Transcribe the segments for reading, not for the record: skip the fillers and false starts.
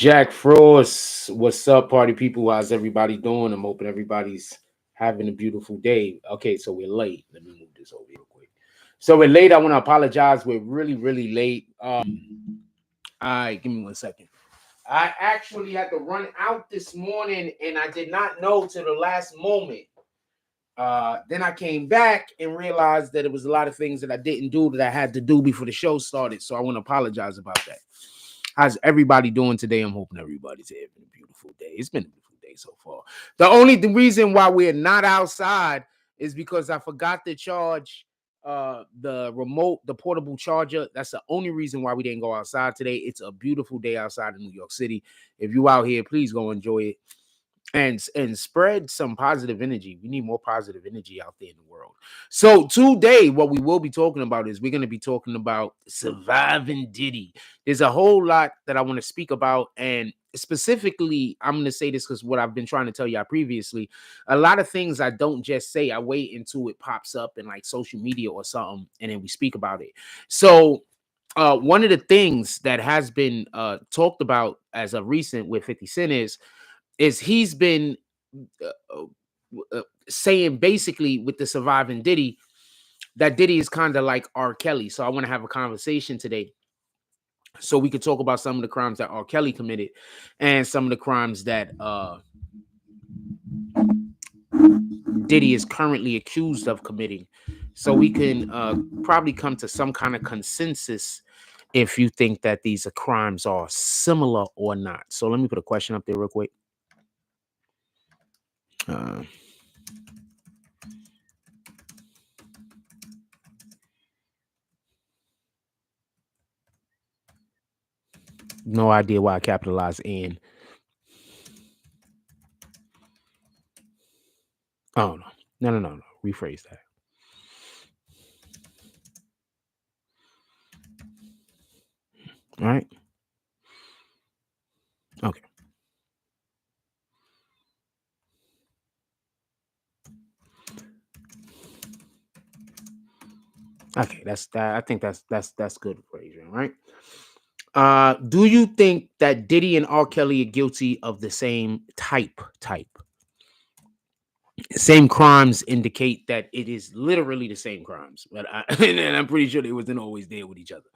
Jack Frost, what's up, party people? How's everybody doing? I'm hoping everybody's having a beautiful day. Okay, so we're late. Let me move this over here real quick. So we're late. I want to apologize. We're really late. All right, give me 1 second. I actually had to run out this morning, and I did not know till the last moment. Then I came back and realized that it was a lot of things that I didn't do that I had to do before the show started. So I want to apologize about that. How's everybody doing today? I'm hoping everybody's having a beautiful day. It's been a beautiful day so far. The reason why we're not outside is because I forgot to charge the portable charger. That's the only reason why we didn't go outside today. It's a beautiful day outside in New York City. If you out here, please go enjoy it and spread some positive energy. We need more positive energy out there in the world. So today, what we will be talking about is we're going to be talking about surviving Diddy. There's a whole lot that I want to speak about, and specifically, I'm going to say this because what I've been trying to tell y'all previously, a lot of things I don't just say. I wait until it pops up in like social media or something, and then we speak about it. So one of the things that has been talked about as of recent with 50 Cent is he's been saying basically with the surviving Diddy that Diddy is kind of like R. Kelly. So I want to have a conversation today so we could talk about some of the crimes that R. Kelly committed and some of the crimes that Diddy is currently accused of committing. So we can probably come to some kind of consensus if you think that these crimes are similar or not. So let me put a question up there real quick. No idea why I capitalized in. Oh, no. Rephrase that. All right. Okay. Okay, that's that. I think that's good phrasing, right? Do you think that Diddy and R. Kelly are guilty of the same type? Same crimes indicate that it is literally the same crimes, but and I'm pretty sure they wasn't always there with each other.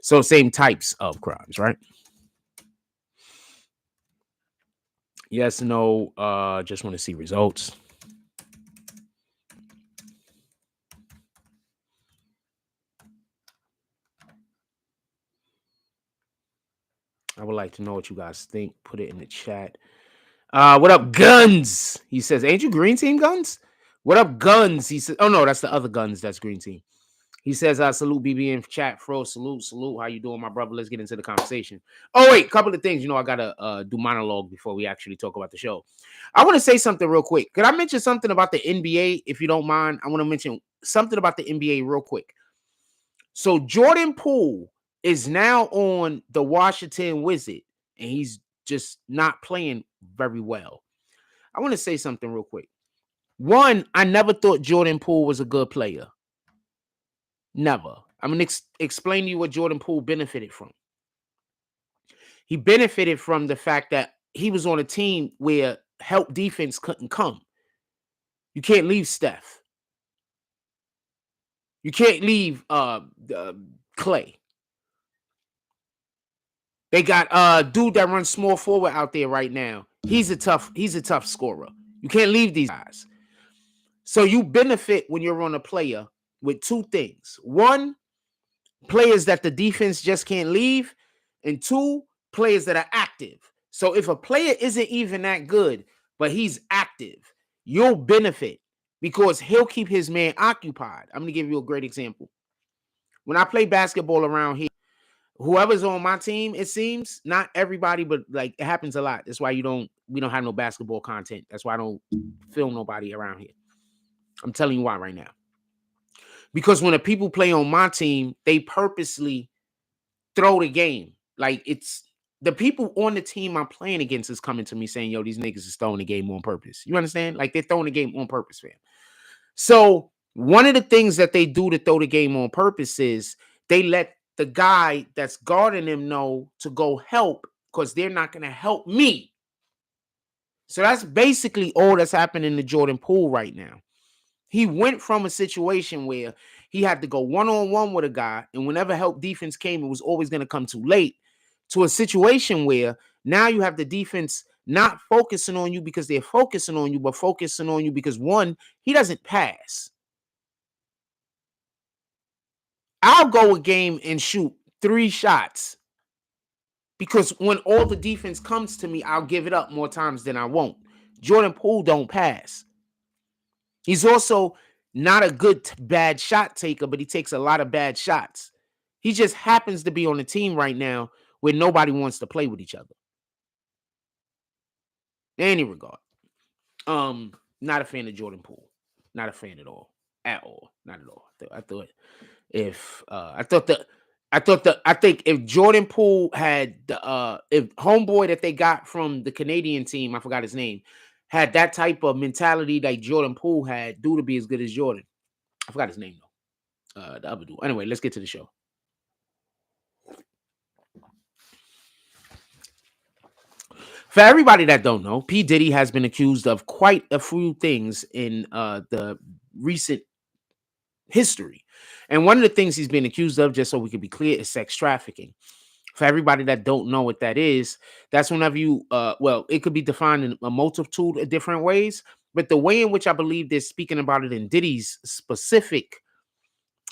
So same types of crimes, right? Yes, no. Just want to see results. I would like to know what you guys think. Put it in the chat. What up, Guns? He says, ain't you Green Team Guns? What up, Guns? He says, oh no, that's the other Guns. That's Green Team. He says, salute BBN chat. Fro, salute. How you doing, my brother? Let's get into the conversation. Oh, wait, couple of things. You know, I got to do monologue before we actually talk about the show. I want to say something real quick. Could I mention something about the NBA, if you don't mind? I want to mention something about the NBA real quick. So Jordan Poole is now on the Washington Wizards, and he's just not playing very well. I want to say something real quick. One, I never thought Jordan Poole was a good player. Never. I'm going to explain to you what Jordan Poole benefited from. He benefited from the fact that he was on a team where help defense couldn't come. You can't leave Steph. You can't leave Clay. They got a dude that runs small forward out there right now. He's a tough scorer. You can't leave these guys. So you benefit when you're on a player with two things. One, players that the defense just can't leave, and two, players that are active. So if a player isn't even that good, but he's active, you'll benefit because he'll keep his man occupied. I'm going to give you a great example. When I play basketball around here, whoever's on my team, it seems, not everybody, but like it happens a lot. That's why we don't have no basketball content. That's why I don't film nobody around here. I'm telling you why right now. Because when the people play on my team, they purposely throw the game. Like it's the people on the team I'm playing against is coming to me saying, yo, these niggas is throwing the game on purpose. You understand? Like they're throwing the game on purpose, fam. So one of the things that they do to throw the game on purpose is they let the guy that's guarding them know to go help because they're not going to help me. So that's basically all that's happening to Jordan Poole right now. He went from a situation where he had to go one-on-one with a guy, and whenever help defense came, it was always going to come too late, to a situation where now you have the defense not focusing on you because they're focusing on you, but focusing on you because, one, he doesn't pass. I'll go a game and shoot 3 shots because when all the defense comes to me, I'll give it up more times than I won't. Jordan Poole don't pass. He's also not a good bad shot taker, but he takes a lot of bad shots. He just happens to be on a team right now where nobody wants to play with each other. In any regard. Not a fan of Jordan Poole. Not a fan at all. At all. Not at all. I think if Jordan Poole had the if homeboy that they got from the Canadian team, I forgot his name, had that type of mentality like Jordan Poole had, dude to be as good as Jordan. I forgot his name though. The other dude. Anyway, let's get to the show. For everybody that don't know, P. Diddy has been accused of quite a few things in the recent history. And one of the things he's been accused of, just so we can be clear, is sex trafficking. For everybody that don't know what that is, that's whenever you, well, it could be defined in a multitude of different ways, but the way in which I believe they're speaking about it in Diddy's specific,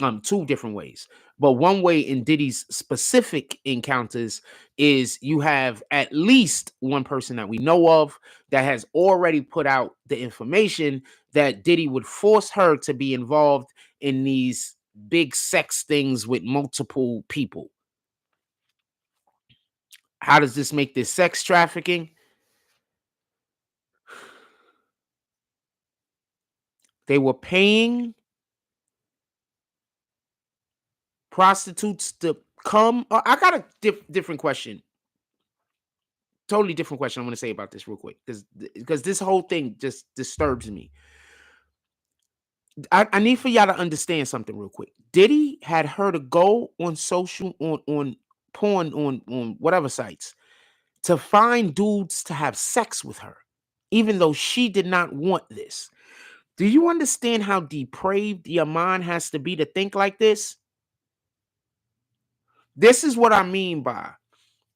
2 different ways. But one way in Diddy's specific encounters is you have at least one person that we know of that has already put out the information that Diddy would force her to be involved in these big sex things with multiple people. How does this make this sex trafficking? They were paying prostitutes to come. I got a different question. Totally different question I'm going to say about this real quick because this whole thing just disturbs me. I need for y'all to understand something real quick. Diddy had her to go on social, on porn, on whatever sites to find dudes to have sex with her, even though she did not want this. Do you understand how depraved your mind has to be to think like this? This is what I mean by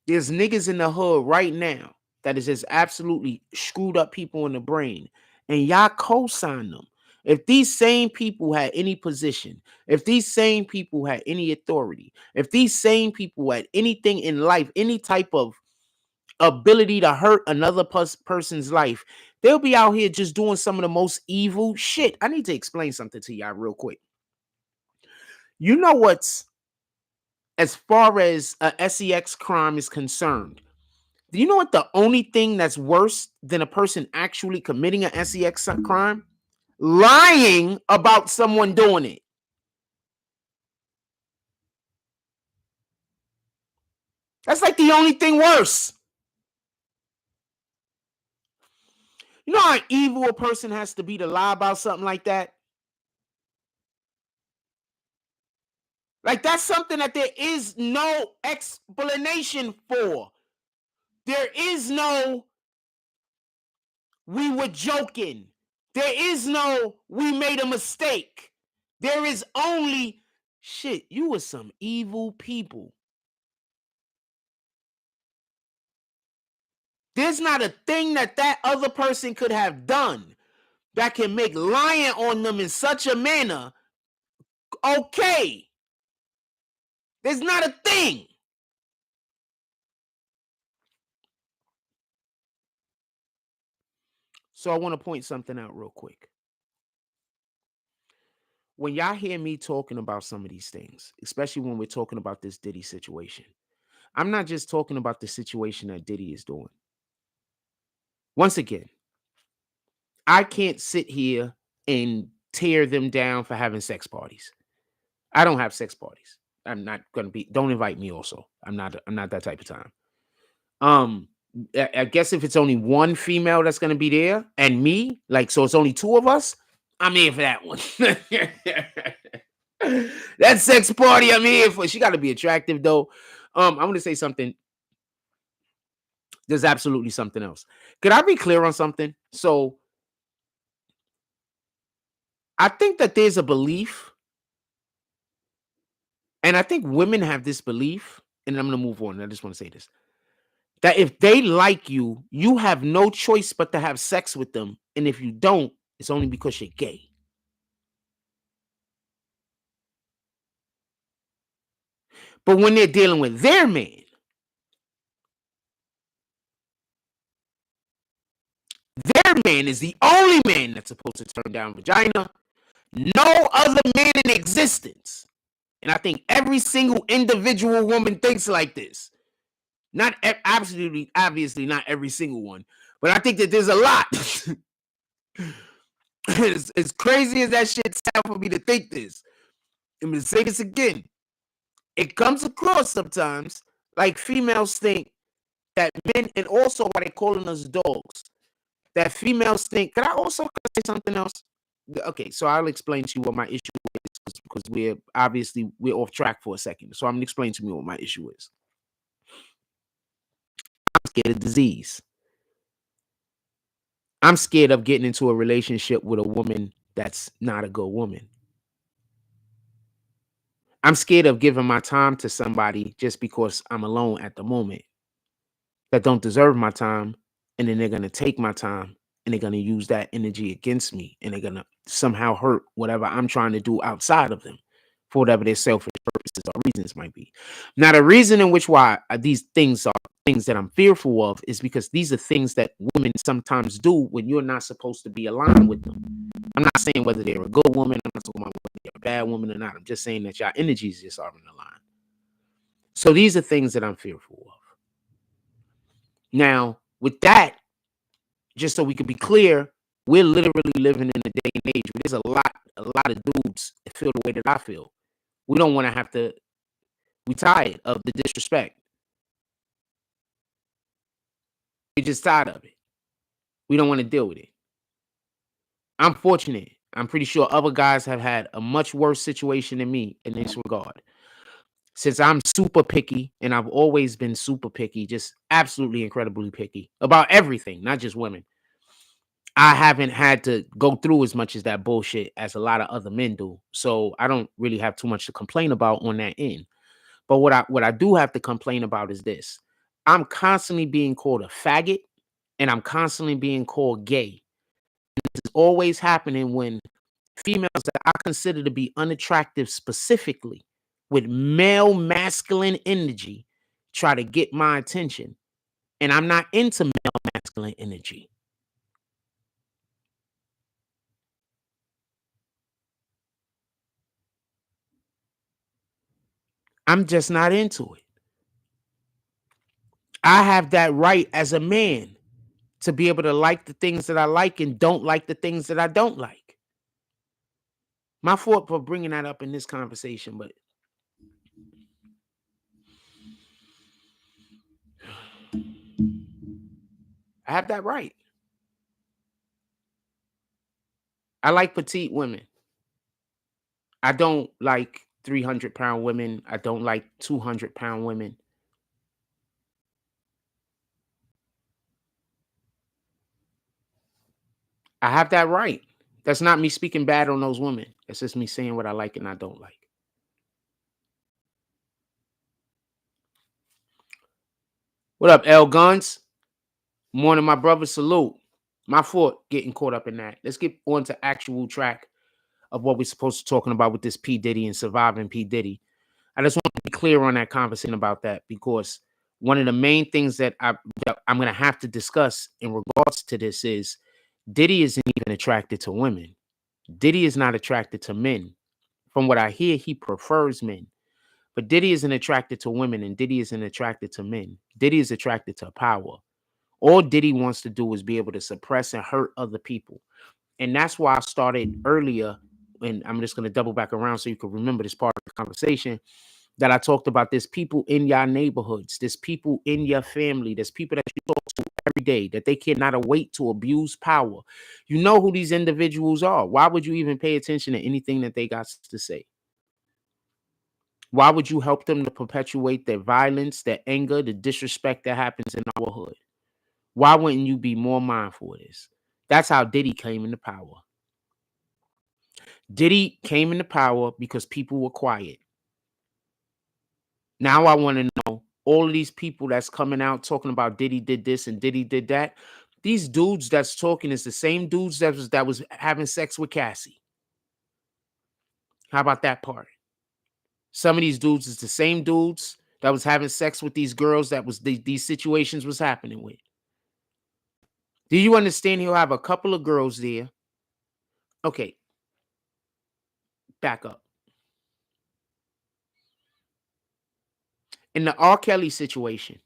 there's niggas in the hood right now that is just absolutely screwed up people in the brain, and y'all co-sign them. If these same people had any position, if these same people had any authority, if these same people had anything in life, any type of ability to hurt another person's life, they'll be out here just doing some of the most evil shit. I need to explain something to y'all real quick. You know what's, as far as a sex crime is concerned, do you know what the only thing that's worse than a person actually committing an sex crime? Lying about someone doing it. That's like the only thing worse. You know how evil a person has to be to lie about something like that? Like that's something that there is no explanation for. There is no, we were joking. There is no, we made a mistake. There is only, shit, you were some evil people. There's not a thing that other person could have done that can make lying on them in such a manner okay. There's not a thing. So I want to point something out real quick. When y'all hear me talking about some of these things, especially when we're talking about this Diddy situation, I'm not just talking about the situation that Diddy is doing. Once again, I can't sit here and tear them down for having sex parties. I don't have sex parties. I'm not gonna be. Don't invite me. Also, I'm not that type of time. I guess if it's only one female that's gonna be there and me, like, so it's only 2 of us, I'm here for that one. That sex party I'm here for. She got to be attractive though. I'm gonna say something. There's absolutely something else. Could I be clear on something? So I think that there's a belief, and I think women have this belief, and I'm going to move on. I just want to say this, that if they like you, you have no choice but to have sex with them. And if you don't, it's only because you're gay. But when they're dealing with their man is the only man that's supposed to turn down vagina. No other man in existence. And I think every single individual woman thinks like this. Not absolutely, obviously, not every single one. But I think that there's a lot. As crazy as that shit sounds for me to think this. I'm going to say this again. It comes across sometimes like females think that men, and also why they're calling us dogs, that females think. Can I also say something else? Okay, so I'll explain to you what my issue is, because we're off track for a second. So I'm gonna explain to you what my issue is. I'm scared of disease. I'm scared of getting into a relationship with a woman that's not a good woman. I'm scared of giving my time to somebody just because I'm alone at the moment, that don't deserve my time, and then they're gonna take my time and they're gonna use that energy against me, and they're gonna somehow hurt whatever I'm trying to do outside of them for whatever their selfish purposes or reasons might be. Now, the reason in which why these things are things that I'm fearful of is because these are things that women sometimes do when you're not supposed to be aligned with them. I'm not saying whether they're a good woman, I'm not talking about whether they're a bad woman or not. I'm just saying that your energies just aren't aligned. So these are things that I'm fearful of. Now, with that, just so we can be clear, we're literally living in a day and age where there's a lot of dudes that feel the way that I feel. We don't want to have to, we tired of the disrespect. We're just tired of it. We don't want to deal with it. I'm fortunate. I'm pretty sure other guys have had a much worse situation than me in this regard. Since I'm super picky, and I've always been super picky, just absolutely incredibly picky about everything, not just women, I haven't had to go through as much as that bullshit as a lot of other men do. So I don't really have too much to complain about on that end. But what I do have to complain about is this. I'm constantly being called a faggot, and I'm constantly being called gay. This is always happening when females that I consider to be unattractive specifically with male masculine energy try to get my attention. And I'm not into male masculine energy. I'm just not into it. I have that right as a man to be able to like the things that I like and don't like the things that I don't like. My fault for bringing that up in this conversation, but I have that right. I like petite women. I don't like 300-pound women. I don't like 200-pound women. I have that right. That's not me speaking bad on those women. That's just me saying what I like and I don't like. What up, L Guns? Morning, my brother. Salute. My fault getting caught up in that. Let's get on to actual track of what we're supposed to be talking about with this P. Diddy and surviving P. Diddy. I just want to be clear on that conversation about that, because one of the main things that I'm going to have to discuss in regards to this is Diddy isn't even attracted to women. Diddy is not attracted to men. From what I hear, he prefers men. But Diddy isn't attracted to women, and Diddy isn't attracted to men. Diddy is attracted to power. All Diddy wants to do is be able to suppress and hurt other people. And that's why I started earlier, and I'm just going to double back around so you can remember this part of the conversation, that I talked about. There's people in your neighborhoods, there's people in your family, there's people that you talk to every day that they cannot wait to abuse power. You know who these individuals are. Why would you even pay attention to anything that they got to say? Why would you help them to perpetuate their violence, their anger, the disrespect that happens in our hood? Why wouldn't you be more mindful of this? That's how Diddy came into power. Diddy came into power because people were quiet. Now I want to know, all of these people that's coming out talking about Diddy did this and Diddy did that. These dudes that's talking is the same dudes that was having sex with Cassie. How about that part? Some of these dudes is the same dudes that was having sex with these girls that was these situations was happening with. Do you understand? He'll have a couple of girls there. Okay. Back up. In the R. Kelly situation,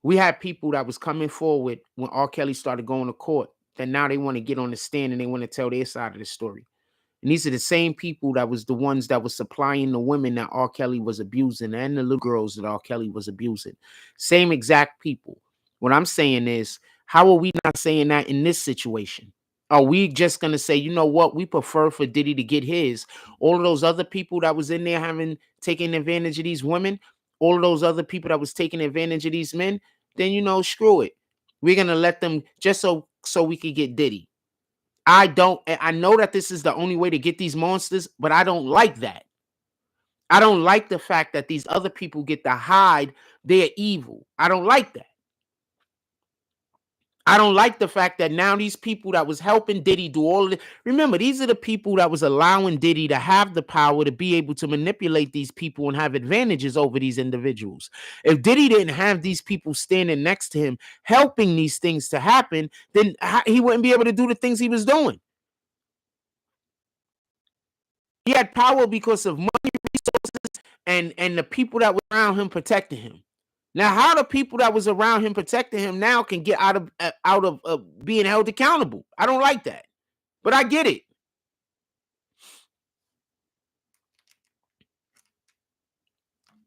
we had people that was coming forward when R. Kelly started going to court that now they want to get on the stand and they want to tell their side of the story. And these are the same people that was the ones that was supplying the women that R. Kelly was abusing and the little girls that R. Kelly was abusing. Same exact people. What I'm saying is, how are we not saying that in this situation? Are we just going to say, you know what, we prefer for Diddy to get his? All of those other people that was in there taking advantage of these women, all of those other people that was taking advantage of these men, then, you know, screw it. We're going to let them just so we could get Diddy. I know that this is the only way to get these monsters, but I don't like that. I don't like the fact that these other people get to hide their evil. I don't like that. I don't like the fact that now these people that was helping Diddy do all of it. Remember, these are the people that was allowing Diddy to have the power to be able to manipulate these people and have advantages over these individuals. If Diddy didn't have these people standing next to him, helping these things to happen, then he wouldn't be able to do the things he was doing. He had power because of money, resources, and the people that were around him protecting him. Now, how the people that was around him protecting him now can get out of being held accountable? I don't like that, but I get it.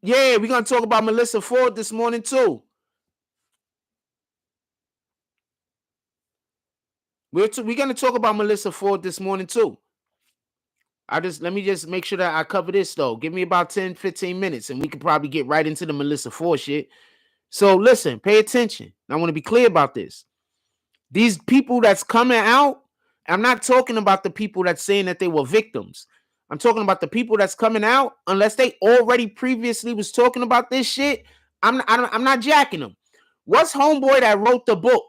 Yeah, we're gonna talk about Melissa Ford this morning too. We're gonna talk about Melissa Ford this morning too. Let me just make sure that I cover this though. Give me about 10-15 minutes and we can probably get right into the Melissa Ford shit. So listen, pay attention. I want to be clear about this. These people that's coming out, I'm not talking about the people that's saying that they were victims. I'm talking about the people that's coming out, unless they already previously was talking about this shit. I'm not jacking them. What's homeboy that wrote the book?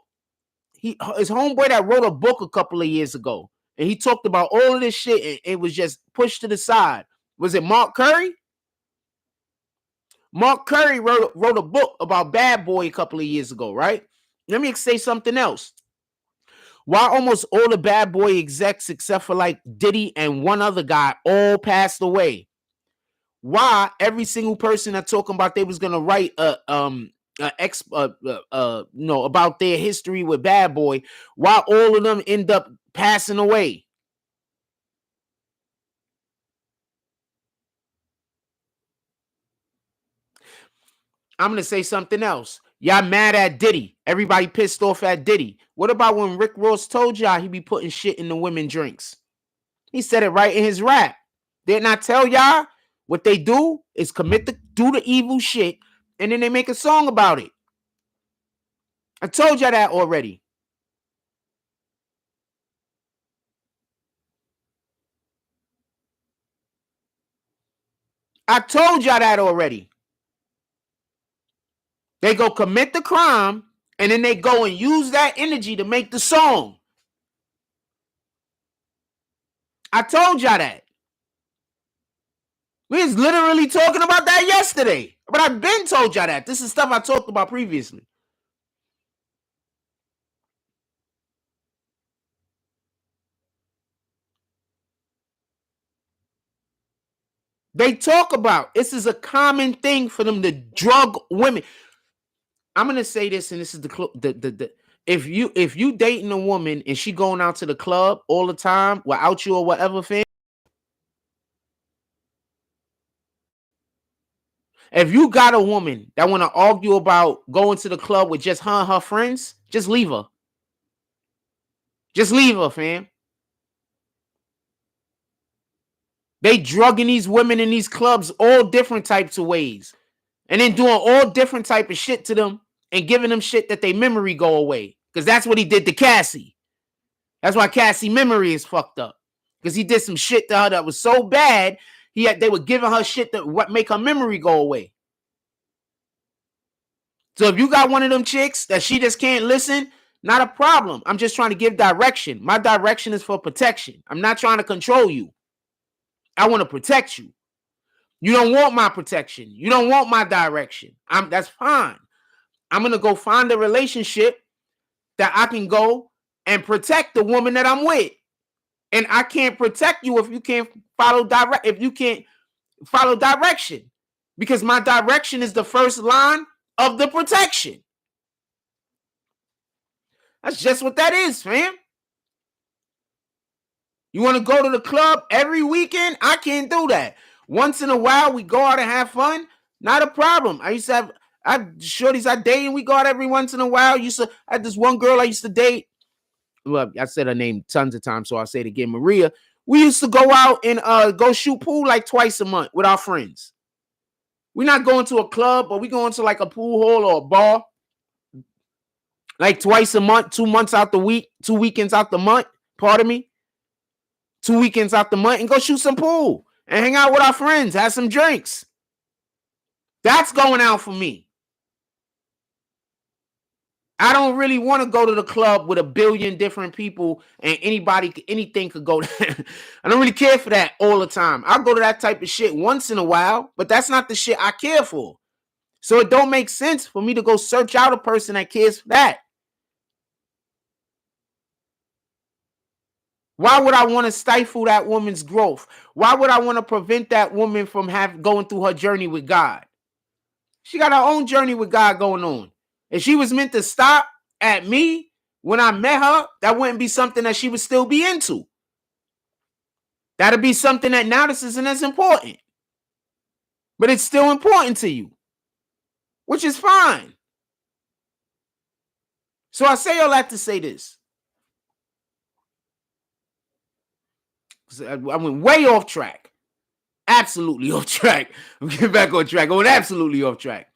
His homeboy that wrote a book a couple of years ago, and he talked about all of this shit, and it was just pushed to the side. Was it Mark Curry? Mark Curry wrote a book about Bad Boy a couple of years ago, right? Let me say something else. Why almost all the Bad Boy execs, except for like Diddy and one other guy, all passed away? Why every single person that talking about they was gonna write about their history with Bad Boy, why all of them end up passing away? I'm gonna say something else. Y'all mad at Diddy. Everybody pissed off at Diddy. What about when Rick Ross told y'all he be putting shit in the women drinks? He said it right in his rap. Didn't I tell y'all? What they do is do the evil shit, and then they make a song about it. I told y'all that already. I told y'all that already. They go commit the crime, and then they go and use that energy to make the song. I told y'all that. We was literally talking about that yesterday. But I've been told y'all that. This is stuff I talked about previously. They talk about this is a common thing for them to drug women. I'm gonna say this, and this is the if you dating a woman and she going out to the club all the time without you or whatever, fam. If you got a woman that want to argue about going to the club with just her and her friends, just leave her. Just leave her, fam. They drugging these women in these clubs all different types of ways, and then doing all different type of shit to them. and giving them shit that they memory go away. Because that's what he did to Cassie. That's why Cassie memory is fucked up. Because he did some shit to her that was so bad, they were giving her shit that what make her memory go away. So if you got one of them chicks that she just can't listen, not a problem. I'm just trying to give direction. My direction is for protection. I'm not trying to control you. I want to protect you. You don't want my protection. You don't want my direction. That's fine. I'm going to go find a relationship that I can go and protect the woman that I'm with. And I can't protect you if you can't follow direction. Because my direction is the first line of the protection. That's just what that is, fam. You want to go to the club every weekend? I can't do that. Once in a while, we go out and have fun. Not a problem. I used to have shorties I date, and we go out every once in a while. I had this one girl I used to date. Well, I said her name tons of times, so I'll say it again, Maria. We used to go out and go shoot pool like twice a month with our friends. We're not going to a club, but we going to like a pool hall or a bar. Like twice a month, 2 months out the week, 2 weekends out the month. Pardon me. 2 weekends out the month and go shoot some pool and hang out with our friends, have some drinks. That's going out for me. I don't really want to go to the club with a billion different people and anything could go there. I don't really care for that all the time. I'll go to that type of shit once in a while, but that's not the shit I care for. So it don't make sense for me to go search out a person that cares for that. Why would I want to stifle that woman's growth? Why would I want to prevent that woman from going through her journey with God? She got her own journey with God going on. If she was meant to stop at me when I met her, that wouldn't be something that she would still be into. That'd be something that now this isn't as important. But it's still important to you, which is fine. So I say all that to say this. I went way off track. Absolutely off track. I'm getting back on track. Going absolutely off track.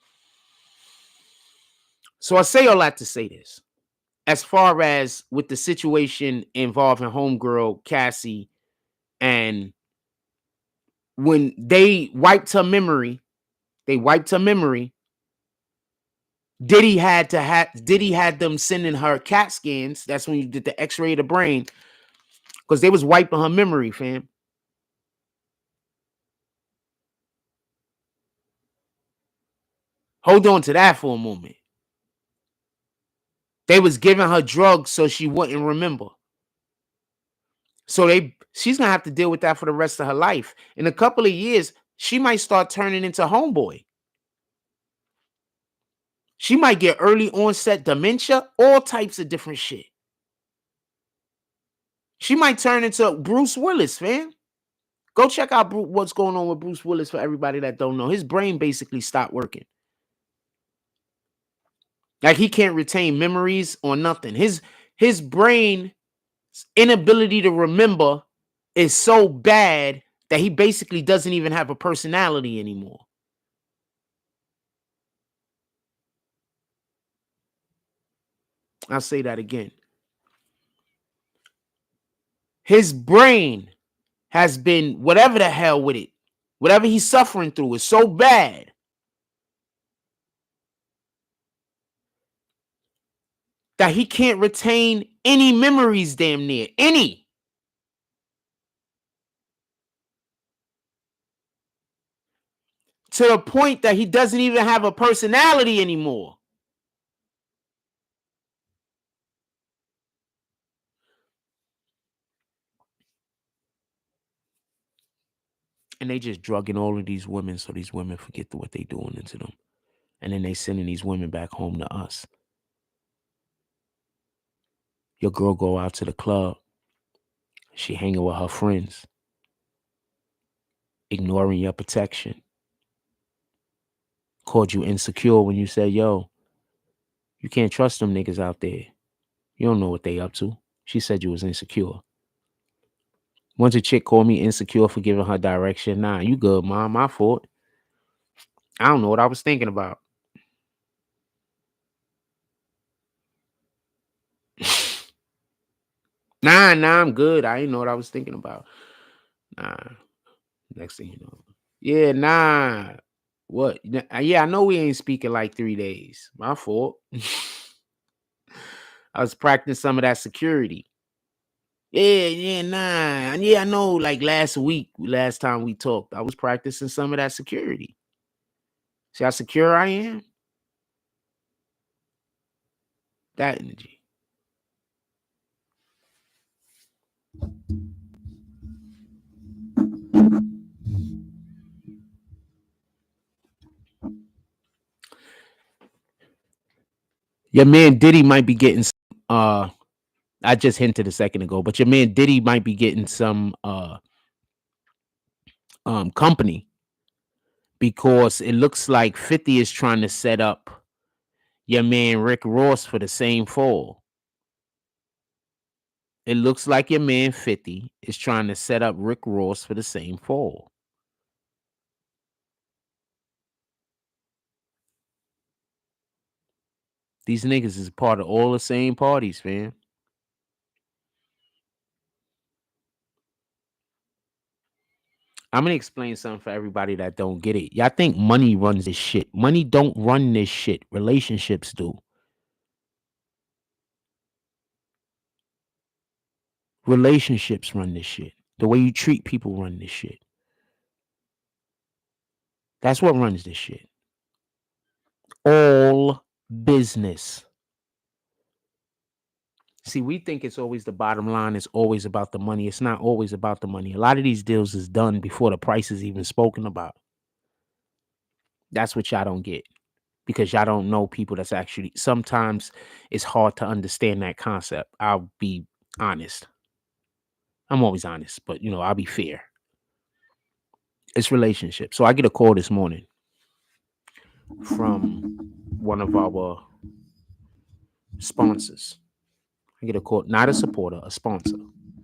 So I say all that to say this. As far as with the situation involving homegirl Cassie, and when they wiped her memory, Diddy had them sending her CAT scans. That's when you did the X-ray of the brain, because they was wiping her memory, fam. Hold on to that for a moment. They was giving her drugs so she wouldn't remember. So she's gonna have to deal with that for the rest of her life. In a couple of years, she might start turning into homeboy. She might get early onset dementia, all types of different shit. She might turn into Bruce Willis, fam. Go check out what's going on with Bruce Willis for everybody that don't know. His brain basically stopped working. Like he can't retain memories or nothing. His brain's inability to remember is so bad that he basically doesn't even have a personality anymore. I'll say that again. His brain has been whatever the hell with it. Whatever he's suffering through is so bad that he can't retain any memories, damn near. Any. To the point that he doesn't even have a personality anymore. And they just drugging all of these women so these women forget what they doing into them. And then they sending these women back home to us. Your girl go out to the club. She hanging with her friends. Ignoring your protection. Called you insecure when you said, yo, you can't trust them niggas out there. You don't know what they up to. She said you was insecure. Once a chick called me insecure for giving her direction. Nah, you good, mom. My fault. I don't know what I was thinking about. Nah, I'm good. I didn't know what I was thinking about. Nah, next thing you know. Yeah, nah. What? Yeah, I know we ain't speaking like 3 days. My fault. I was practicing some of that security. Yeah, nah. Yeah, I know. Like last time we talked, I was practicing some of that security. See how secure I am? That energy. Your man Diddy might be getting I just hinted a second ago, but your man Diddy might be getting some company because it looks like 50 is trying to set up your man Rick Ross for the same fall. It looks like your man 50 is trying to set up Rick Ross for the same fall. These niggas is part of all the same parties, fam. I'm gonna explain something for everybody that don't get it. Y'all think money runs this shit. Money don't run this shit. Relationships do. Relationships run this shit. The way you treat people run this shit. That's what runs this shit. All business. See, we think it's always the bottom line. It's always about the money. It's not always about the money. A lot of these deals is done before the price is even spoken about. That's what y'all don't get because y'all don't know people that's actually, sometimes it's hard to understand that concept. I'll be honest. I'm always honest, but I'll be fair. It's relationships. So I get a call this morning from one of our sponsors. I get a call, not a supporter, a sponsor.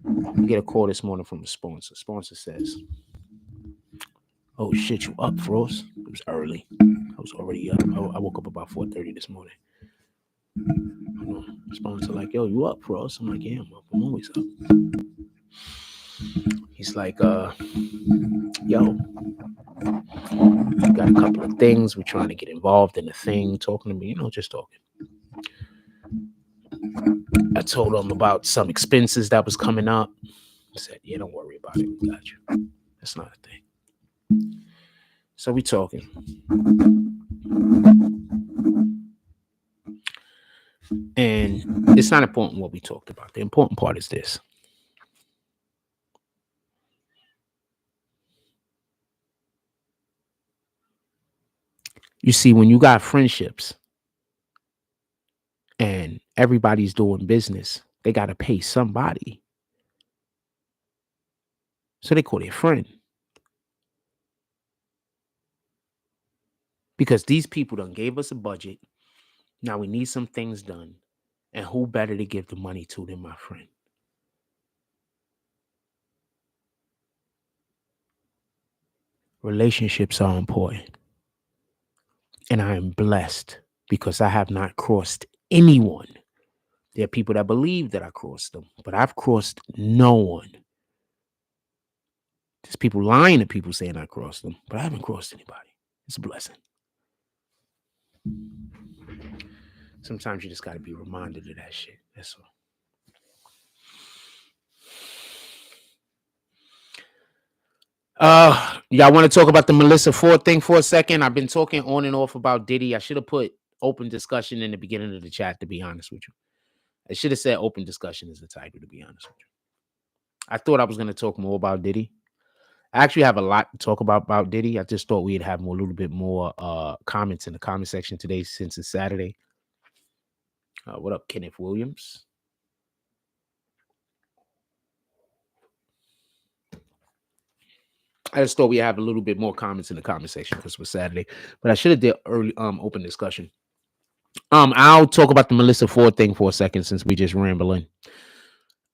I get a call this morning from a sponsor. Sponsor says, "Oh shit, you up, Frost?" It was early. I was already up. I woke up about 4:30 this morning. Sponsor like, "Yo, you up, Frost?" I'm like, "Yeah, I'm up. I'm always up." He's like, "Yo, we got a couple of things. We're trying to get involved in the thing." Talking to me, just talking. I told him about some expenses that was coming up. I said, "Yeah, don't worry about it. We got you. That's not a thing." So we talking. And it's not important what we talked about. The important part is this. You see, when you got friendships and everybody's doing business, they got to pay somebody. So they call their friend. Because these people done gave us a budget. Now we need some things done. And who better to give the money to than my friend? Relationships are important. And I am blessed because I have not crossed anyone. There are people that believe that I crossed them, but I've crossed no one. There's people lying to people saying I crossed them, but I haven't crossed anybody. It's a blessing. Sometimes you just got to be reminded of that shit. That's all. Y'all want to talk about the Melissa Ford thing for a second? I've been talking on and off about Diddy. I should have put open discussion in the beginning of the chat, to be honest with you. I should have said open discussion as the title, to be honest with you. I thought I was going to talk more about Diddy. I actually have a lot to talk about Diddy. I just thought we'd have a little bit more comments in the comment section today since it's Saturday. What up, Kenneth Williams? I just thought we have a little bit more comments in the comment section because we're Saturday. But I should have did early open discussion. I'll talk about the Melissa Ford thing for a second since we just rambling.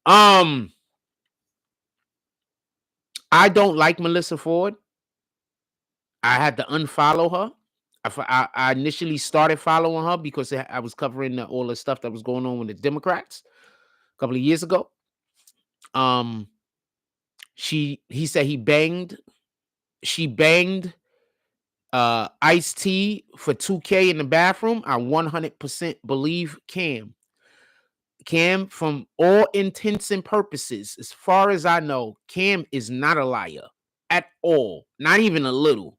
I don't like Melissa Ford. I had to unfollow her. I initially started following her because I was covering all the stuff that was going on with the Democrats a couple of years ago. He said she banged Ice-T for 2K in the bathroom. I 100% believe Cam. Cam, from all intents and purposes, as far as I know, Cam is not a liar at all. Not even a little.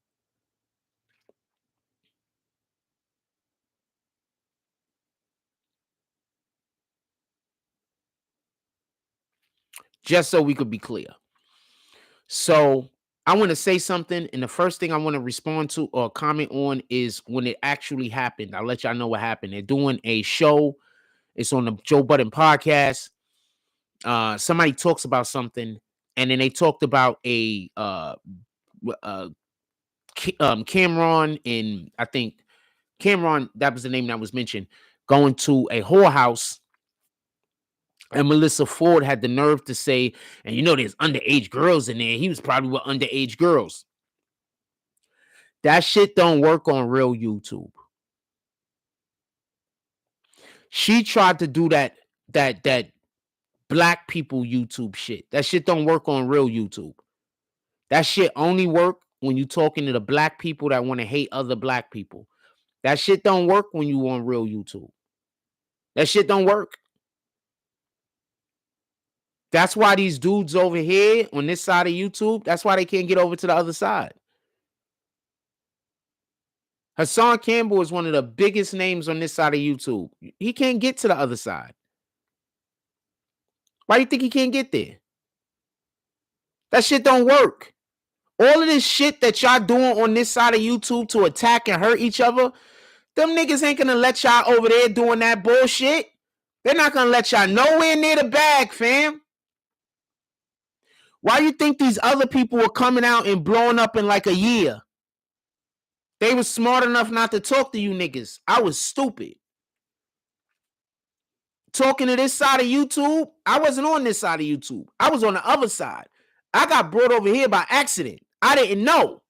Just so we could be clear. So I want to say something, and the first thing I want to respond to or comment on is when it actually happened. I'll let y'all know what happened. They're doing a show. It's on the Joe Budden podcast. Somebody talks about something, and then they talked about a Camron, and I think Camron, that was the name that was mentioned, going to a whorehouse. And Melissa Ford had the nerve to say, and you know, there's underage girls in there. He was probably with underage girls. That shit don't work on real YouTube. She tried to do that black people YouTube shit. That shit don't work on real YouTube. That shit only work when you talking to the black people that want to hate other black people. That shit don't work when you on real YouTube. That shit don't work. That's why these dudes over here on this side of YouTube, that's why they can't get over to the other side. Hassan Campbell is one of the biggest names on this side of YouTube. He can't get to the other side. Why do you think he can't get there? That shit don't work. All of this shit that y'all doing on this side of YouTube to attack and hurt each other, them niggas ain't gonna let y'all over there doing that bullshit. They're not gonna let y'all nowhere near the bag, fam. Why you think these other people were coming out and blowing up in like a year? They was smart enough not to talk to you niggas. I was stupid. Talking to this side of YouTube, I wasn't on this side of YouTube. I was on the other side. I got brought over here by accident. I didn't know.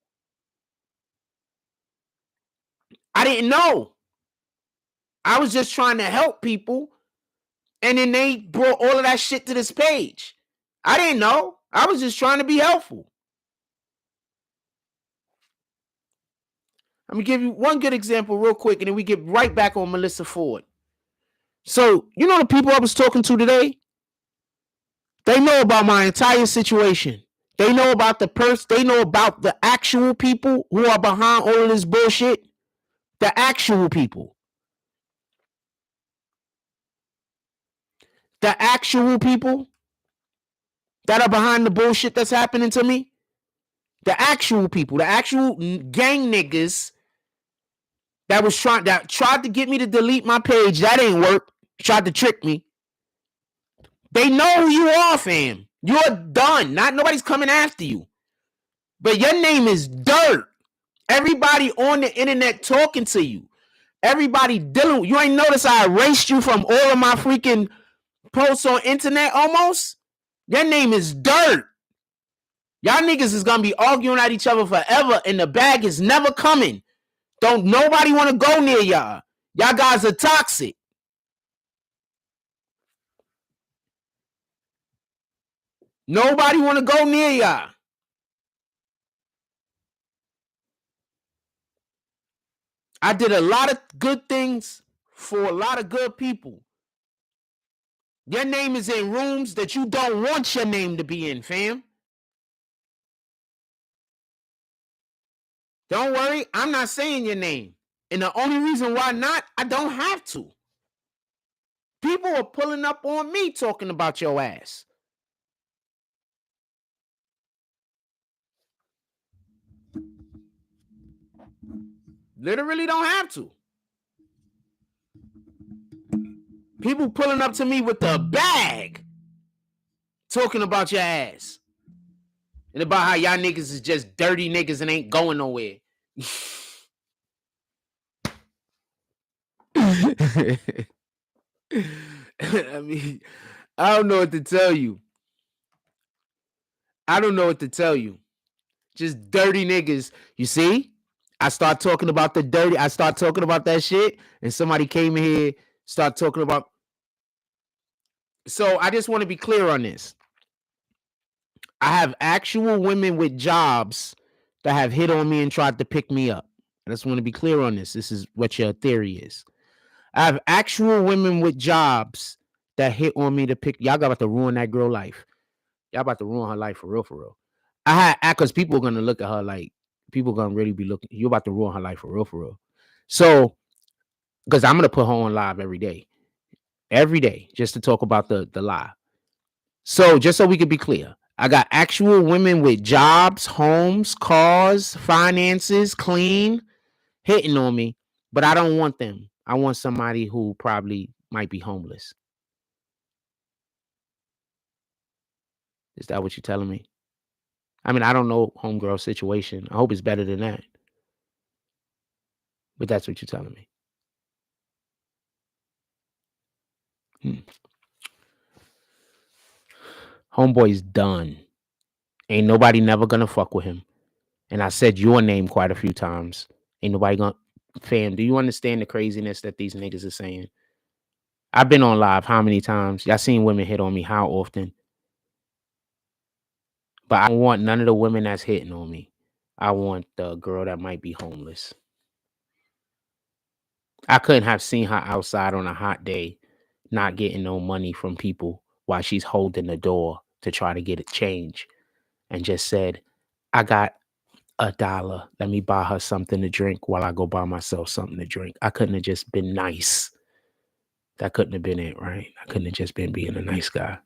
I was just trying to help people. And then they brought all of that shit to this page. I didn't know. I was just trying to be helpful. Let me give you one good example real quick, and then we get right back on Melissa Ford. So, you know the people I was talking to today? They know about my entire situation. They know about they know about the actual people who are behind all of this bullshit. The actual people. The actual people that are behind the bullshit that's happening to me. The actual people. The actual gang niggas that tried to get me to delete my page. That ain't work. Tried to trick me. They know who you are, fam. You're done. Nobody's coming after you. But your name is dirt. Everybody on the internet talking to you. Everybody dealing with you. Ain't notice I erased you from all of my freaking posts on internet almost? Your name is dirt. Y'all niggas is gonna be arguing at each other forever, and the bag is never coming. Don't nobody want to go near y'all. Y'all guys are toxic. Nobody want to go near y'all. I did a lot of good things for a lot of good people. Your name is in rooms that you don't want your name to be in, fam. Don't worry, I'm not saying your name. And the only reason why not, I don't have to. People are pulling up on me talking about your ass. Literally don't have to. People pulling up to me with the bag talking about your ass. And about how y'all niggas is just dirty niggas and ain't going nowhere. I mean, I don't know what to tell you. Just dirty niggas. You see? I start talking about that shit, and somebody came in here, start talking about. So I just want to be clear on this. I have actual women with jobs that have hit on me and tried to pick me up. I just want to be clear on this. This is what your theory is. I have actual women with jobs that hit on me to pick. Y'all about to ruin that girl life. Y'all about to ruin her life for real, for real. Because people are gonna look at her like people gonna really be looking. You're about to ruin her life for real, for real. So, because I'm gonna put her on live every day, just to talk about the lie. So, just so we could be clear, I got actual women with jobs, homes, cars, finances, clean, hitting on me, but I don't want them. I want somebody who probably might be homeless. Is that what you're telling me? I mean, I don't know homegirl situation. I hope it's better than that. But that's what you're telling me. Homeboy's done. Ain't nobody never gonna fuck with him. And I said your name quite a few times. Ain't nobody gonna. Fam, do you understand the craziness that these niggas are saying? I've been on live how many times? Y'all seen women hit on me how often? But I don't want none of the women that's hitting on me. I want the girl that might be homeless. I couldn't have seen her outside on a hot day, not getting no money from people while she's holding the door to try to get a change, and just said, I got $1. Let me buy her something to drink while I go buy myself something to drink. I couldn't have just been nice. That couldn't have been it, right? I couldn't have just been being a nice guy.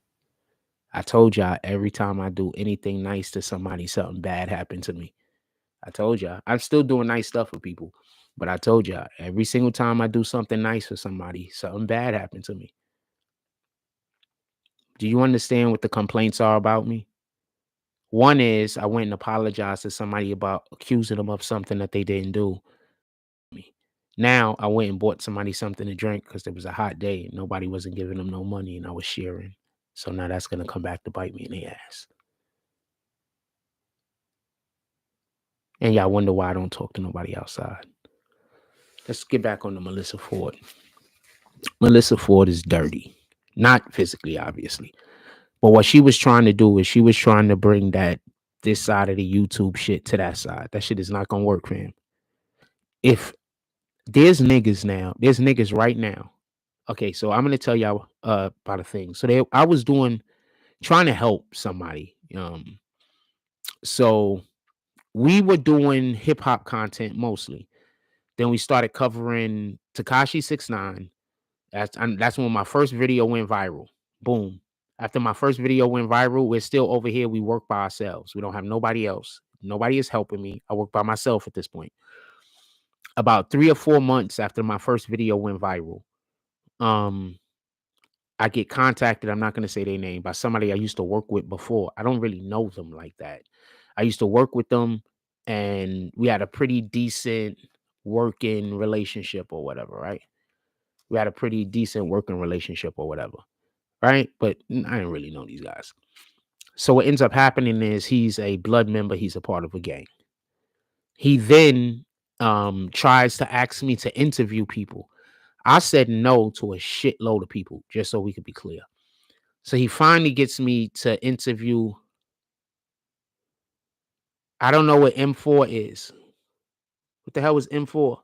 I told y'all every time I do anything nice to somebody, something bad happened to me. I told y'all. I'm still doing nice stuff for people. But I told y'all, every single time I do something nice for somebody, something bad happened to me. Do you understand what the complaints are about me? One is I went and apologized to somebody about accusing them of something that they didn't do. Now I went and bought somebody something to drink because it was a hot day and nobody wasn't giving them no money and I was sharing. So now that's going to come back to bite me in the ass. And y'all wonder why I don't talk to nobody outside. Let's get back on to Melissa Ford. Melissa Ford is dirty. Not physically, obviously. But what she was trying to do is she was trying to bring this side of the YouTube shit to that side. That shit is not going to work, fam. If there's niggas right now. Okay, so I'm going to tell y'all about a thing. So I was trying to help somebody. So we were doing hip hop content mostly. Then we started covering Tekashi 6ix9ine. That's when my first video went viral. Boom. After my first video went viral, we're still over here. We work by ourselves. We don't have nobody else. Nobody is helping me. I work by myself at this point. About 3 or 4 months after my first video went viral, I get contacted. I'm not going to say their name, by somebody I used to work with before. I don't really know them like that. I used to work with them and we had a pretty decent working relationship or whatever, right? We had a pretty decent working relationship or whatever, right? But I didn't really know these guys. So what ends up happening is he's a blood member. He's a part of a gang. He then tries to ask me to interview people. I said no to a shitload of people, just so we could be clear. So he finally gets me to interview. I don't know what M4 is. What the hell is M4?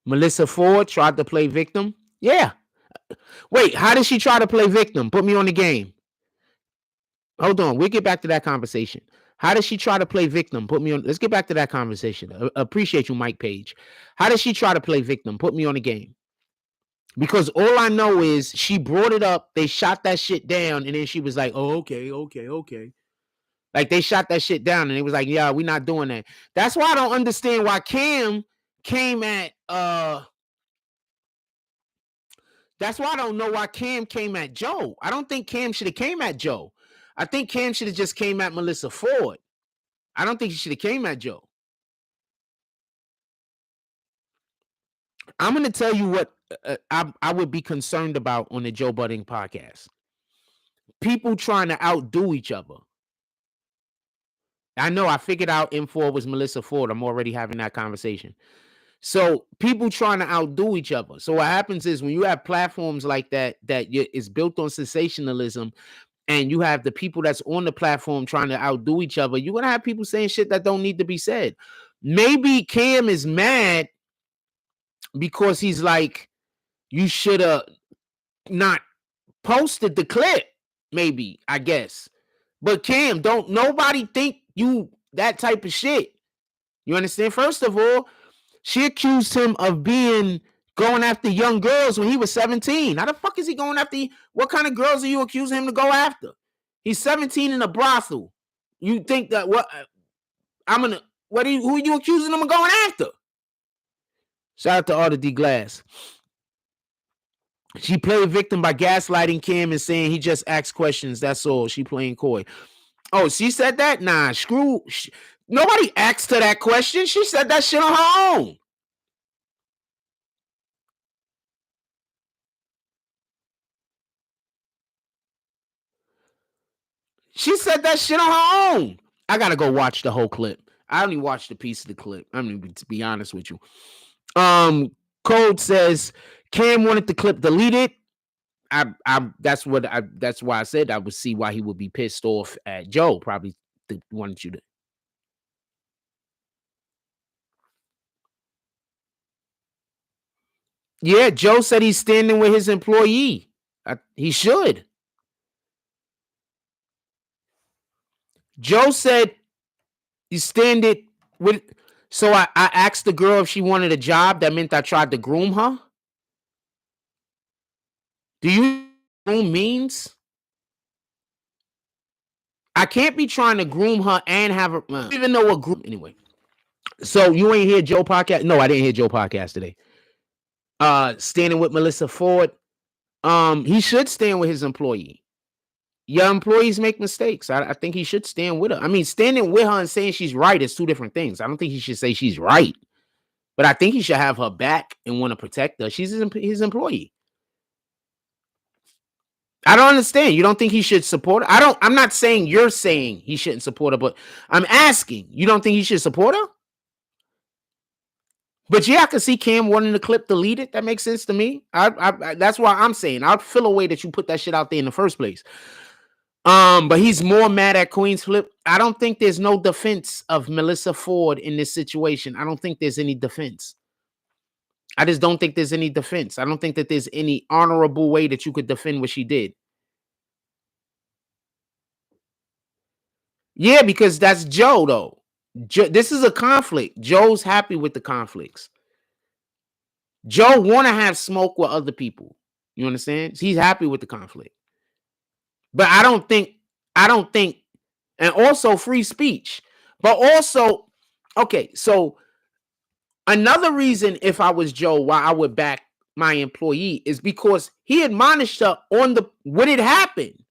Melissa Ford tried to play victim? Yeah. Wait, how did she try to play victim? Put me on the game. Hold on. We'll get back to that conversation. How does she try to play victim? Put me on. Let's get back to that conversation. Appreciate you, Mike Page. How does she try to play victim? Put me on the game. Because all I know is she brought it up. They shot that shit down. And then she was like, oh, okay. Like they shot that shit down. And it was like, yeah, we're not doing that. That's why I don't understand why Cam came at that's why I don't know why Cam came at Joe. I don't think Cam should have came at Joe. I think Cam should have just came at Melissa Ford. I don't think he should have came at Joe. I'm going to tell you what I would be concerned about on the Joe Budden podcast. People trying to outdo each other. I know I figured out M4 was Melissa Ford. I'm already having that conversation. So people trying to outdo each other. So what happens is when you have platforms like that is built on sensationalism, and you have the people that's on the platform trying to outdo each other, you're going to have people saying shit that don't need to be said. Maybe Cam is mad because he's like, you should have not posted the clip, maybe, I guess. But Cam, don't nobody think you that type of shit. You understand? First of all, she accused him of going after young girls when he was 17. How the fuck is he going after? What kind of girls are you accusing him to go after? He's 17 in a brothel. You think that who are you accusing him of going after? Shout out to Arthur D. Glass. She played victim by gaslighting Cam and saying he just asks questions. That's all. She playing coy. Oh, she said that? Nah, nobody asked her that question. She said that shit on her own. She said that shit on her own. I gotta go watch the whole clip. I only watched a piece of the clip. I mean, to be honest with you. Code says Cam wanted the clip deleted. That's why I said I would see why he would be pissed off at Joe. Probably wanted you to. Yeah, Joe said he's standing with his employee. He should. Joe said he's standing with. So I asked the girl if she wanted a job. That meant I tried to groom her. Do you know what groom means? I can't be trying to groom her and have her. I don't even know what groom. Anyway. So you ain't hear Joe podcast? No, I didn't hear Joe podcast today. Standing with Melissa Ford. He should stand with his employee. Your employees make mistakes. I think he should stand with her. I mean, standing with her and saying she's right is two different things. I don't think he should say she's right, but I think he should have her back and want to protect her. She's his employee. I don't understand. You don't think he should support her? I'm not saying you're saying he shouldn't support her, but I'm asking. You don't think he should support her? But yeah, I can see Cam wanting the clip deleted. That makes sense to me. That's why I'm saying I'd feel a way that you put that shit out there in the first place. But he's more mad at Queen's Flip. I don't think there's no defense of Melissa Ford in this situation. I don't think there's any defense. I just don't think there's any defense. I don't think that there's any honorable way that you could defend what she did. Yeah, because that's Joe, though. This is a conflict. Joe's happy with the conflicts. Joe want to have smoke with other people. You understand? He's happy with the conflict. But I don't think, and also free speech. But also, okay, so another reason if I was Joe why I would back my employee is because he admonished her on what had happened.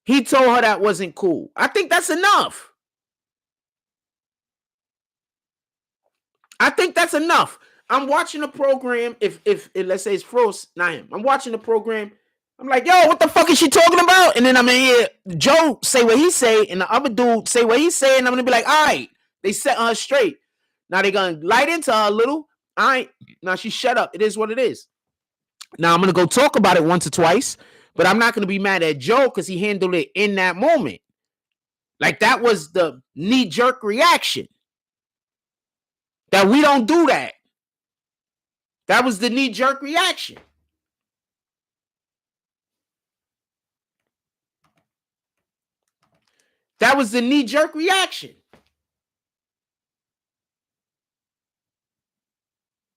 He told her that wasn't cool. I think that's enough. I think that's enough. I'm watching the program. If let's say it's Frost, not him. I'm watching the program. I'm like, yo, what the fuck is she talking about? And then I'm in here, Joe say what he say, and the other dude say what he say, and I'm gonna be like, all right, they set her straight. Now they're gonna light into her a little. All right, now she shut up. It is what it is. Now I'm gonna go talk about it once or twice, but I'm not gonna be mad at Joe because he handled it in that moment. Like that was the knee-jerk reaction. That we don't do that. That was the knee-jerk reaction. That was the knee-jerk reaction.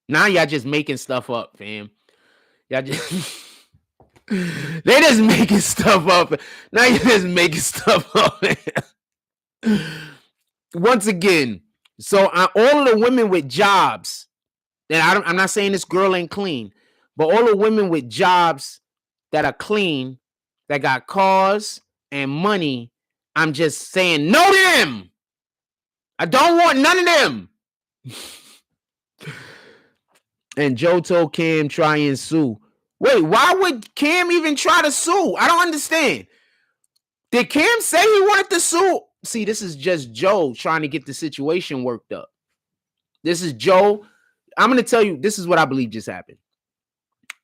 Now y'all just making stuff up, fam. Y'all just they just making stuff up. Now you're just making stuff up. Once again, so all of the women with jobs, and I'm not saying this girl ain't clean, but all the women with jobs that are clean, that got cars and money, I'm just saying no to them. I don't want none of them. And Joe told Cam try and sue. Wait, why would Cam even try to sue? I don't understand. Did Cam say he wanted to sue? See, this is just Joe trying to get the situation worked up. This is Joe. I'm going to tell you, this is what I believe just happened.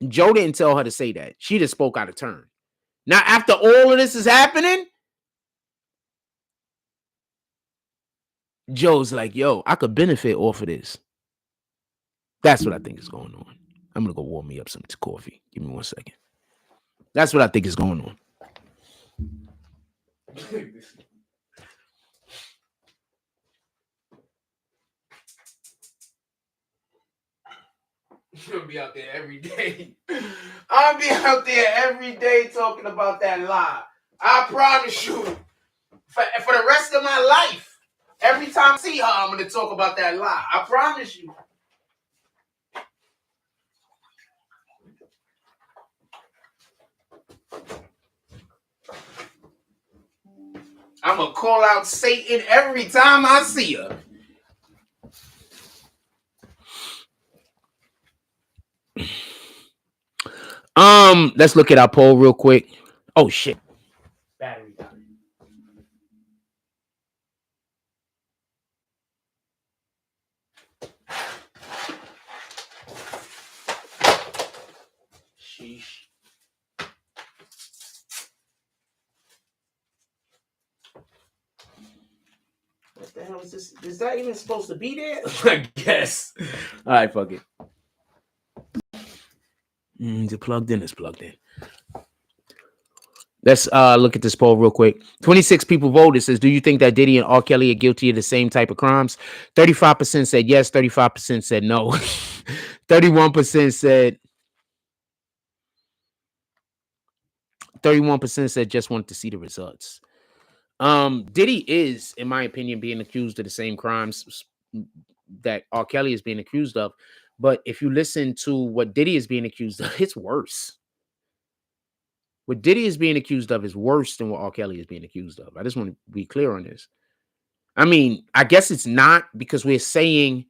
Joe didn't tell her to say that. She just spoke out of turn. Now, after all of this is happening, Joe's like, yo, I could benefit off of this. That's what I think is going on. I'm going to go warm me up some coffee. Give me 1 second. That's what I think is going on. You'll be out there every day. I'll be out there every day talking about that lie. I promise you, for the rest of my life, every time I see her, I'm going to talk about that lie. I promise you. I'm going to call out Satan every time I see her. Let's look at our poll real quick. Oh, shit. Battery died. Sheesh. What the hell is this? Is that even supposed to be there? I guess. All right, fuck it. Is it plugged in? It's plugged in. Let's look at this poll real quick. 26 people voted. Says, do you think that Diddy and R. Kelly are guilty of the same type of crimes? 35% said yes. 35% said no. 31% said. 31% said just wanted to see the results. Diddy is, in my opinion, being accused of the same crimes that R. Kelly is being accused of. But if you listen to what Diddy is being accused of, it's worse. What Diddy is being accused of is worse than what R. Kelly is being accused of. I just want to be clear on this. I mean, I guess it's not, because we're saying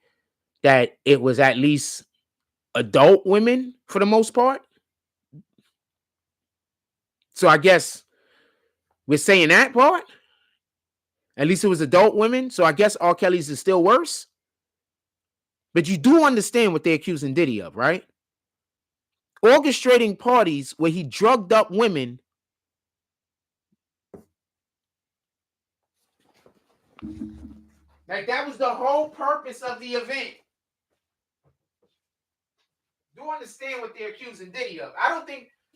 that it was at least adult women for the most part. So I guess we're saying that part. At least it was adult women. So I guess R. Kelly's is still worse. But you do understand what they're accusing Diddy of, right? Orchestrating parties where he drugged up women. Like, that was the whole purpose of the event. Do understand what they're accusing Diddy of.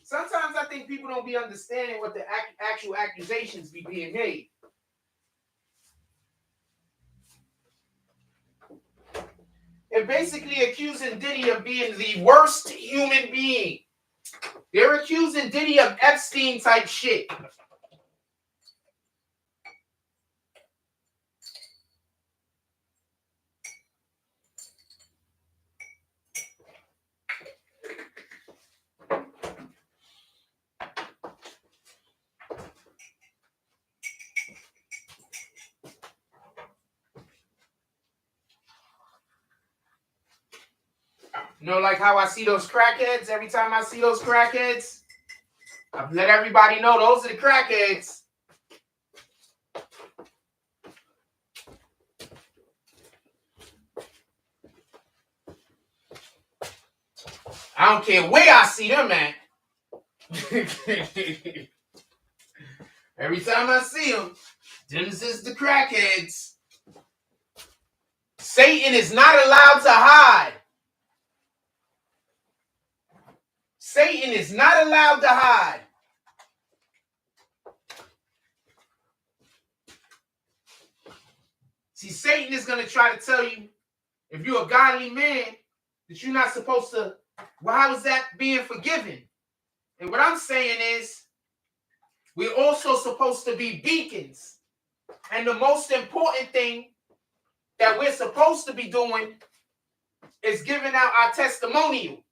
Sometimes I think people don't be understanding what the actual accusations be being made. They're basically accusing Diddy of being the worst human being. They're accusing Diddy of Epstein type shit. You know, like how I see those crackheads, every time I see those crackheads, I let everybody know those are the crackheads. I don't care where I see them at. Every time I see them, this is the crackheads. Satan is not allowed to hide. Satan is not allowed to hide. See, Satan is going to try to tell you, if you're a godly man, that you're not supposed to, well, how is that being forgiven? And what I'm saying is, we're also supposed to be beacons. And the most important thing that we're supposed to be doing is giving out our testimonial.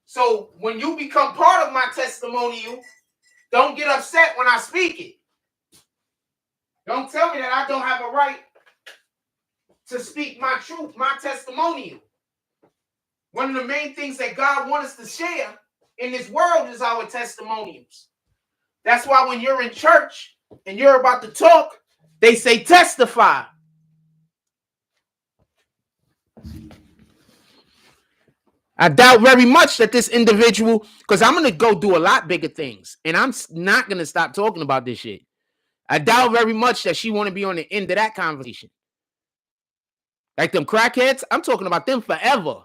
So when you become part of my testimonial, don't get upset when I speak it. Don't tell me that I don't have a right to speak my truth, my testimonial. One of the main things that God wants us to share in this world is our testimonials. That's why when you're in church and you're about to talk, they say testify. I doubt very much that this individual, because I'm going to go do a lot bigger things, and I'm not going to stop talking about this shit. I doubt very much that she want to be on the end of that conversation. Like them crackheads, I'm talking about them forever.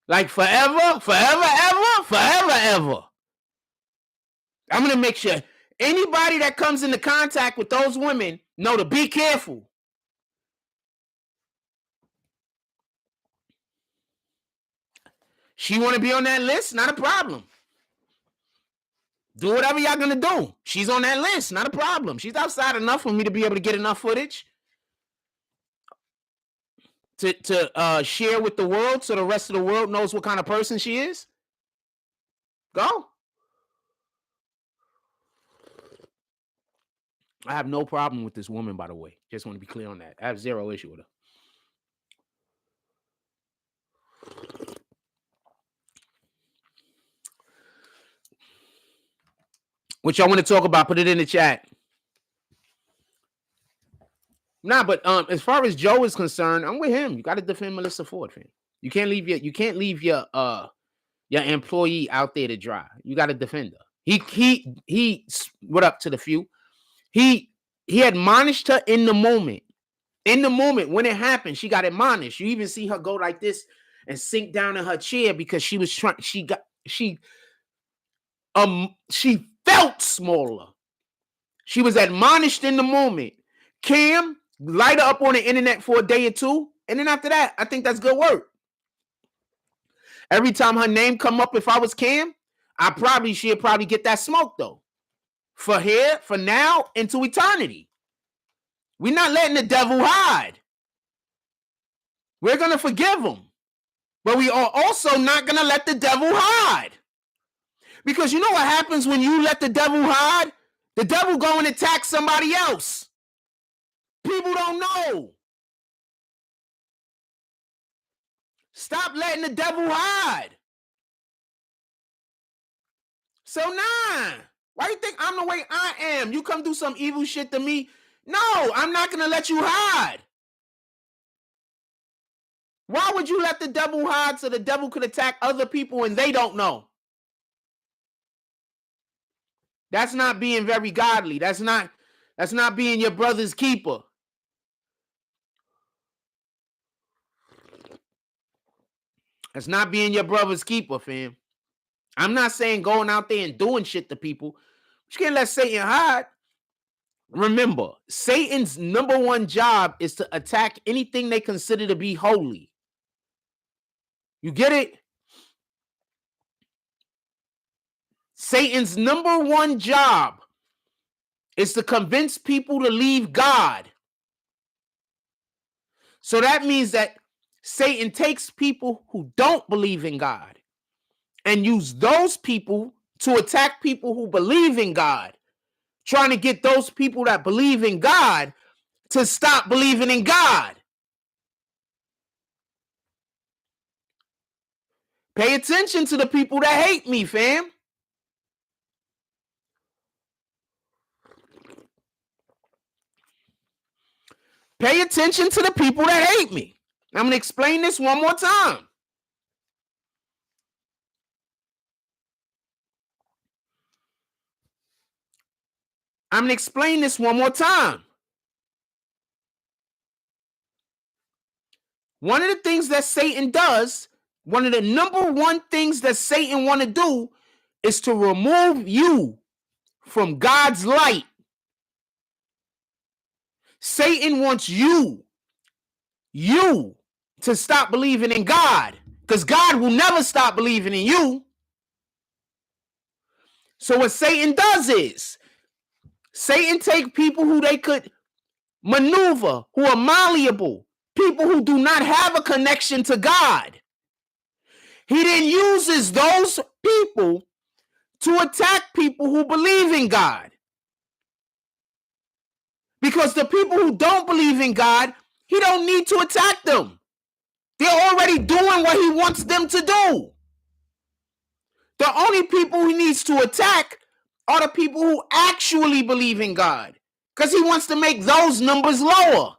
Like forever, forever, ever, forever, ever. I'm going to make sure anybody that comes into contact with those women know to be careful. She want to be on that list? Not a problem. Do whatever y'all going to do. She's on that list. Not a problem. She's outside enough for me to be able to get enough footage to share with the world so the rest of the world knows what kind of person she is. Go. I have no problem with this woman, by the way. Just want to be clear on that. I have zero issue with her. What y'all want to talk about? Put it in the chat. Nah, but as far as Joe is concerned, I'm with him. You got to defend Melissa Ford, fam. You can't leave your employee out there to dry. You got to defend her. He what up to the few? He admonished her in the moment. In the moment when it happened, she got admonished. You even see her go like this and sink down in her chair because she was trying. She felt smaller. She was admonished in the moment. Cam, light her up on the internet for a day or two, and then after that, I think that's good work. Every time her name come up, if I was Cam, she'd probably get that smoke though. For here, for now, into eternity. We're not letting the devil hide. We're gonna forgive him, but we are also not gonna let the devil hide. Because you know what happens when you let the devil hide? The devil go and attack somebody else. People don't know. Stop letting the devil hide. So nah. Why do you think I'm the way I am? You come do some evil shit to me? No, I'm not going to let you hide. Why would you let the devil hide so the devil could attack other people and they don't know? That's not being very godly. That's not being your brother's keeper. That's not being your brother's keeper, fam. I'm not saying going out there and doing shit to people. You can't let Satan hide. Remember, Satan's number one job is to attack anything they consider to be holy. You get it? Satan's number one job is to convince people to leave God. So that means that Satan takes people who don't believe in God and use those people to attack people who believe in God, trying to get those people that believe in God to stop believing in God. Pay attention to the people that hate me, fam. Pay attention to the people that hate me. I'm going to explain this one more time. I'm going to explain this one more time. One of the things that Satan does, one of the number one things that Satan want to do is to remove you from God's light. Satan wants you to stop believing in God, because God will never stop believing in you. So what Satan does is Satan take people who they could maneuver, who are malleable, people who do not have a connection to God. He then uses those people to attack people who believe in God. Because the people who don't believe in God, he don't need to attack them. They're already doing what he wants them to do. The only people he needs to attack are the people who actually believe in God, because he wants to make those numbers lower.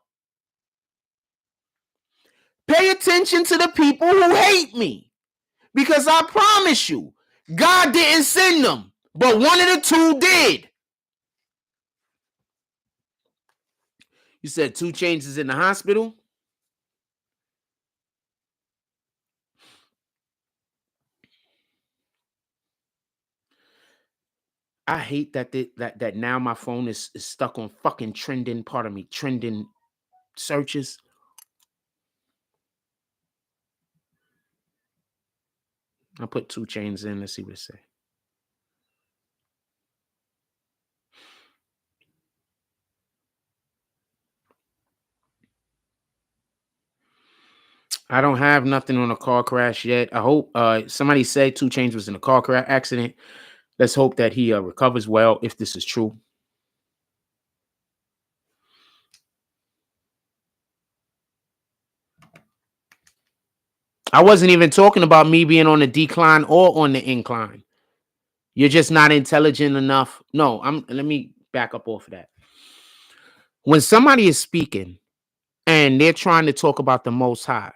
Pay attention to the people who hate me. Because I promise you, God didn't send them, but one of the two did. You said 2 Chainz is in the hospital? I hate that now my phone is stuck on fucking trending, trending searches. I'll put 2 Chainz in. Let's see what it say. I don't have nothing on a car crash yet. I hope somebody said 2 Chainz was in a car crash accident. Let's hope that he recovers well if this is true. I wasn't even talking about me being on the decline or on the incline. You're just not intelligent enough. No, let me back up off of that. When somebody is speaking and they're trying to talk about the Most High,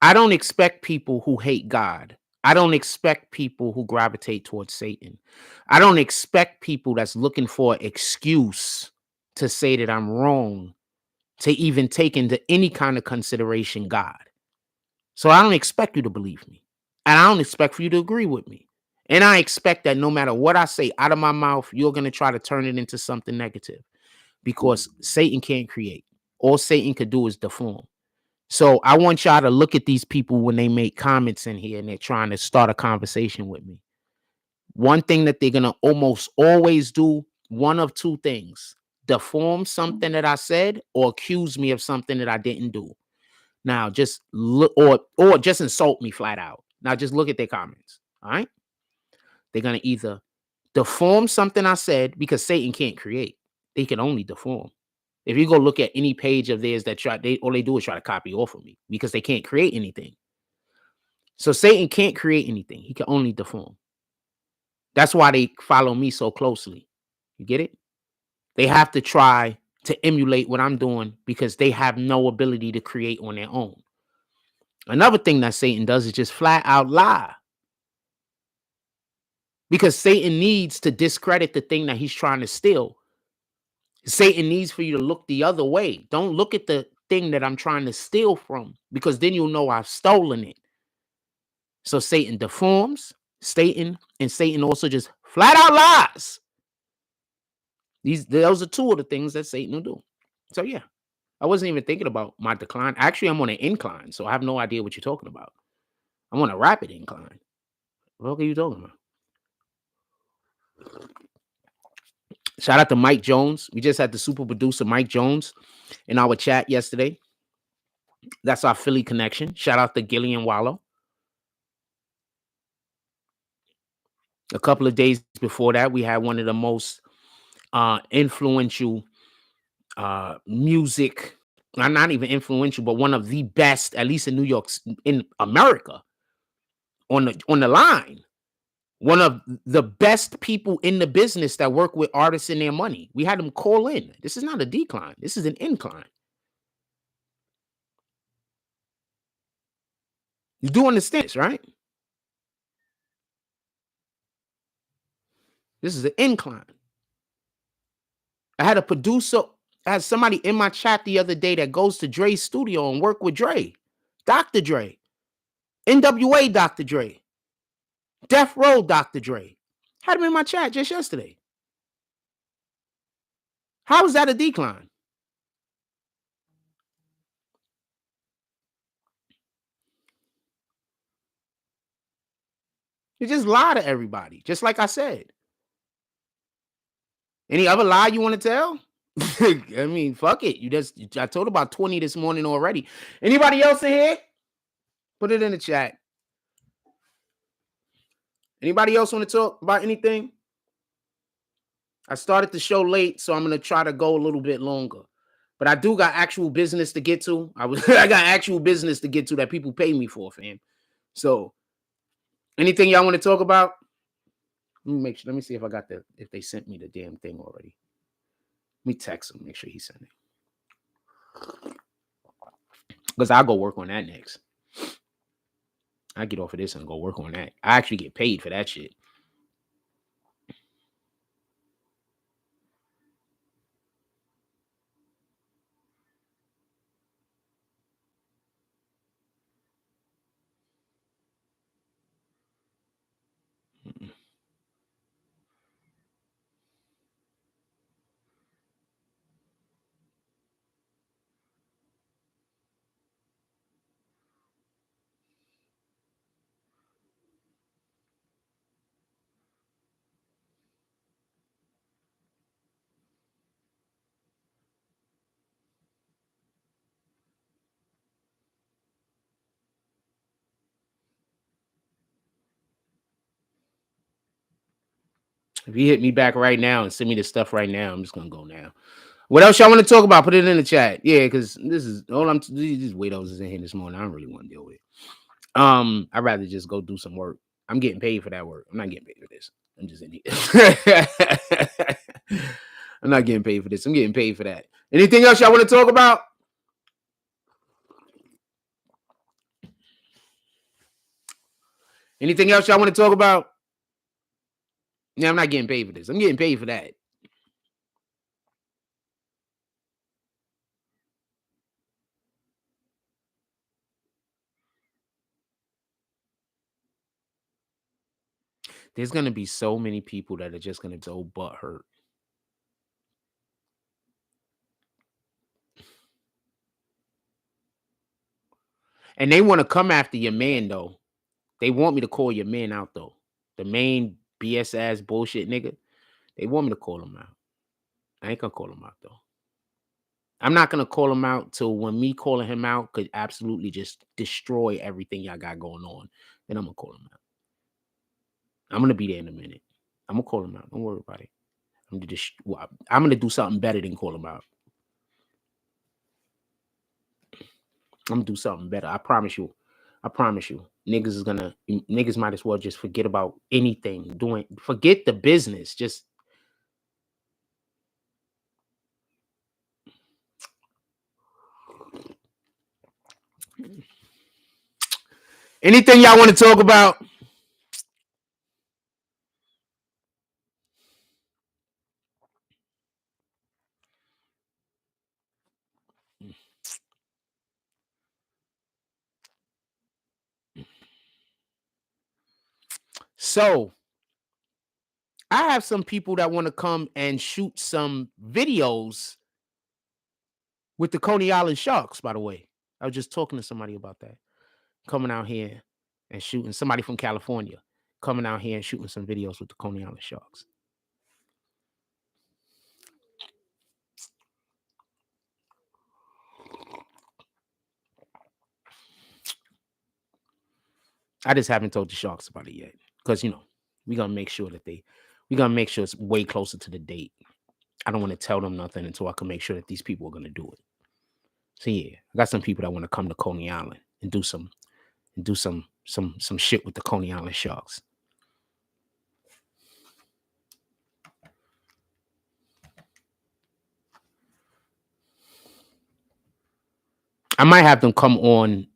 I don't expect people who hate God. I don't expect people who gravitate towards Satan. I don't expect people that's looking for an excuse to say that I'm wrong to even take into any kind of consideration God. So I don't expect you to believe me. And I don't expect for you to agree with me. And I expect that no matter what I say out of my mouth, you're going to try to turn it into something negative because Satan can't create. All Satan could do is deform. So I want y'all to look at these people when they make comments in here and they're trying to start a conversation with me. One thing that they're going to almost always do, one of two things: deform something that I said or accuse me of something that I didn't do. Now just look, or just insult me flat out. Now just look at their comments. All right. They're going to either deform something I said, because Satan can't create. They can only deform. If you go look at any page of theirs that all they do is try to copy off of me because they can't create anything. So Satan can't create anything. He can only deform. That's why they follow me so closely. You get it? They have to try to emulate what I'm doing because they have no ability to create on their own. Another thing that Satan does is just flat out lie. Because Satan needs to discredit the thing that he's trying to steal. Satan needs for you to look the other way. Don't look at the thing that I'm trying to steal from, because then you'll know I've stolen it. So Satan deforms, and Satan also just flat out lies. Those are two of the things that Satan will do. So yeah, I wasn't even thinking about my decline. Actually, I'm on an incline, so I have no idea what you're talking about. I'm on a rapid incline. What are you talking about? Shout out to Mike Jones. We just had the super producer Mike Jones in our chat yesterday. That's our Philly connection. Shout out to Gillian Wallow. A couple of days before that, we had one of the most influential music, not even influential, but one of the best, at least in New York, in America, on the line. One of the best people in the business that work with artists and their money. We had them call in. This is not a decline. This is an incline. You do understand this, right? This is an incline. I had a producer, I had somebody in my chat the other day that goes to Dre's studio and work with Dre. Dr. Dre. NWA Dr. Dre. Death Row Dr. Dre. Had him in my chat just yesterday. How is that a decline? You just lie to everybody, just like I said. Any other lie you want to tell? I mean, fuck it. I told about 20 this morning already. Anybody else in here? Put it in the chat. Anybody else want to talk about anything? I started the show late, so I'm going to try to go a little bit longer. But I do got actual business to get to. I got actual business to get to that people pay me for, fam. So, anything y'all want to talk about? Let me see if they sent me the damn thing already. Let me text him, make sure he sent it. Because I'll go work on that next. I get off of this and go work on that. I actually get paid for that shit. If you hit me back right now and send me the stuff right now, I'm just gonna go now. What else y'all want to talk about? Put it in the chat. Yeah, because this is all these widows is in here this morning. I don't really want to deal with it. I'd rather just go do some work. I'm getting paid for that work. I'm not getting paid for this. I'm just in here. I'm not getting paid for this. I'm getting paid for that. Anything else y'all want to talk about? Anything else y'all want to talk about? Yeah, I'm not getting paid for this. I'm getting paid for that. There's going to be so many people that are just going to be so butthurt. And they want to come after your man, though. They want me to call your man out, though. The main BS ass bullshit nigga. They want me to call him out. I ain't going to call him out, though. I'm not going to call him out till when me calling him out could absolutely just destroy everything y'all got going on. Then I'm going to call him out. I'm going to be there in a minute. I'm going to call him out. Don't worry about it. I'm going to do something better than call him out. I'm going to do something better. I promise you. I promise you. Niggas might as well just forget about anything. Forget the business. Just anything y'all want to talk about? So, I have some people that want to come and shoot some videos with the Coney Island Sharks, by the way. I was just talking to somebody about that. Coming out here and shooting, somebody from California, coming out here and shooting some videos with the Coney Island Sharks. I just haven't told the Sharks about it yet. Because, we're going to make sure it's way closer to the date. I don't want to tell them nothing until I can make sure that these people are going to do it. So yeah, I got some people that want to come to Coney Island and do some shit with the Coney Island Sharks. I might have them come on.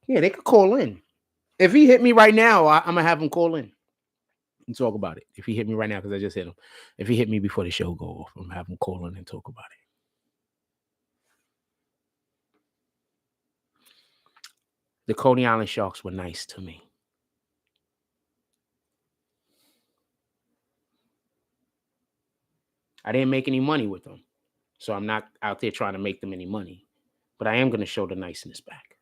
Yeah, they could call in. If he hit me right now, I'm gonna have him call in and talk about it. If he hit me right now, because I just hit him. If he hit me before the show go off, I'm gonna have him call in and talk about it. The Coney Island Sharks were nice to me. I didn't make any money with them, so I'm not out there trying to make them any money. But I am going to show the niceness back.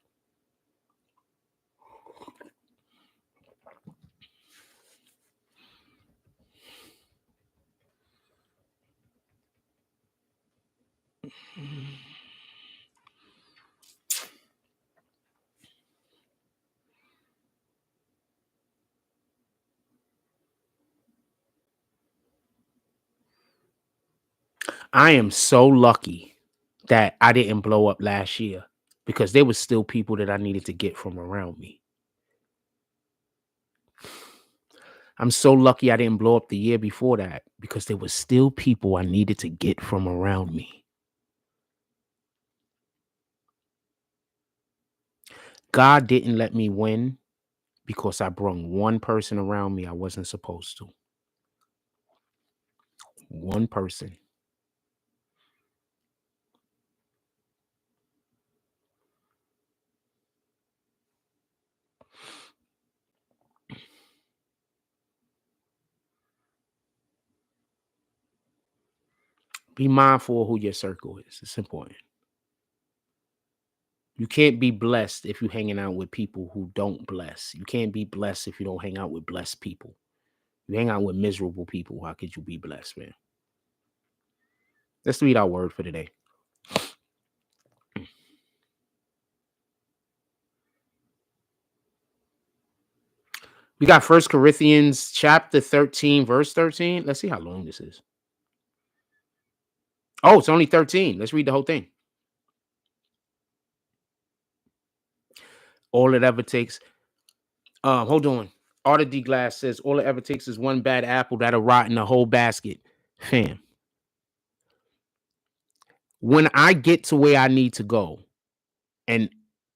I am so lucky that I didn't blow up last year because there was still people that I needed to get from around me. I'm so lucky I didn't blow up the year before that because there was still people I needed to get from around me. God didn't let me win because I brung one person around me I wasn't supposed to. One person. Be mindful of who your circle is. It's important. You can't be blessed if you're hanging out with people who don't bless. You can't be blessed if you don't hang out with blessed people. You hang out with miserable people. How could you be blessed, man? Let's read our word for today. We got 1 Corinthians chapter 13, verse 13. Let's see how long this is. Oh, it's only 13. Let's read the whole thing. All it ever takes. Hold on. Arthur D. Glass says all it ever takes is one bad apple that'll rot in the whole basket. Fam. When I get to where I need to go, and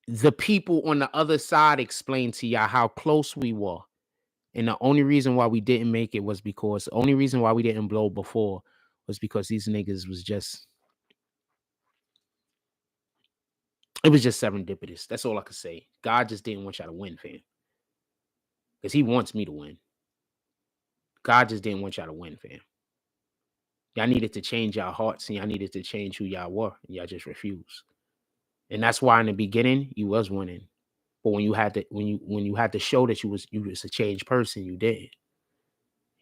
the people on the other side explain to y'all how close we were, and the only reason why we didn't make it was because the only reason why we didn't blow before was because these niggas was just, it was just serendipitous. That's all I could say. God just didn't want y'all to win, fam. Because he wants me to win. God just didn't want y'all to win, fam. Y'all needed to change y'all hearts and y'all needed to change who y'all were. And y'all just refused. And that's why in the beginning you was winning. But when you had to when you had to show that you was a changed person, you did. You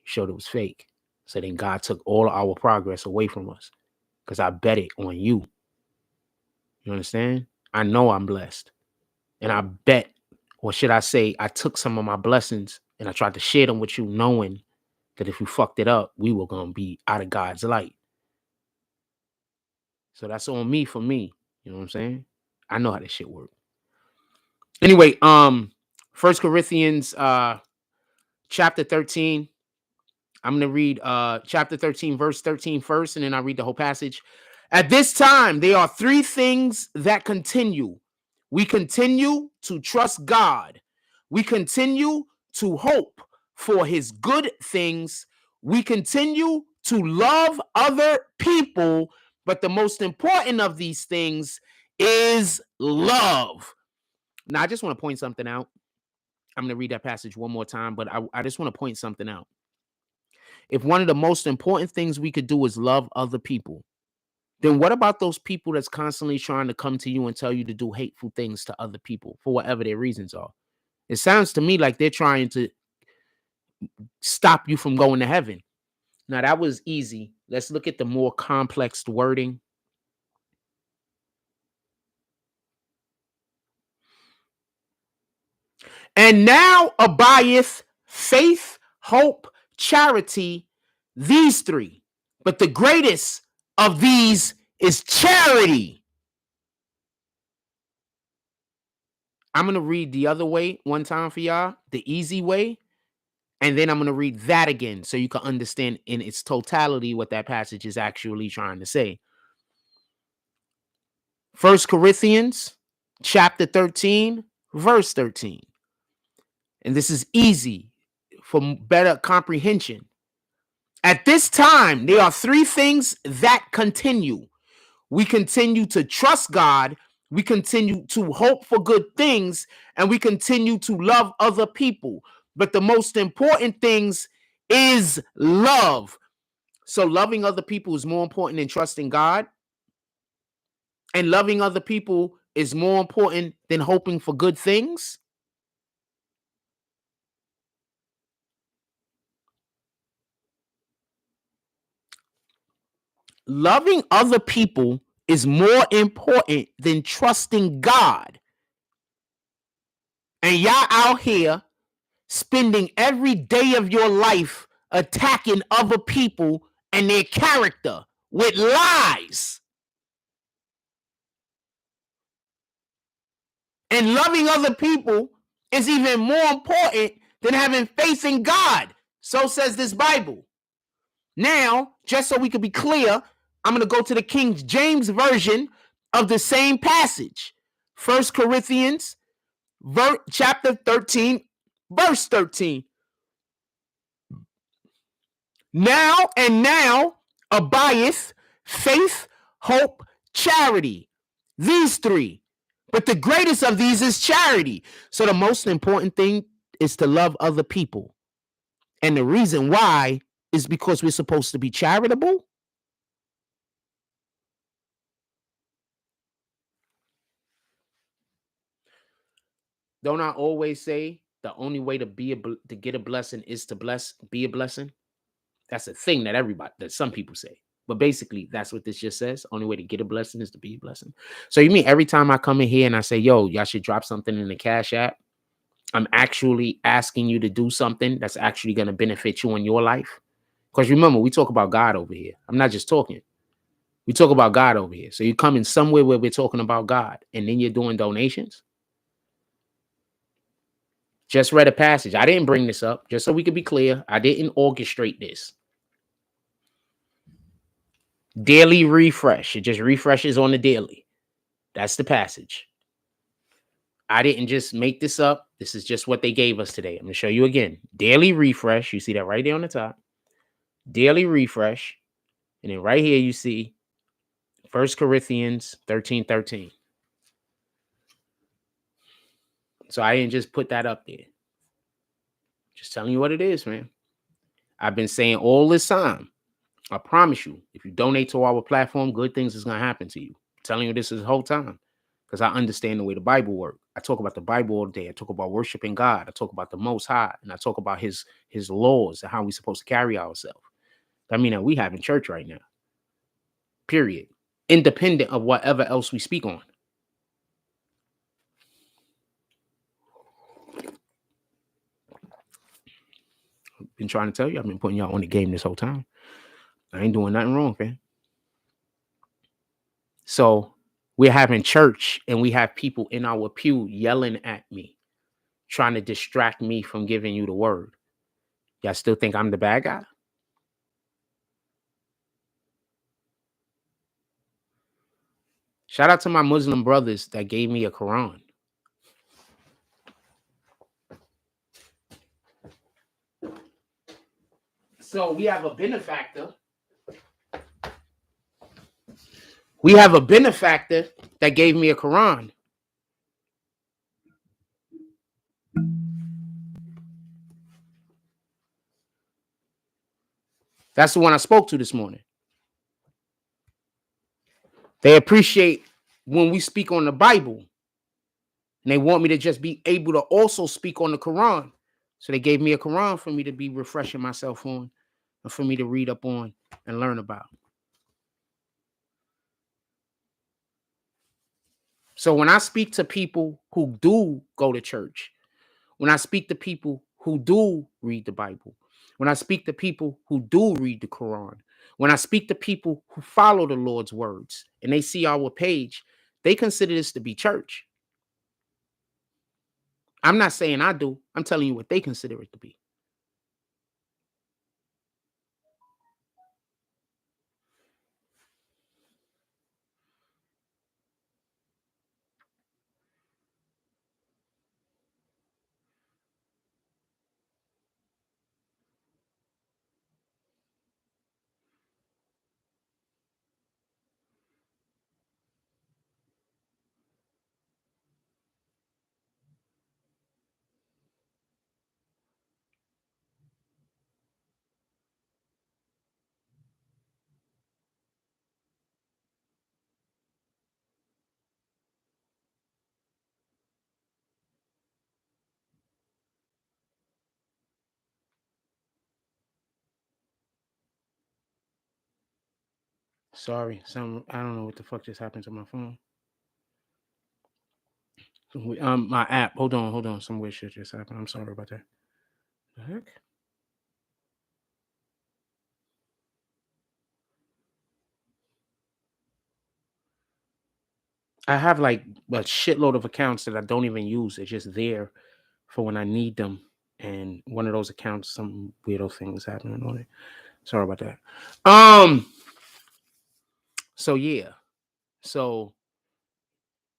showed it was fake. So then God took all of our progress away from us. Because I bet it on you. You understand? I know I'm blessed. And I bet, or should I say, I took some of my blessings and I tried to share them with you, knowing that if you fucked it up, we were going to be out of God's light. So that's on me for me. You know what I'm saying? I know how this shit works. Anyway, 1 Corinthians chapter 13. I'm going to read chapter 13, verse 13 first, and then I'll read the whole passage. At this time, there are three things that continue. We continue to trust God. We continue to hope for his good things. We continue to love other people. But the most important of these things is love. Now, I just want to point something out. I'm going to read that passage one more time, but I just want to point something out. If one of the most important things we could do is love other people, then what about those people that's constantly trying to come to you and tell you to do hateful things to other people for whatever their reasons are? It sounds to me like they're trying to stop you from going to heaven. Now, that was easy. Let's look at the more complex wording. And now abideth faith, hope, charity, these three. But the greatest of these is charity. I'm going to read the other way one time for y'all, the easy way. And then I'm going to read that again so you can understand in its totality what that passage is actually trying to say. 1 Corinthians chapter 13, verse 13. And this is easy for better comprehension. At this time, there are three things that continue. We continue to trust God. We continue to hope for good things. And we continue to love other people. But the most important things is love. So loving other people is more important than trusting God. And loving other people is more important than hoping for good things. Loving other people is more important than trusting God. And y'all out here spending every day of your life attacking other people and their character with lies. And loving other people is even more important than having faith in God. So says this Bible. Now, just so we can be clear, I'm going to go to the King James version of the same passage. 1 Corinthians chapter 13, verse 13. Now abideth faith, hope, charity. These three. But the greatest of these is charity. So the most important thing is to love other people. And the reason why is because we're supposed to be charitable. Don't I always say the only way to get a blessing is to be a blessing? That's a thing that some people say. But basically, that's what this just says. Only way to get a blessing is to be a blessing. So you mean every time I come in here and I say, yo, y'all should drop something in the Cash App, I'm actually asking you to do something that's actually going to benefit you in your life? Because remember, we talk about God over here. I'm not just talking. We talk about God over here. So you come in somewhere where we're talking about God, and then you're doing donations. Just read a passage. I didn't bring this up, just so we could be clear. I didn't orchestrate this. Daily refresh. It just refreshes on the daily. That's the passage. I didn't just make this up. This is just what they gave us today. I'm going to show you again. Daily refresh. You see that right there on the top. Daily refresh. And then right here you see 1 Corinthians 13:13. So I didn't just put that up there. Just telling you what it is, man. I've been saying all this time. I promise you, if you donate to our platform, good things is going to happen to you. I'm telling you this the whole time because I understand the way the Bible works. I talk about the Bible all day. I talk about worshiping God. I talk about the Most High, and I talk about His laws and how we're supposed to carry ourselves. I mean, that we have in church right now. Period. Independent of whatever else we speak on. I've been trying to tell you, I've been putting y'all on the game this whole time. I ain't doing nothing wrong, man. So we're having church and we have people in our pew yelling at me, trying to distract me from giving you the word. Y'all still think I'm the bad guy? Shout out to my Muslim brothers that gave me a Quran. So we have a benefactor. We have a benefactor that gave me a Quran. That's the one I spoke to this morning. They appreciate when we speak on the Bible. And they want me to just be able to also speak on the Quran. So they gave me a Quran for me to be refreshing myself on and for me to read up on and learn about. So when I speak to people who do go to church, when I speak to people who do read the Bible, when I speak to people who do read the Quran, when I speak to people who follow the Lord's words and they see our page, they consider this to be church. I'm not saying I do. I'm telling you what they consider it to be. Sorry, I don't know what the fuck just happened to my phone. My app. Hold on. Some weird shit just happened. I'm sorry about that. The heck? I have like a shitload of accounts that I don't even use. They're just there for when I need them. And one of those accounts, some weirdo things happening on it. Sorry about that. So yeah. So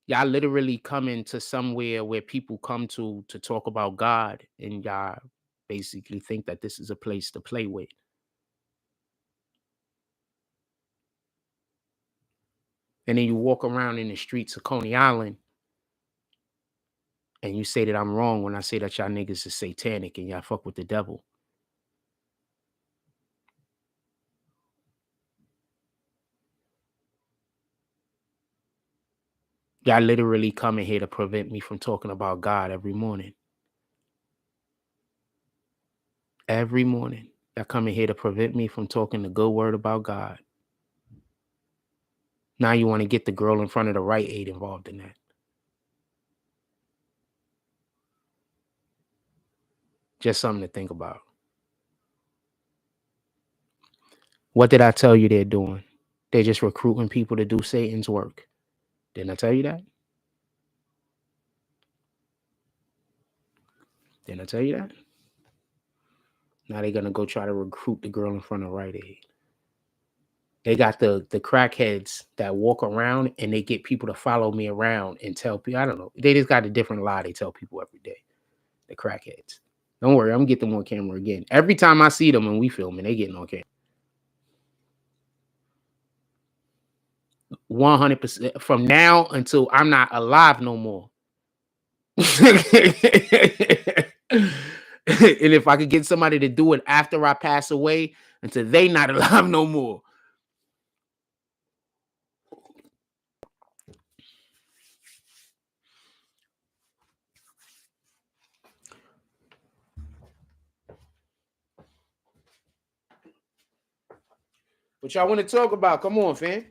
Y'all literally come into somewhere where people come to talk about God, and y'all basically think that this is a place to play with. And then you walk around in the streets of Coney Island and you say that I'm wrong when I say that y'all niggas is satanic and y'all fuck with the devil. Y'all literally come in here to prevent me from talking about God every morning. Every morning. Y'all come in here to prevent me from talking the good word about God. Now you want to get the girl in front of the Rite Aid involved in that. Just something to think about. What did I tell you they're doing? They're just recruiting people to do Satan's work. Didn't I tell you that? Didn't I tell you that? Now they're going to go try to recruit the girl in front of Rite Aid. They got the crackheads that walk around and they get people to follow me around and tell people, I don't know. They just got a different lie they tell people every day. The crackheads. Don't worry, I'm going to get them on camera again. Every time I see them when we filming, they getting on camera. 100% from now until I'm not alive no more. And if I could get somebody to do it after I pass away until they not alive no more. What y'all want to talk about? Come on, fam.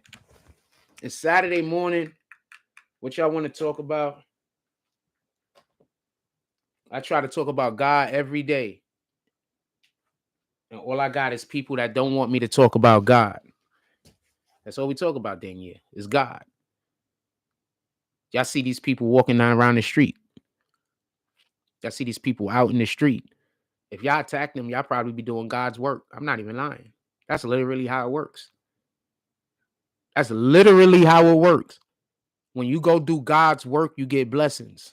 It's Saturday morning. What y'all want to talk about? I try to talk about God every day. And all I got is people that don't want me to talk about God. That's all we talk about, dang yeah, is God. Y'all see these people walking down around the street. Y'all see these people out in the street. If y'all attack them, y'all probably be doing God's work. I'm not even lying. That's literally how it works. That's literally how it works. When you go do God's work, you get blessings.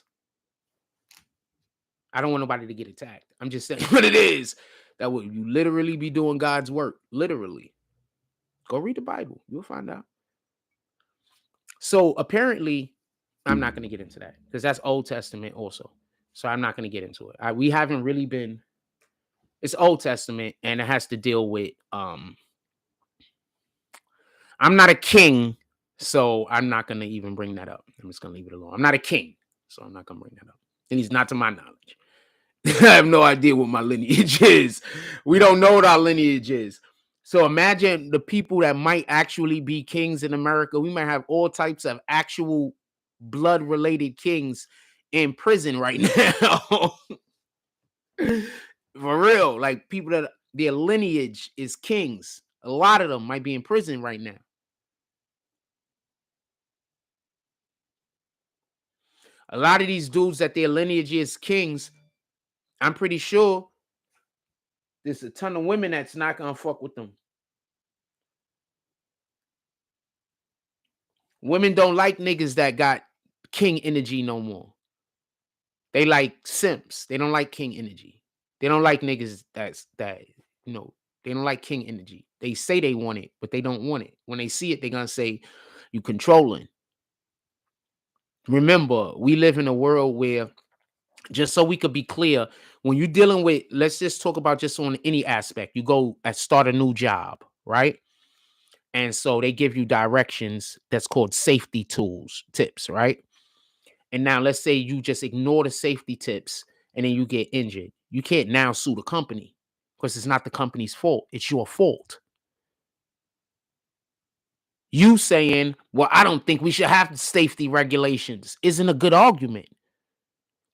I don't want nobody to get attacked. I'm just saying what it is. That would you literally be doing God's work. Literally. Go read the Bible. You'll find out. So apparently, I'm not going to get into that because that's Old Testament also. So I'm not going to get into it. We haven't really been. It's Old Testament and it has to deal with. I'm not a king, so I'm not going to even bring that up. I'm just going to leave it alone. I'm not a king, so I'm not going to bring that up. And he's not to my knowledge. I have no idea what my lineage is. We don't know what our lineage is. So imagine the people that might actually be kings in America. We might have all types of actual blood-related kings in prison right now. For real. Like people that their lineage is kings. A lot of them might be in prison right now. A lot of these dudes that their lineage is kings, I'm pretty sure there's a ton of women that's not gonna fuck with them. Women don't like niggas that got king energy no more. They like simps. They don't like king energy. They don't like niggas that they don't like king energy. They say they want it, but they don't want it. When they see it, they're gonna say, you controlling. Remember, we live in a world where, just so we could be clear, when you're dealing with, let's just talk about just on any aspect, you go and start a new job, right? And so they give you directions that's called safety tips, right? And now let's say you just ignore the safety tips and then you get injured. You can't now sue the company because it's not the company's fault. It's your fault. You saying, well, I don't think we should have safety regulations isn't a good argument.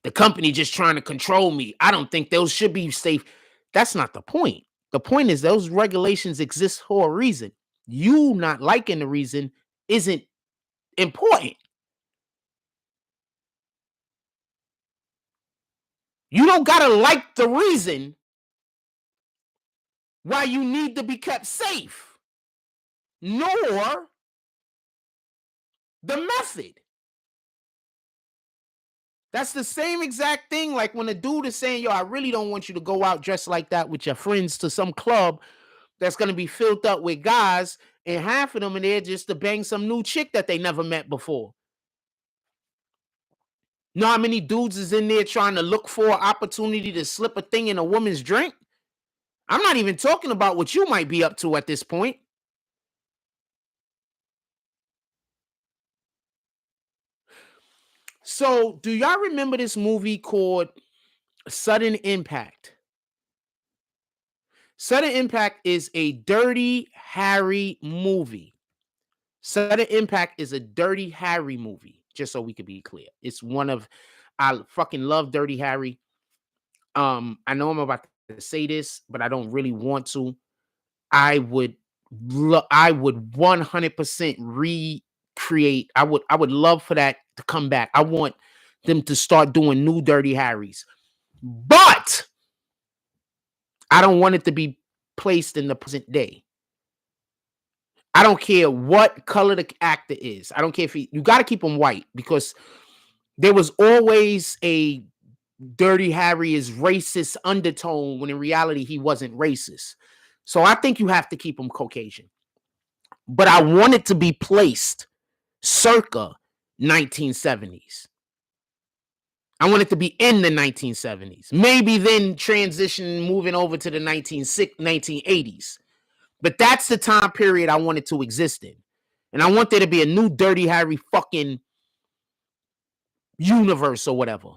The company just trying to control me. I don't think those should be safe. That's not the point. The point is those regulations exist for a reason. You not liking the reason isn't important. You don't gotta like the reason why you need to be kept safe, nor the method. That's the same exact thing. Like when a dude is saying, yo, I really don't want you to go out dressed like that with your friends to some club that's going to be filled up with guys, and half of them are there just to bang some new chick that they never met before. Know how many dudes is in there trying to look for an opportunity to slip a thing in a woman's drink? I'm not even talking about what you might be up to at this point. So, do y'all remember this movie called Sudden Impact? Sudden Impact is a Dirty Harry movie. Sudden Impact is a Dirty Harry movie, just so we could be clear. It's one of, I fucking love Dirty Harry. I know I'm about to say this, but I don't really want to. I would 100% recreate. I would love for that to come back. I want them to start doing new Dirty Harrys. But I don't want it to be placed in the present day. I don't care what color the actor is. I don't care if you got to keep him white, because there was always a Dirty Harry is racist undertone when in reality he wasn't racist. So I think you have to keep him Caucasian. But I want it to be placed circa 1970s. I want it to be in the 1970s. Maybe then transition moving over to the 1980s. But that's the time period I want it to exist in. And I want there to be a new Dirty Harry fucking universe or whatever.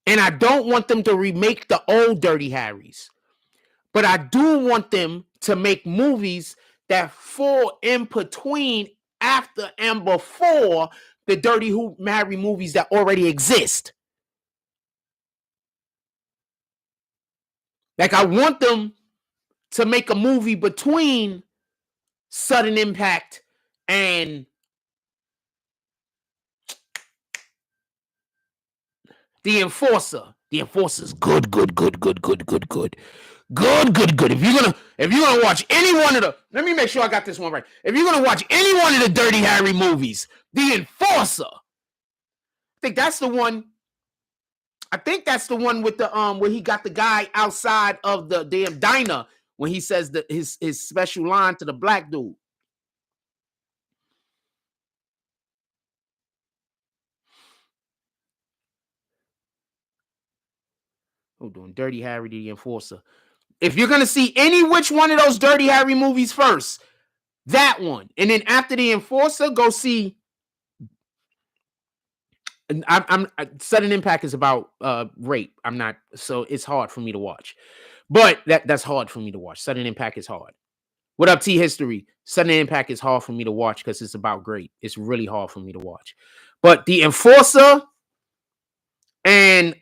And I don't want them to remake the old Dirty Harrys. But I do want them to make movies that fall in between, after, and before the Dirty Harry movies that already exist. Like, I want them to make a movie between Sudden Impact and The Enforcer. The Enforcer's good. Good. If you're gonna watch any one of the, let me make sure I got this one right. If you're gonna watch any one of the Dirty Harry movies, The Enforcer, I think that's the one with the where he got the guy outside of the damn diner when he says that his special line to the black dude. Hold on, Dirty Harry, The Enforcer. If you're gonna see any which one of those Dirty Harry movies first, that one, and then after The Enforcer, go see. Sudden Impact is about rape. I'm not, so it's hard for me to watch. But that's hard for me to watch. Sudden Impact is hard. What up, T History? Sudden Impact is hard for me to watch because it's about rape. It's really hard for me to watch. But The Enforcer and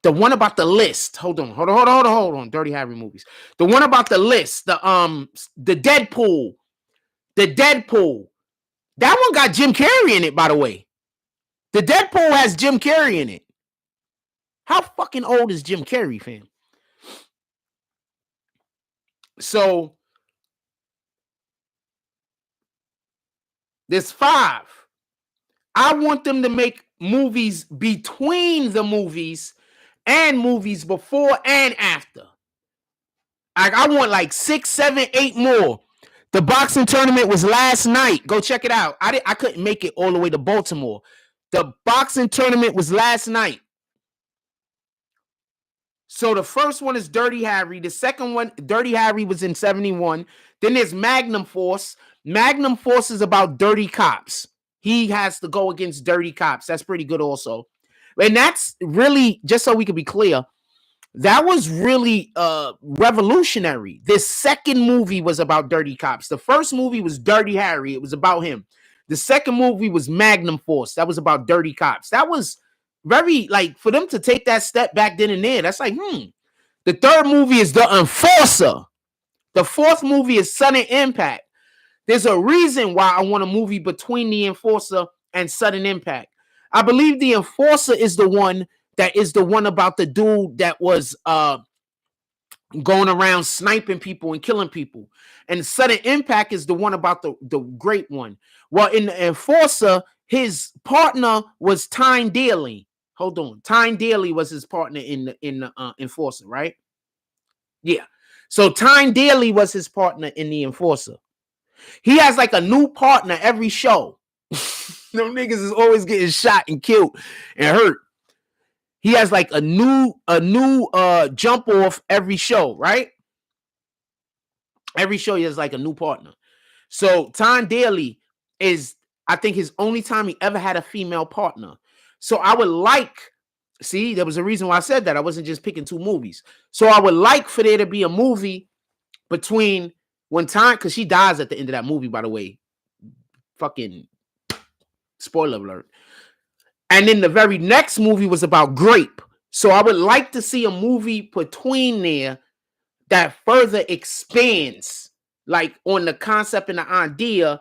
the one about the list. Hold on. Dirty Harry movies. The one about the list. The Deadpool. The Deadpool. That one got Jim Carrey in it, by the way. The Deadpool has Jim Carrey in it. How fucking old is Jim Carrey, fam? So there's 5. I want them to make movies between the movies and movies before and after. I want like 6, 7, 8 more. The boxing tournament was last night. Go check it out. I couldn't make it all the way to Baltimore. The boxing tournament was last night. So the first one is Dirty Harry. The second one, Dirty Harry, was in 71. Then there's Magnum Force. Magnum Force is about dirty cops. He has to go against dirty cops. That's pretty good also. And that's really, just so we can be clear, that was really revolutionary. This second movie was about dirty cops. The first movie was Dirty Harry. It was about him. The second movie was Magnum Force. That was about dirty cops. That was very, like, for them to take that step back then and there, that's like, The third movie is The Enforcer. The fourth movie is Sudden Impact. There's a reason why I want a movie between The Enforcer and Sudden Impact. I believe The Enforcer is the one about the dude that was going around sniping people and killing people. And Sudden Impact is the one about the great one. Well, in The Enforcer, his partner was Tyne Daly. Hold on. Tyne Daly was his partner in the Enforcer, right? Yeah. So Tyne Daly was his partner in the Enforcer. He has like a new partner every show. Them niggas is always getting shot and killed and hurt. He has like a new jump off every show, right? Every show he has like a new partner. So Tyne Daly is, I think, his only time he ever had a female partner. So I would like, see, there was a reason why I said that. I wasn't just picking two movies. So I would like for there to be a movie between when Tyne, because she dies at the end of that movie, by the way. Fucking spoiler alert. And then the very next movie was about Grape. So I would like to see a movie between there that further expands, like, on the concept and the idea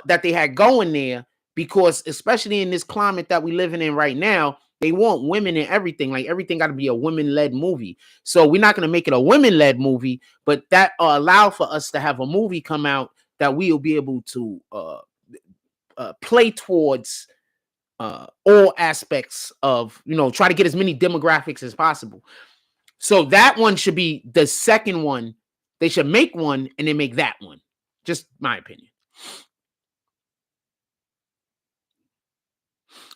that they had going there, because especially in this climate that we're living in right now, they want women in everything. Like, everything got to be a women-led movie. So we're not going to make it a women-led movie, but that allow for us to have a movie come out that we will be able to play towards all aspects of, try to get as many demographics as possible. So that one should be the second one. They should make one and then make that one. Just my opinion.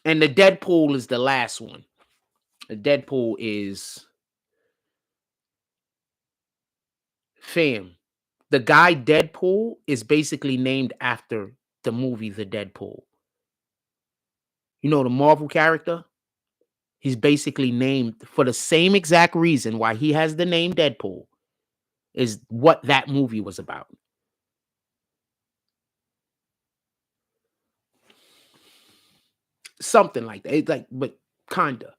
And the Deadpool is the last one. The Deadpool is, fam, the guy Deadpool is basically named after the movie The Deadpool. You know, the Marvel character? He's basically named for the same exact reason why he has the name Deadpool, is what that movie was about. Something like that. It's like, but kinda.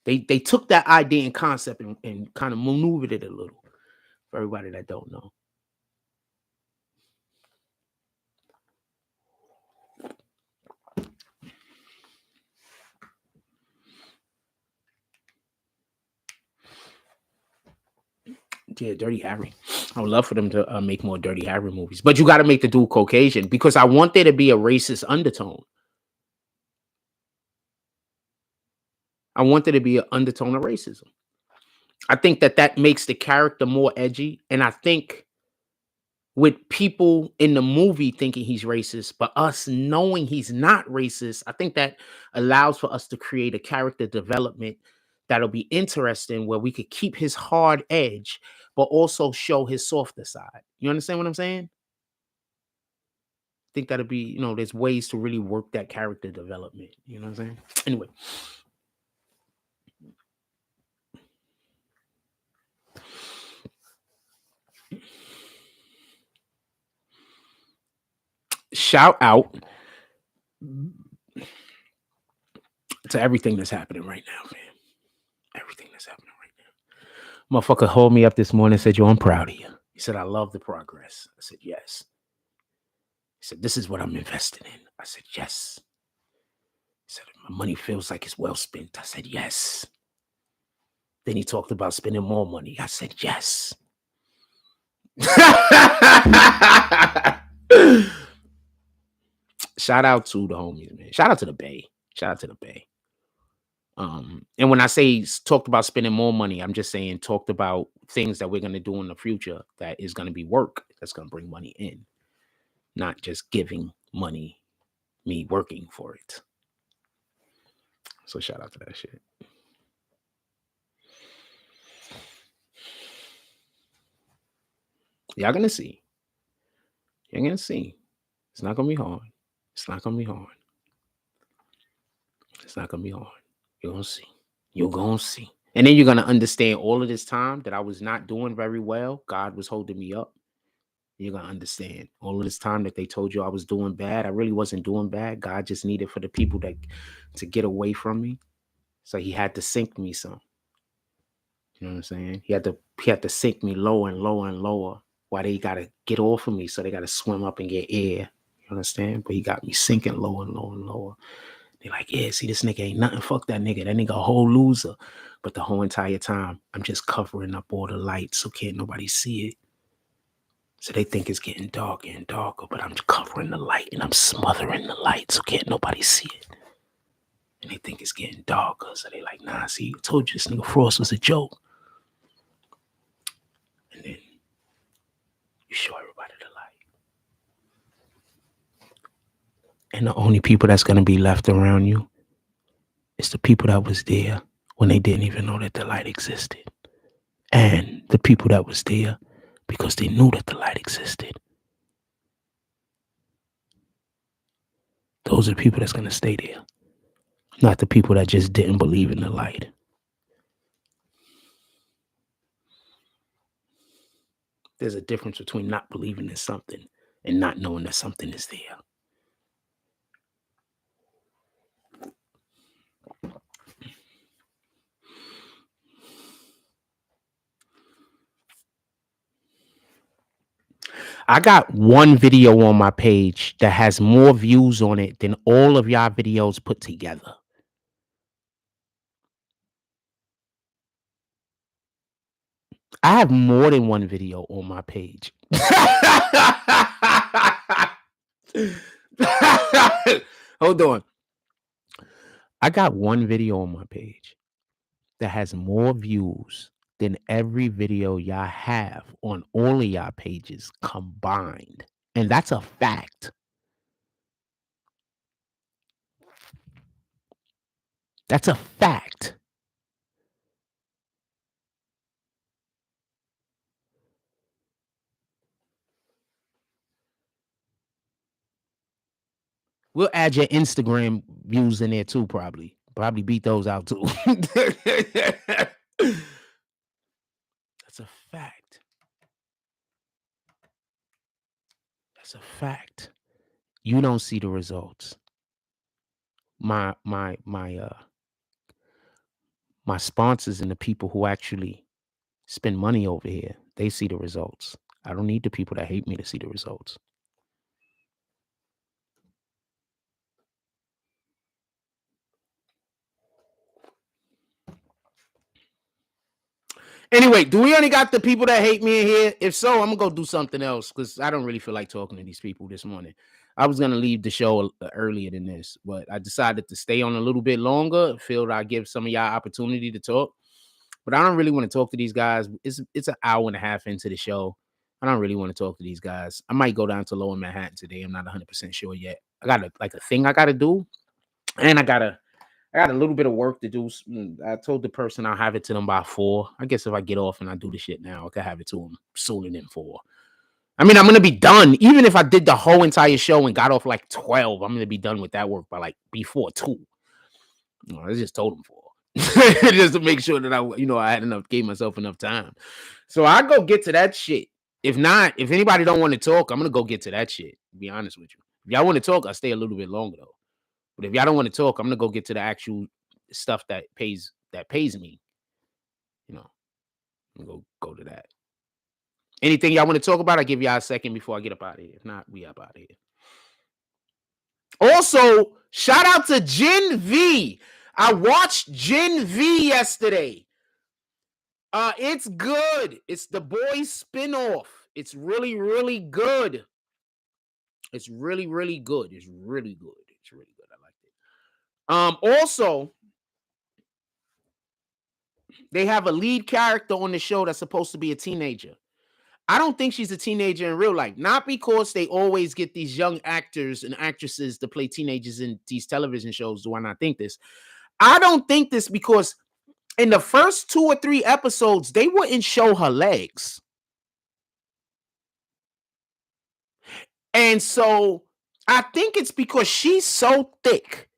They took that idea and concept and kind of maneuvered it a little. For everybody that don't know. Yeah, Dirty Harry. I would love for them to make more Dirty Harry movies. But you got to make the dude Caucasian, because I want there to be a racist undertone. I want there to be an undertone of racism. I think that makes the character more edgy. And I think with people in the movie thinking he's racist, but us knowing he's not racist, I think that allows for us to create a character development that'll be interesting, where we could keep his hard edge, but also show his softer side. You understand what I'm saying? I think that'll be, there's ways to really work that character development. You know what I'm saying? Anyway. Shout out to everything that's happening right now, man. Everything that's happening right now. Motherfucker called me up this morning and said, "Yo, I'm proud of you." He said, "I love the progress." I said, "Yes." He said, "This is what I'm investing in." I said, "Yes." He said, "My money feels like it's well spent." I said, "Yes." Then he talked about spending more money. I said, "Yes." Shout out to the homies, man. Shout out to the Bay. Shout out to the Bay. And when I say talked about spending more money, I'm just saying talked about things that we're going to do in the future that is going to be work that's going to bring money in, not just giving money, me working for it. So shout out to that shit. Y'all going to see. You're going to see. It's not going to be hard. It's not going to be hard. It's not going to be hard. You're going to see. You're going to see. And then you're going to understand all of this time that I was not doing very well. God was holding me up. You're going to understand all of this time that they told you I was doing bad. I really wasn't doing bad. God just needed for the people to get away from me. So he had to sink me some. You know what I'm saying? He had to sink me lower and lower and lower while they got to get off of me. So they got to swim up and get air. You understand? But he got me sinking lower and lower and lower. They're like, "Yeah, see, this nigga ain't nothing. Fuck that nigga. That nigga a whole loser." But the whole entire time, I'm just covering up all the lights so can't nobody see it. So they think it's getting darker and darker, but I'm covering the light and I'm smothering the light so can't nobody see it. And they think it's getting darker. So they like, nah, see, I told you this nigga Frost was a joke. And then you show everybody the light. And the only people that's going to be left around you is the people that was there when they didn't even know that the light existed. And the people that was there because they knew that the light existed. Those are the people that's going to stay there. Not the people that just didn't believe in the light. There's a difference between not believing in something and not knowing that something is there. I got one video on my page that has more views on it than all of y'all videos put together. I have more than one video on my page. Hold on. I got one video on my page that has more views than every video y'all have on all of y'all pages combined. And that's a fact. That's a fact. We'll add your Instagram views in there too, probably. Probably beat those out too. That's a fact. That's a fact. You don't see the results. My sponsors and the people who actually spend money over here, they see the results. I don't need the people that hate me to see the results. Anyway, do we only got the people that hate me in here? If so, I'm gonna go do something else because I don't really feel like talking to these people this morning. I was gonna leave the show earlier than this, but I decided to stay on a little bit longer. Feel I give some of y'all opportunity to talk, but I don't really want to talk to these guys. It's an hour and a half into the show. I don't really want to talk to these guys. I might go down to Lower Manhattan today. I'm not 100% sure yet. I got a thing I gotta do, and I got a little bit of work to do. I told the person I'll have it to them by 4. I guess if I get off and I do the shit now, I could have it to them sooner than 4. I mean, I'm going to be done. Even if I did the whole entire show and got off like 12, I'm going to be done with that work by like before 2. I just told them 4. Just to make sure that I had enough, gave myself enough time. So I go get to that shit. If not, if anybody don't want to talk, I'm going to go get to that shit, to be honest with you. If y'all want to talk, I'll stay a little bit longer though. But if y'all don't want to talk, I'm gonna go get to the actual stuff that pays me. I'm gonna go to that. Anything y'all want to talk about, I'll give y'all a second before I get up out of here. If not, we up out of here. Also, shout out to Gen V. I watched Gen V yesterday. It's good. It's the Boys spinoff. It's really, really good. It's really, really good. It's really good. It's really good. I like it. Also, they have a lead character on the show that's supposed to be a teenager. I don't think she's a teenager in real life. Not because they always get these young actors and actresses to play teenagers in these television shows. Do I not think this? I don't think this because in the first 2 or 3 episodes, they wouldn't show her legs. And so I think it's because she's so thick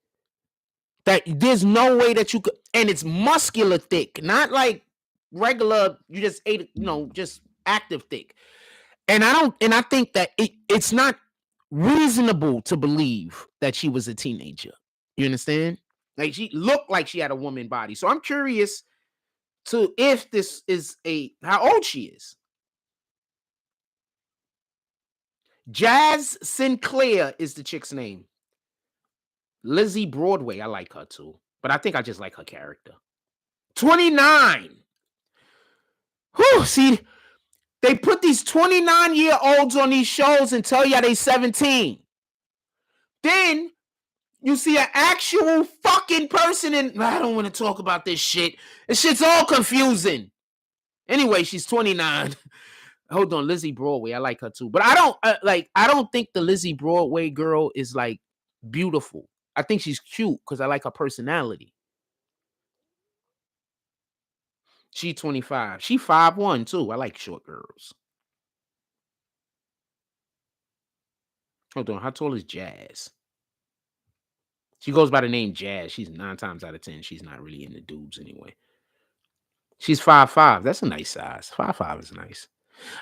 that there's no way that you could, and it's muscular thick, not like regular, you just ate, just active thick. And I think that it's not reasonable to believe that she was a teenager. You understand? Like she looked like she had a woman body. So I'm curious to if this is how old she is. Jazz Sinclair is the chick's name. Lizzie Broadway, I like her too. But I think I just like her character. 29. Whew, see, They put these 29-year-olds on these shows and tell you they 17. Then you see an actual fucking person, and I don't want to talk about this shit. This shit's all confusing. Anyway, she's 29. Hold on, Lizzie Broadway. I like her too, but I don't think the Lizzie Broadway girl is like beautiful. I think she's cute because I like her personality. She 25. She 5'1" too. I like short girls. Hold on, how tall is Jazz? She goes by the name Jazz. She's 9 times out of 10. She's not really into dudes anyway. She's 5'5". That's a nice size. 5'5" is nice.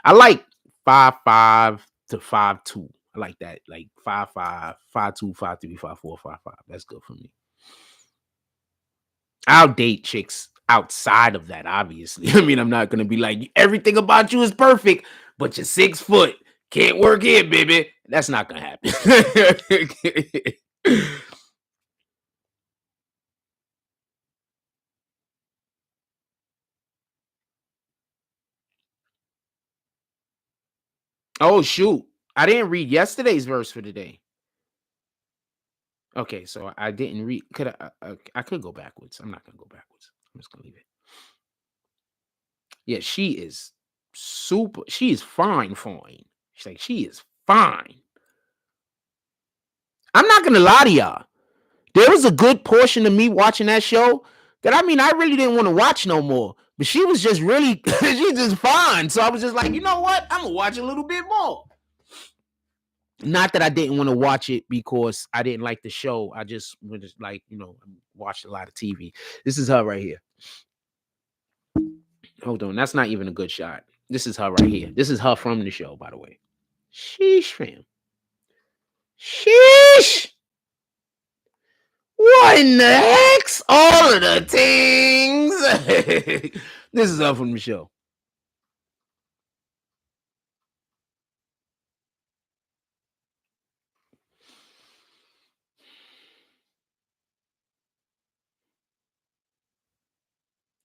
I like 5'5" to 5'2". I like that. Like 5'5", 5'2", 5'3", 5'4", 5'5". That's good for me. I'll date chicks outside of that, obviously. I mean, I'm not gonna be like, everything about you is perfect, but you're 6 foot. Can't work here, baby. That's not gonna happen. Oh, shoot. I didn't read yesterday's verse for today. Okay, so I didn't read. I could go backwards. I'm not gonna go backwards. I'm just gonna leave it. Yeah, she is super. She is fine. She's like, she is fine. I'm not gonna lie to y'all. There was a good portion of me watching that show that I really didn't want to watch no more. But she was just really, she's just fine. So I was just like, you know what? I'm gonna watch a little bit more. Not that I didn't want to watch it because I didn't like the show. I just was like, watched a lot of TV. This is her right here. Hold on, that's not even a good shot. This is her right here. This is her from the show, by the way. Sheesh, fam. Sheesh. What in the heck's all of the things? This is her from the show.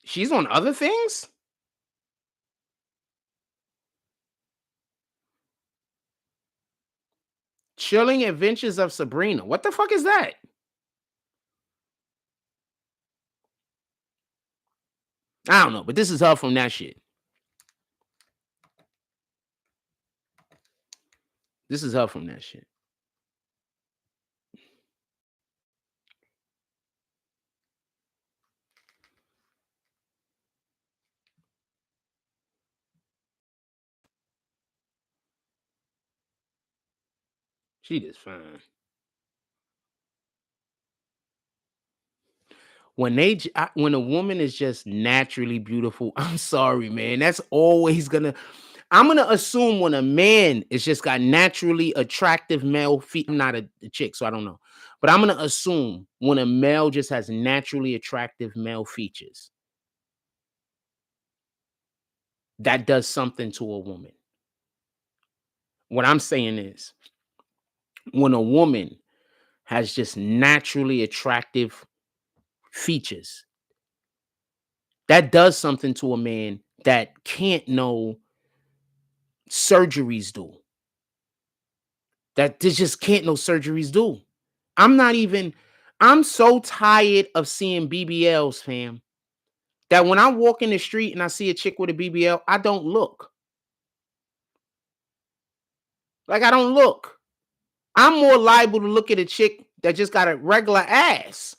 She's on other things? Chilling Adventures of Sabrina. What the fuck is that? I don't know, but this is her from that shit. This is her from that shit. She is fine. When a woman is just naturally beautiful, I'm sorry, man. That's always gonna. I'm gonna assume when a man is just got naturally attractive male feet. I'm not a chick, so I don't know. But I'm gonna assume when a male just has naturally attractive male features, that does something to a woman. What I'm saying is, when a woman has just naturally attractive features, that does something to a man that can't no surgeries do. That just can't no surgeries do. I'm so tired of seeing BBLs, fam, that when I walk in the street and I see a chick with a BBL, I don't look. Like, I don't look. I'm more liable to look at a chick that just got a regular ass.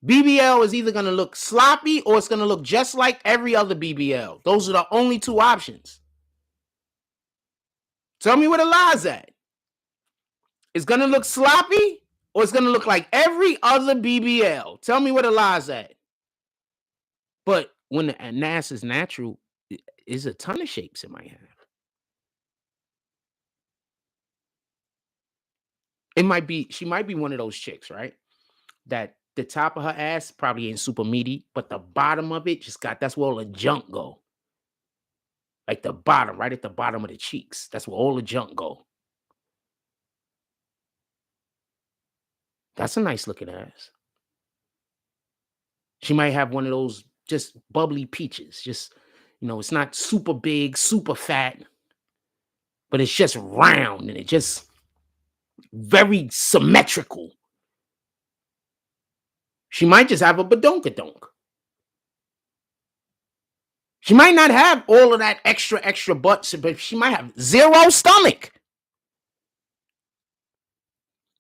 BBL is either going to look sloppy or it's going to look just like every other BBL. Those are the only two options. Tell me where the lie's at. It's going to look sloppy or it's going to look like every other BBL. Tell me where the lie's at. But when the ass is natural, there's a ton of shapes it might have. She might be one of those chicks, right? That the top of her ass probably ain't super meaty, but the bottom of it that's where all the junk go. Like the bottom, right at the bottom of the cheeks. That's where all the junk go. That's a nice looking ass. She might have one of those just bubbly peaches. Just, You know, it's not super big, super fat, but it's just round and it just very symmetrical. She might just have a badonkadonk. She might not have all of that extra butt, but she might have zero stomach.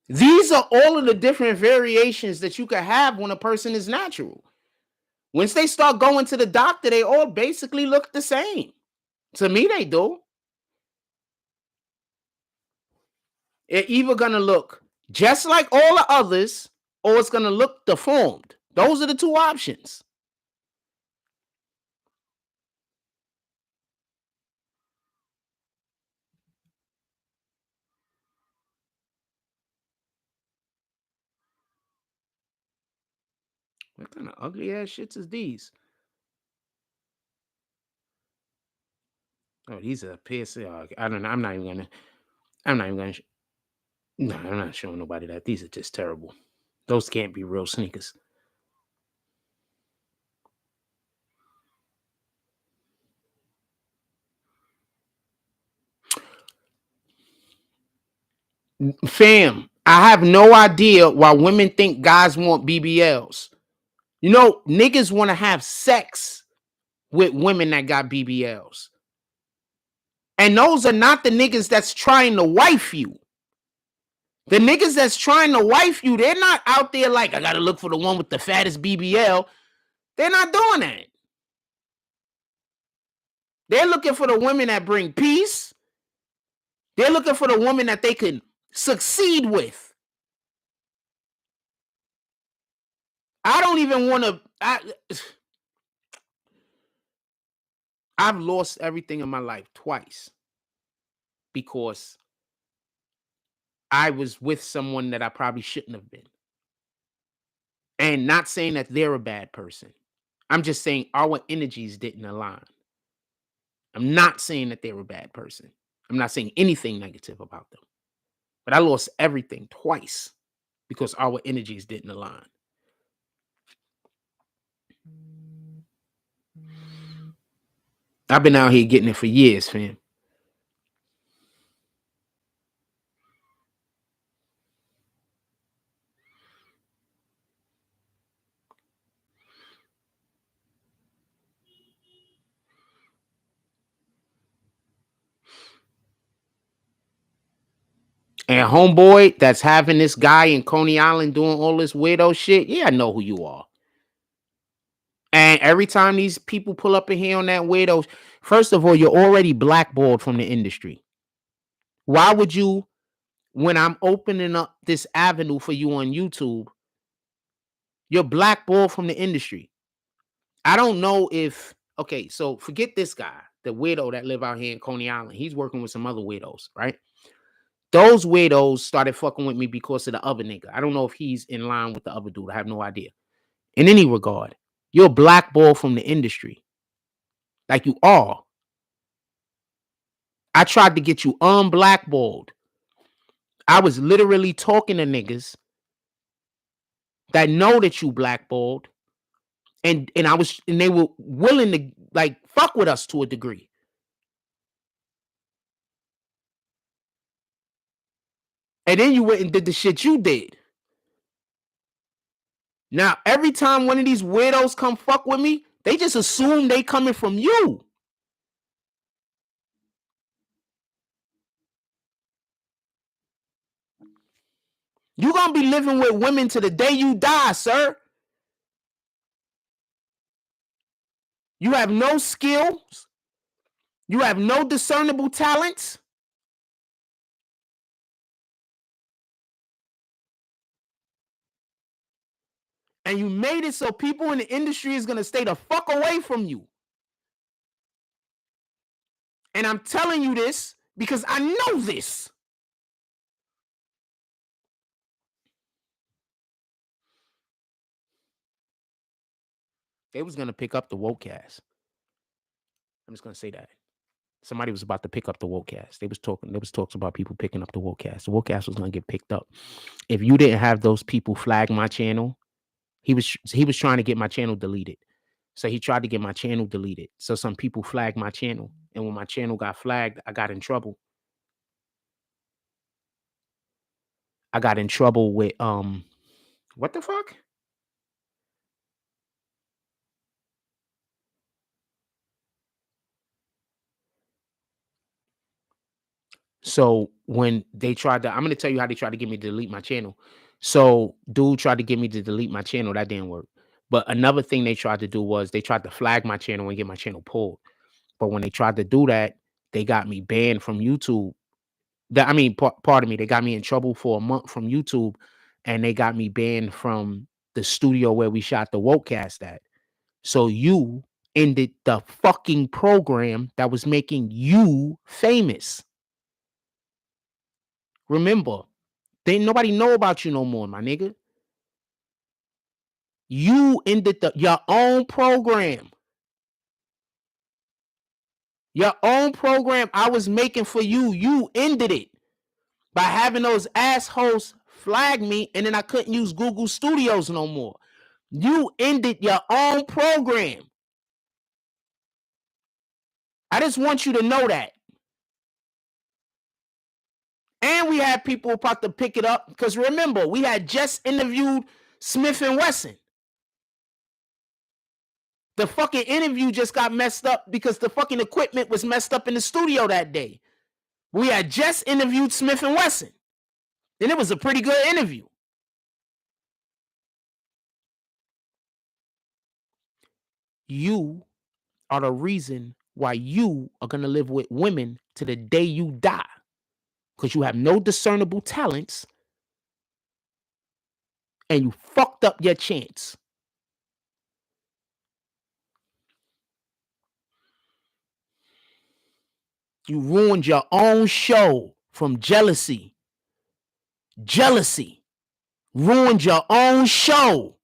These are all of the different variations that you could have when a person is natural. Once they start going to the doctor, they all basically look the same. To me, they do. It's either going to look just like all the others, or it's going to look deformed. Those are the two options. What kind of ugly ass shits is these? Oh, these are piercing. I don't know. I'm not even gonna. No, I'm not showing nobody that. These are just terrible. Those can't be real sneakers. Fam, I have no idea why women think guys want BBLs. You know, niggas want to have sex with women that got BBLs. And those are not the niggas that's trying to wife you. The niggas that's trying to wife you, they're not out there like, I gotta look for the one with the fattest BBL. They're not doing that. They're looking for the women that bring peace. They're looking for the woman that they can succeed with. I don't even want to. I've lost everything in my life twice because I was with someone that I probably shouldn't have been. And not saying that they're a bad person. I'm just saying our energies didn't align. I'm not saying that they're a bad person. I'm not saying anything negative about them. But I lost everything twice because our energies didn't align. I've been out here getting it for years, fam. And homeboy that's having this guy in Coney Island doing all this weirdo shit, yeah, I know who you are. And every time these people pull up in here on that weirdo, first of all, you're already blackballed from the industry. Why would you, when I'm opening up this avenue for you on YouTube, you're blackballed from the industry? I don't know if, okay, so forget this guy, the weirdo that live out here in Coney Island. He's working with some other weirdos, right? Those weirdos started fucking with me because of the other nigga. I don't know if he's in line with the other dude. I have no idea. In any regard, you're blackballed from the industry. Like you are. I tried to get you unblackballed. I was literally talking to niggas that know that you blackballed. And they were willing to like fuck with us to a degree. And then you went and did the shit you did. Now, every time one of these weirdos come fuck with me, they just assume they coming from you. You're going to be living with women to the day you die, sir. You have no skills. You have no discernible talents. And you made it so people in the industry is going to stay the fuck away from you. And I'm telling you this because I know this. They was going to pick up the Wokecast. I'm just going to say that. Somebody was about to pick up the Wokecast. There was talks about people picking up the Wokecast. The Wokecast was going to get picked up. If you didn't have those people flag my channel, he was trying to get my channel deleted. So he tried to get my channel deleted. So some people flagged my channel. And when my channel got flagged, I got in trouble. I got in trouble with what the fuck? So when they tried to, I'm gonna tell you how they tried to get me to delete my channel. So dude tried to get me to delete my channel. That didn't work. But another thing they tried to do was they tried to flag my channel and get my channel pulled. But when they tried to do that, they got me banned from YouTube. Pardon me, they got me in trouble for a month from YouTube, and they got me banned from the studio where we shot the Wokecast at. So you ended the fucking program that was making you famous. Remember, ain't nobody know about you no more, my nigga. You ended your own program. Your own program I was making for you. You ended it by having those assholes flag me, and then I couldn't use Google Studios no more. You ended your own program. I just want you to know that. And we had people about to pick it up because remember, we had just interviewed Smith and Wesson. The fucking interview just got messed up because the fucking equipment was messed up in the studio that day. We had just interviewed Smith and Wesson, and it was a pretty good interview. You are the reason why you are going to live with women to the day you die, because you have no discernible talents and you fucked up your chance. You ruined your own show from jealousy. Jealousy. Ruined your own show.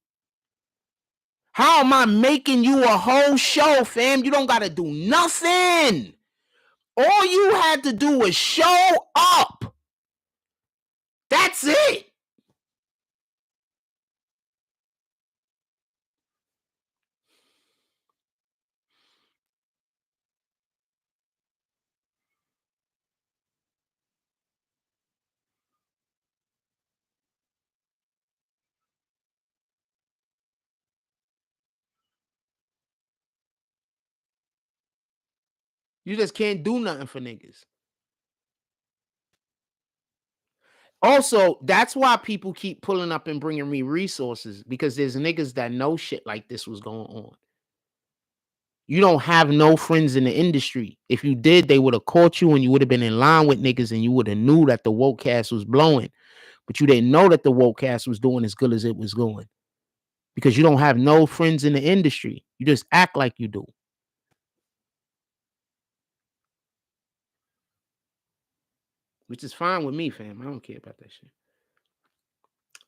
How am I making you a whole show, fam? You don't got to do nothing. All you had to do was show up. That's it. You just can't do nothing for niggas. Also, that's why people keep pulling up and bringing me resources, because there's niggas that know shit like this was going on. You don't have no friends in the industry. If you did, they would have caught you and you would have been in line with niggas and you would have knew that the Wokecast was blowing. But you didn't know that the Wokecast was doing as good as it was going, because you don't have no friends in the industry. You just act like you do. Which is fine with me, fam. I don't care about that shit.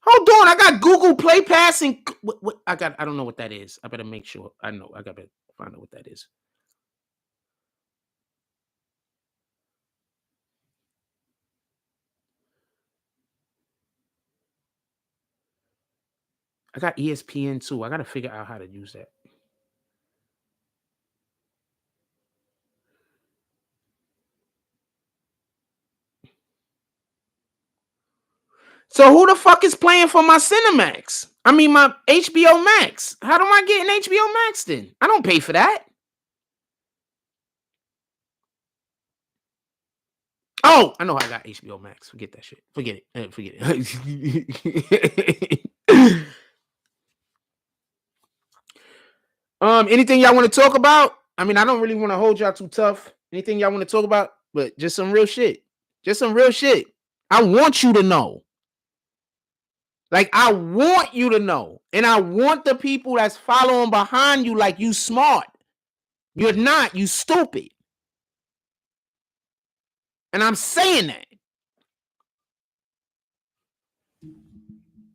Hold on, I got Google Play Pass and what I don't know what that is. I better make sure I know. I gotta find out what that is. I got ESPN too. I gotta figure out how to use that. So who the fuck is playing for my Cinemax? I mean my HBO Max. How do I get an HBO Max then? I don't pay for that. Oh, I know I got HBO Max. Forget that shit. Forget it. Forget it. Anything y'all want to talk about? I mean, I don't really want to hold y'all too tough. Anything y'all want to talk about? But just some real shit. Just some real shit. I want you to know. Like, I want you to know. And I want the people that's following behind you like you smart. You're not. You stupid. And I'm saying that.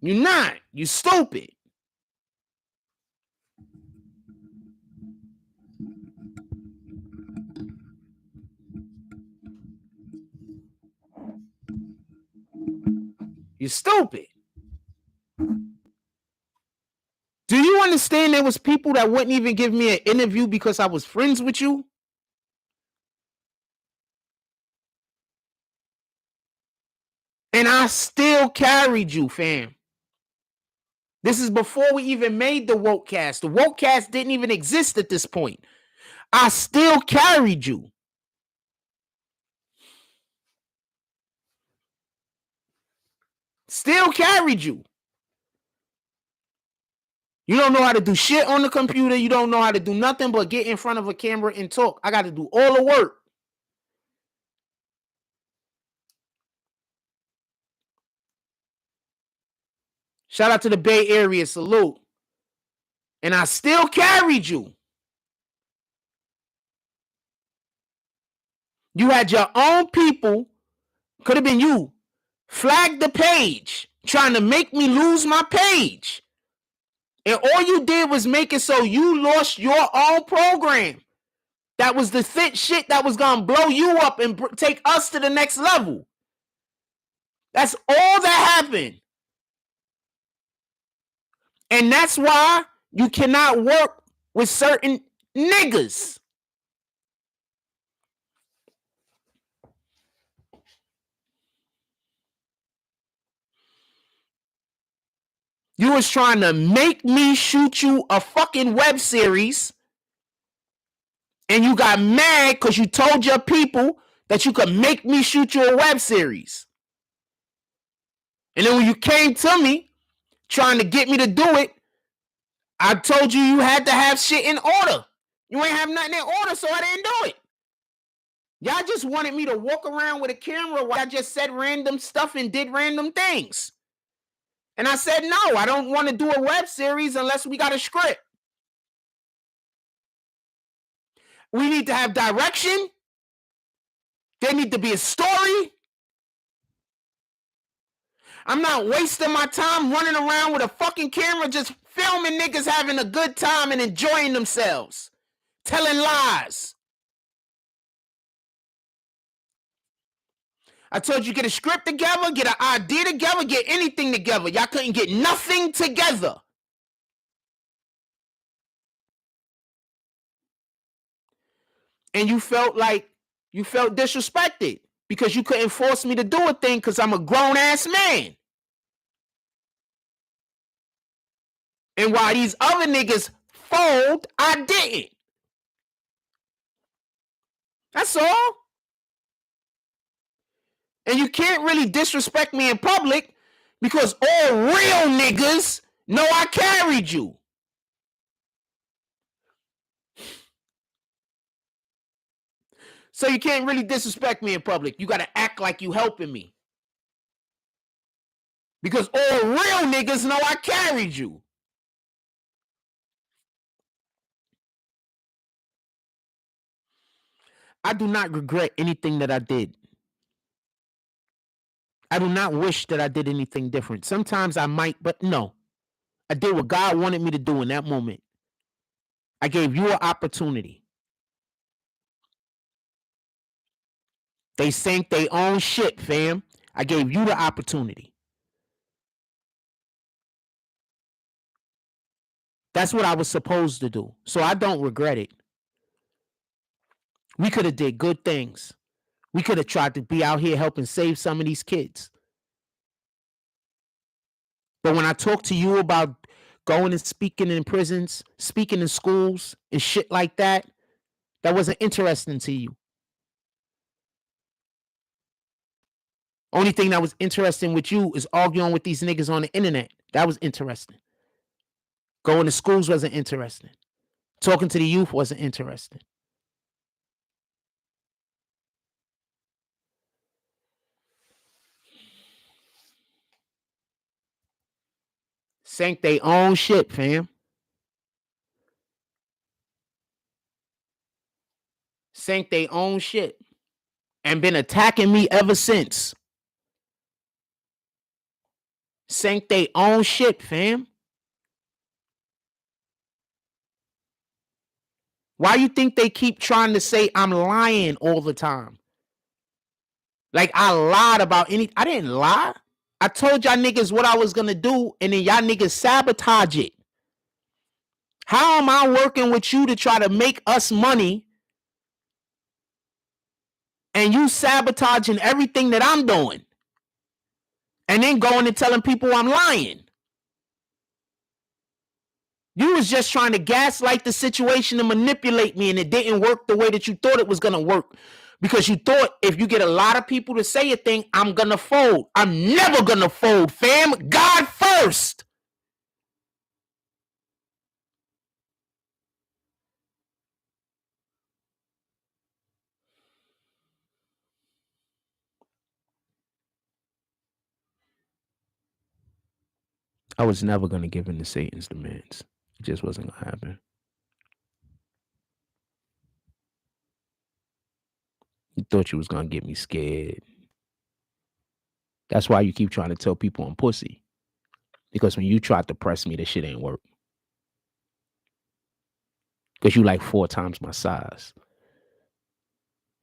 You're not. You stupid. You're stupid. Do you understand there was people that wouldn't even give me an interview because I was friends with you? And I still carried you, fam. This is before we even made the Wokecast. The Wokecast didn't even exist at this point. I still carried you. Still carried you. You don't know how to do shit on the computer. You don't know how to do nothing but get in front of a camera and talk. I got to do all the work. Shout out to the Bay Area. Salute. And I still carried you. You had your own people, could have been you, flag the page, trying to make me lose my page. And all you did was make it so you lost your own program. That was the fit shit that was going to blow you up and take us to the next level. That's all that happened. And that's why you cannot work with certain niggas. You was trying to make me shoot you a fucking web series, and you got mad because you told your people that you could make me shoot you a web series. And then when you came to me trying to get me to do it, I told you you had to have shit in order. You ain't have nothing in order, so I didn't do it. Y'all just wanted me to walk around with a camera while I just said random stuff and did random things. And I said, no, I don't want to do a web series unless we got a script. We need to have direction. There need to be a story. I'm not wasting my time running around with a fucking camera just filming niggas having a good time and enjoying themselves. Telling lies. I told you get a script together, get an idea together, get anything together. Y'all couldn't get nothing together. And you felt disrespected because you couldn't force me to do a thing because I'm a grown-ass man. And while these other niggas fold, I didn't. That's all. And you can't really disrespect me in public because all real niggas know I carried you. So you can't really disrespect me in public. You got to act like you helping me. Because all real niggas know I carried you. I do not regret anything that I did. I do not wish that I did anything different. Sometimes I might, but no. I did what God wanted me to do in that moment. I gave you an opportunity. They sank their own shit, fam. I gave you the opportunity. That's what I was supposed to do. So I don't regret it. We could have did good things. We could have tried to be out here helping save some of these kids. But when I talk to you about going and speaking in prisons, speaking in schools and shit like that, that wasn't interesting to you. Only thing that was interesting with you is arguing with these niggas on the internet. That was interesting. Going to schools wasn't interesting. Talking to the youth wasn't interesting. Sank their own shit, fam. Sank their own shit. And been attacking me ever since. Sank their own shit, fam. Why you think they keep trying to say I'm lying all the time? Like I lied about I didn't lie. I told y'all niggas what I was gonna do, and then y'all niggas sabotage it. How am I working with you to try to make us money and you sabotaging everything that I'm doing and then going and telling people I'm lying? You was just trying to gaslight the situation and manipulate me, and it didn't work the way that you thought it was going to work, because you thought if you get a lot of people to say a thing, I'm going to fold. I'm never going to fold, fam. God first. I was never going to give in to Satan's demands. It just wasn't going to happen. You thought you was going to get me scared. That's why you keep trying to tell people I'm pussy. Because when you tried to press me, this shit ain't work. Because you like 4 times my size.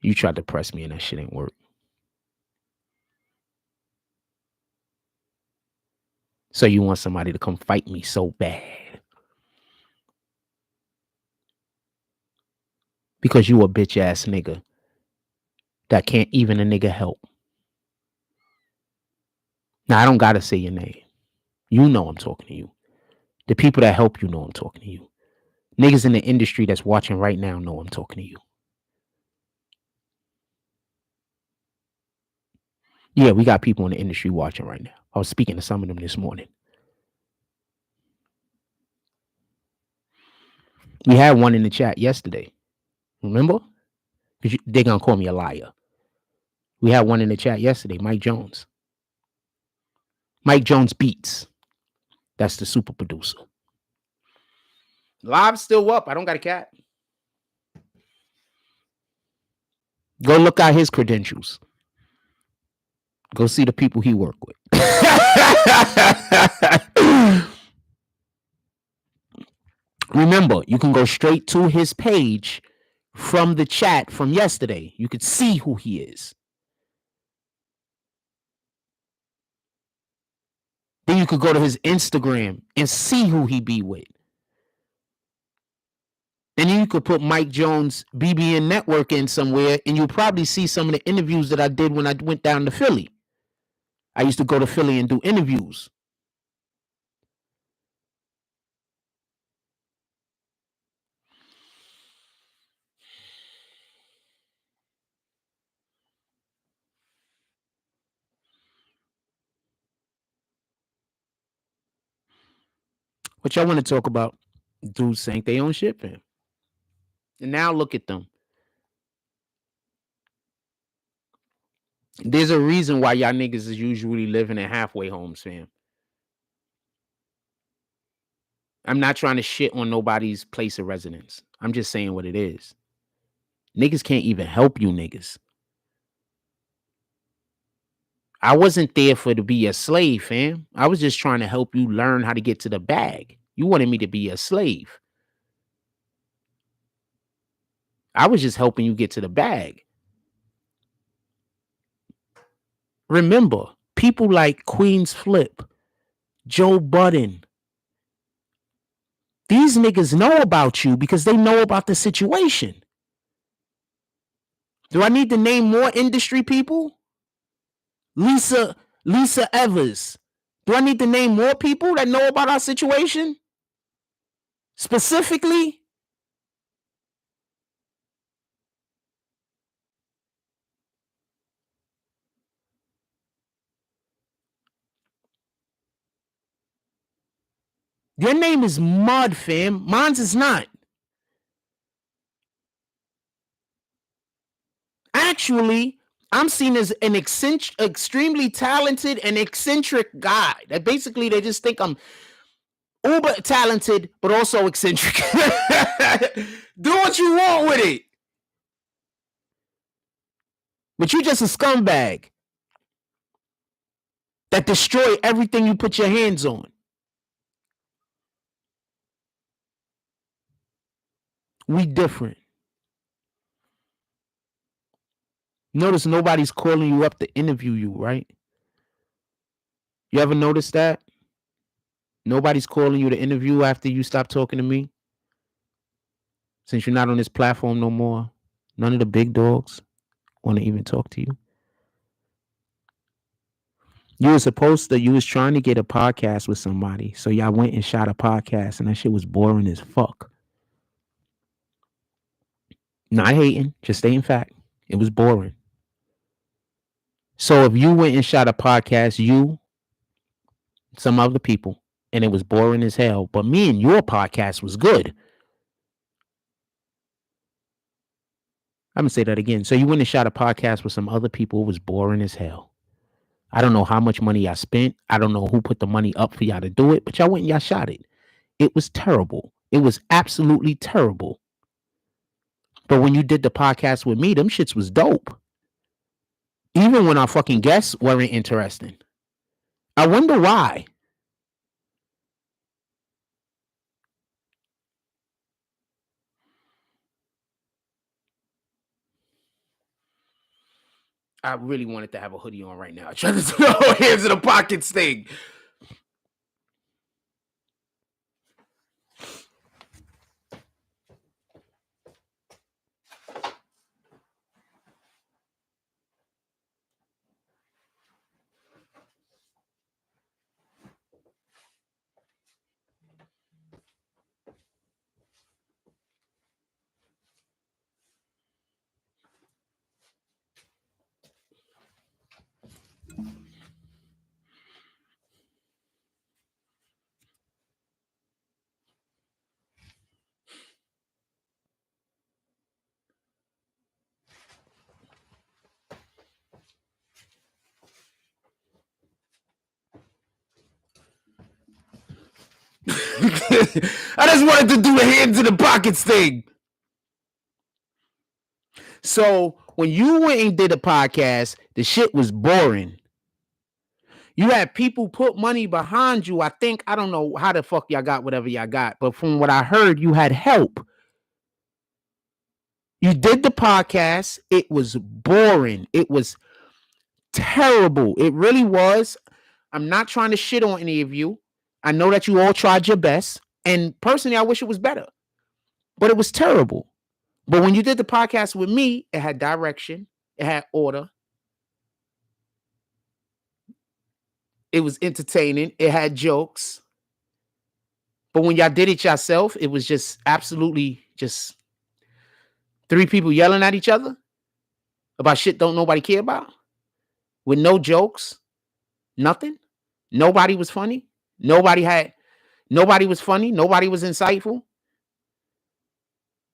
You tried to press me and that shit ain't work. So you want somebody to come fight me so bad. Because you a bitch ass nigga that can't even a nigga help. Now, I don't got to say your name. You know I'm talking to you. The people that help you know I'm talking to you. Niggas in the industry that's watching right now know I'm talking to you. Yeah, we got people in the industry watching right now. I was speaking to some of them this morning. We had one in the chat yesterday. Remember? Because they're going to call me a liar. We had one in the chat yesterday, Mike Jones. Mike Jones Beatz. That's the super producer. Live's still up. I don't got a cat. Go look at his credentials. Go see the people he worked with. Remember, you can go straight to his page from the chat from yesterday. You could see who he is. Then you could go to his Instagram and see who he be with. And then you could put Mike Jones BBN Network in somewhere, and you'll probably see some of the interviews that I did when I went down to Philly. I used to go to Philly and do interviews. What y'all want to talk about? Dudes saying they own shit, fam. And now look at them. There's a reason why y'all niggas is usually living in halfway homes, fam. I'm not trying to shit on nobody's place of residence. I'm just saying what it is. Niggas can't even help you niggas. I wasn't there to be a slave, fam. I was just trying to help you learn how to get to the bag. You wanted me to be a slave. I was just helping you get to the bag. Remember, people like Queen's Flip, Joe Budden, these niggas know about you because they know about the situation. Do I need to name more industry people? Lisa Evers. Do I need to name more people that know about our situation? Specifically? Your name is Mud, fam. Mine's is not. Actually, I'm seen as an extremely talented and eccentric guy. That basically they just think I'm uber talented, but also eccentric. Do what you want with it. But you just a scumbag that destroy everything you put your hands on. We different. Notice nobody's calling you up to interview you, right? You ever notice that? Nobody's calling you to interview after you stop talking to me. Since you're not on this platform no more, none of the big dogs want to even talk to you. You was trying to get a podcast with somebody. So y'all went and shot a podcast and that shit was boring as fuck. Not hating, just stating fact. It was boring. So if you went and shot a podcast, some other people, and it was boring as hell, but me and your podcast was good. I'm going to say that again. So you went and shot a podcast with some other people. It was boring as hell. I don't know how much money y'all spent. I don't know who put the money up for y'all to do it, but y'all went and y'all shot it. It was terrible. It was absolutely terrible. But when you did the podcast with me, them shits was dope. Even when our fucking guests weren't interesting. I wonder why. I really wanted to have a hoodie on right now. I tried to do the hands in the pockets thing. I just wanted to do the hands in the pockets thing. So when you went and did a podcast, the shit was boring. You had people put money behind you. I don't know how the fuck y'all got whatever y'all got, but from what I heard, you had help. You did the podcast. It was boring. It was terrible. It really was. I'm not trying to shit on any of you. I know that you all tried your best. And personally, I wish it was better. But it was terrible. But when you did the podcast with me, it had direction. It had order. It was entertaining. It had jokes. But when y'all did it yourself, it was just absolutely just 3 people yelling at each other about shit don't nobody care about. With no jokes. Nothing. Nobody was funny. Nobody was funny. Nobody was insightful.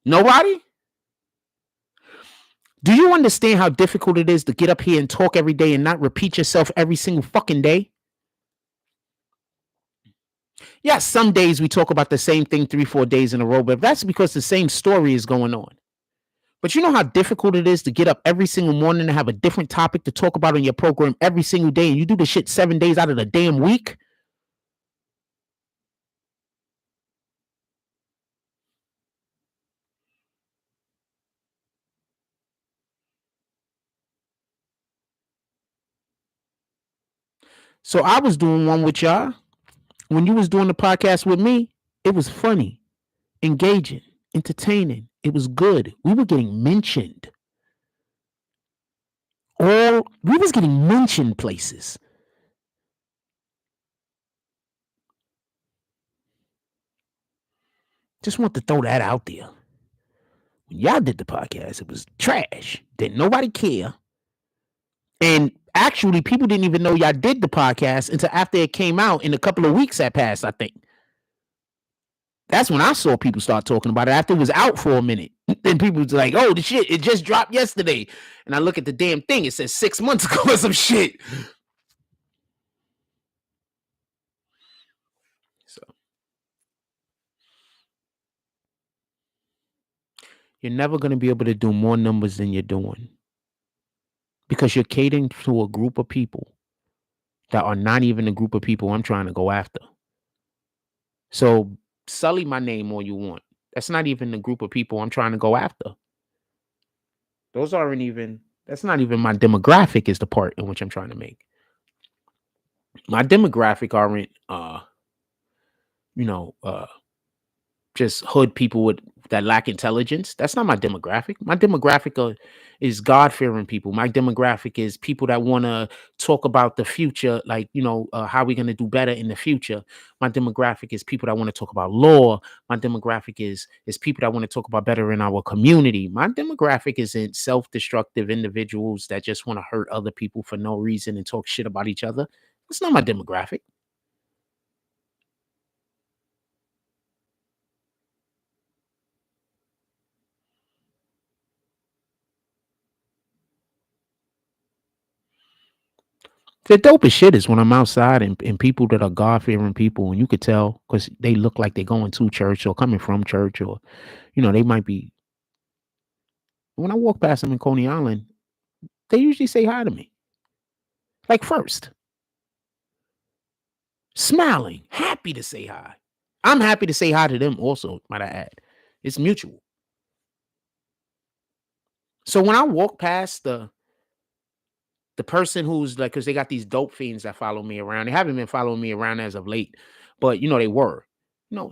Nobody? Do you understand how difficult it is to get up here and talk every day and not repeat yourself every single fucking day? Yeah, some days we talk about the same thing 3-4 days in a row, but that's because the same story is going on. But you know how difficult it is to get up every single morning and have a different topic to talk about on your program every single day, and you do the shit 7 days out of the damn week? So I was doing one with y'all. When you was doing the podcast with me, it was funny, engaging, entertaining. It was good. We were getting mentioned. We was getting mentioned places. Just want to throw that out there. When y'all did the podcast, it was trash. Didn't nobody care. And actually, people didn't even know y'all did the podcast until after it came out in a couple of weeks that passed, I think. That's when I saw people start talking about it after it was out for a minute. Then people was like, oh, the shit, it just dropped yesterday. And I look at the damn thing, it says 6 months ago or some shit. So you're never going to be able to do more numbers than you're doing because you're catering to a group of people that are not even a group of people I'm trying to go after. So sully my name all you want. That's not even the group of people I'm trying to go after. That's not even my demographic is the part in which I'm trying to make. My demographic aren't, just hood people that lack intelligence. That's not my demographic. My demographic is God-fearing people. My demographic is people that want to talk about the future, like, how we're going to do better in the future. My demographic is people that want to talk about law. My demographic is people that want to talk about better in our community. My demographic isn't self-destructive individuals that just want to hurt other people for no reason and talk shit about each other. That's not my demographic. The dopest shit is when I'm outside and people that are God-fearing people, and you could tell because they look like they're going to church or coming from church, or, they might be. When I walk past them in Coney Island, they usually say hi to me. Like first. Smiling, happy to say hi. I'm happy to say hi to them also, might I add. It's mutual. So when I walk past the person who's like, because they got these dope fiends that follow me around. They haven't been following me around as of late, but they were.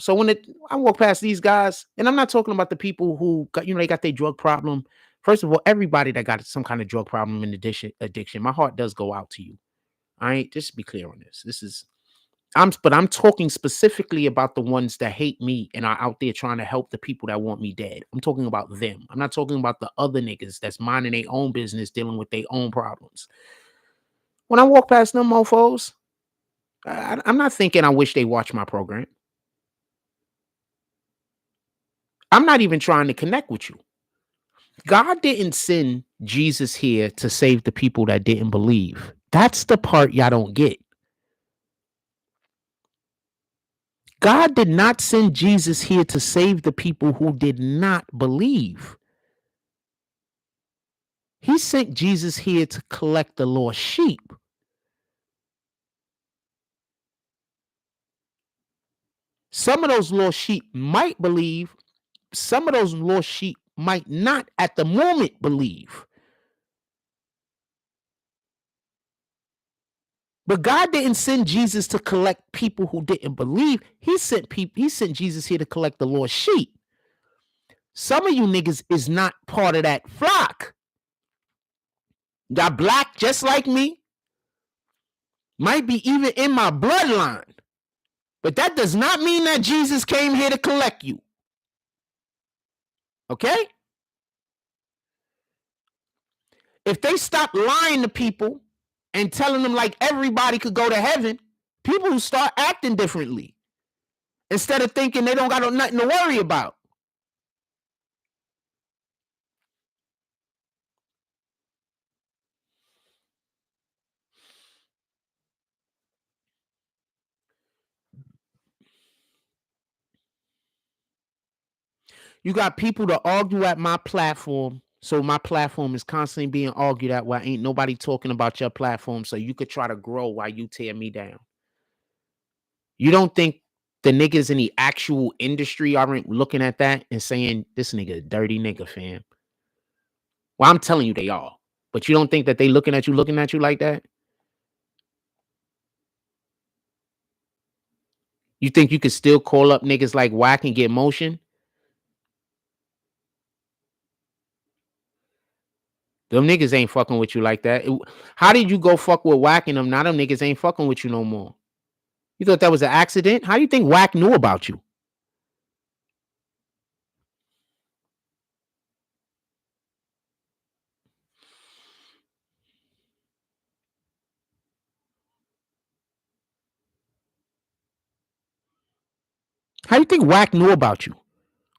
So when I walk past these guys, and I'm not talking about the people who got, they got their drug problem. First of all, everybody that got some kind of drug problem in addiction, my heart does go out to you. I ain't, just be clear on this. But I'm talking specifically about the ones that hate me and are out there trying to help the people that want me dead. I'm talking about them. I'm not talking about the other niggas that's minding their own business, dealing with their own problems. When I walk past them mofos, I'm not thinking I wish they watch my program. I'm not even trying to connect with you. God didn't send Jesus here to save the people that didn't believe. That's the part y'all don't get. God did not send Jesus here to save the people who did not believe. He sent Jesus here to collect the lost sheep. Some of those lost sheep might believe. Some of those lost sheep might not at the moment believe. But God didn't send Jesus to collect people who didn't believe. He sent Jesus here to collect the lost sheep. Some of you niggas is not part of that flock. Y'all black just like me. Might be even in my bloodline. But that does not mean that Jesus came here to collect you. Okay? If they stop lying to people and telling them like everybody could go to heaven, people will start acting differently. Instead of thinking they don't got nothing to worry about. You got people to argue at my platform. So my platform is constantly being argued at while ain't nobody talking about your platform. So you could try to grow while you tear me down. You don't think the niggas in the actual industry aren't looking at that and saying, this nigga a dirty nigga, fam? Well, I'm telling you they are. But you don't think that they looking at you like that? You think you could still call up niggas like Whack and get motion? Them niggas ain't fucking with you like that. How did you go fuck with Whack and them? Now them niggas ain't fucking with you no more. You thought that was an accident? How do you think Whack knew about you? How do you think Whack knew about you?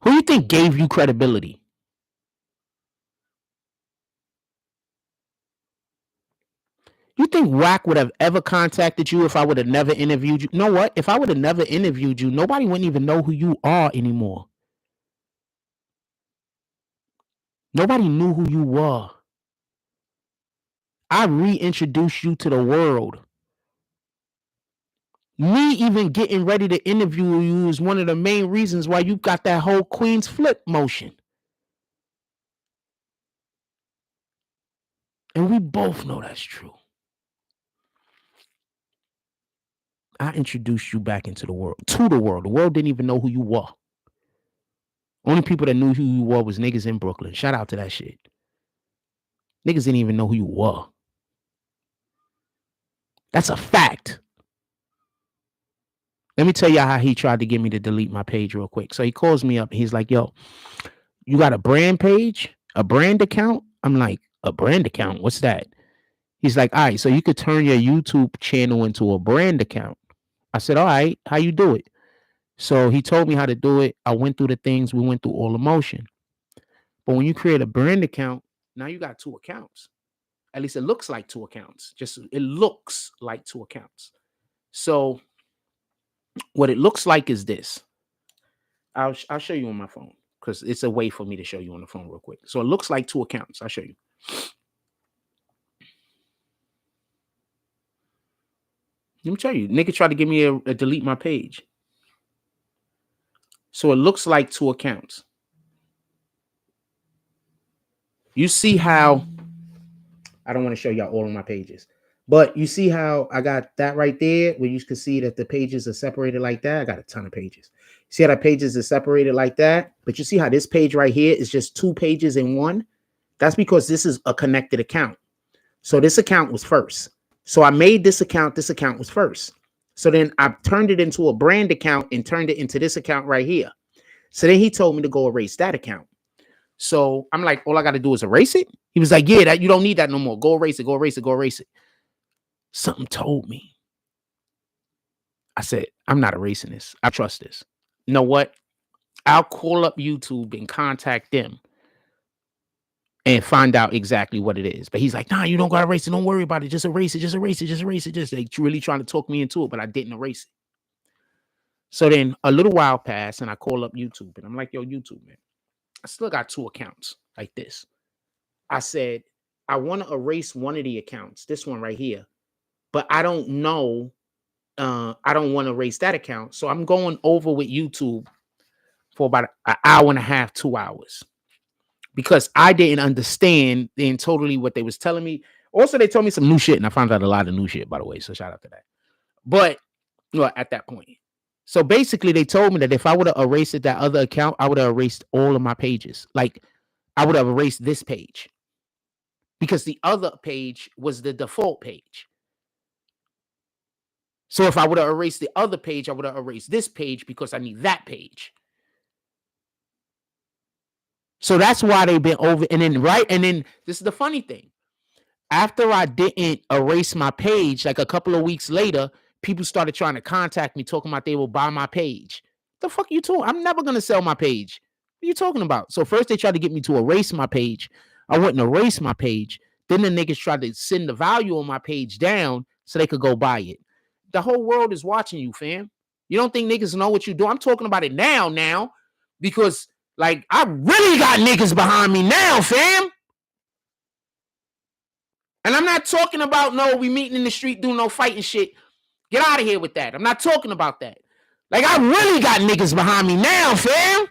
Who do you think gave you credibility? You think Whack would have ever contacted you if I would have never interviewed you? You know what? If I would have never interviewed you, nobody wouldn't even know who you are anymore. Nobody knew who you were. I reintroduced you to the world. Me even getting ready to interview you is one of the main reasons why you got that whole Queen's flip motion. And we both know that's true. I introduced you back into the world, to the world. The world didn't even know who you were. Only people that knew who you were was niggas in Brooklyn. Shout out to that shit. Niggas didn't even know who you were. That's a fact. Let me tell y'all how he tried to get me to delete my page real quick. So he calls me up. He's like, yo, you got a brand page, a brand account? I'm like, a brand account? What's that? He's like, all right, so you could turn your YouTube channel into a brand account. I said, all right, how you do it? So he told me how to do it. I went through the things. We went through all the motion. But when you create a brand account, now you got two accounts. At least it looks like two accounts. Just it looks like two accounts. So what it looks like is this. I'll show you on my phone because it's a way for me to show you on the phone real quick. So it looks like two accounts. I'll show you. Let me tell you, nigga tried to give me a delete my page. So it looks like two accounts. You see how I don't want to show y'all all of my pages, but you see how I got that right there where you can see that the pages are separated like that. I got a ton of pages. See how the pages are separated like that? But you see how this page right here is just two pages in one? That's because this is a connected account. So this account was first. So I made this account was first. So then I turned it into a brand account and turned it into this account right here. So then he told me to go erase that account. So I'm like, all I got to do is erase it. He was like, yeah, that you don't need that no more. Go erase it, go erase it, go erase it. Something told me. I said, I'm not erasing this. I trust this. You know what? I'll call up YouTube and contact them and find out exactly what it is. But he's like, nah, you don't got to erase it. Don't worry about it. Just erase it. Just erase it. Just erase it. Just like really trying to talk me into it, but I didn't erase it. So then a little while passed and I call up YouTube and I'm like, yo, YouTube, man, I still got two accounts like this. I said, I want to erase one of the accounts, this one right here, but I don't know. I don't want to erase that account. So I'm going over with YouTube for about an hour and a half, 2 hours, because I didn't understand then totally what they was telling me. Also, they told me some new shit, and I found out a lot of new shit, by the way. So shout out to that. But well, at that point. So basically, they told me that if I would have erased that other account, I would have erased all of my pages. Like I would have erased this page because the other page was the default page. So if I would have erased the other page, I would have erased this page because I need that page. So that's why they've been over. And then, right. And then this is the funny thing. After I didn't erase my page, like a couple of weeks later, people started trying to contact me talking about they will buy my page. The fuck you talking? I'm never going to sell my page. What are you talking about? So first they tried to get me to erase my page. I wouldn't erase my page. Then the niggas tried to send the value on my page down so they could go buy it. The whole world is watching you, fam. You don't think niggas know what you do? I'm talking about it now, because like I really got niggas behind me now, fam. And I'm not talking about no, we meeting in the street doing no fighting shit. Get out of here with that. I'm not talking about that. Like I really got niggas behind me now, fam.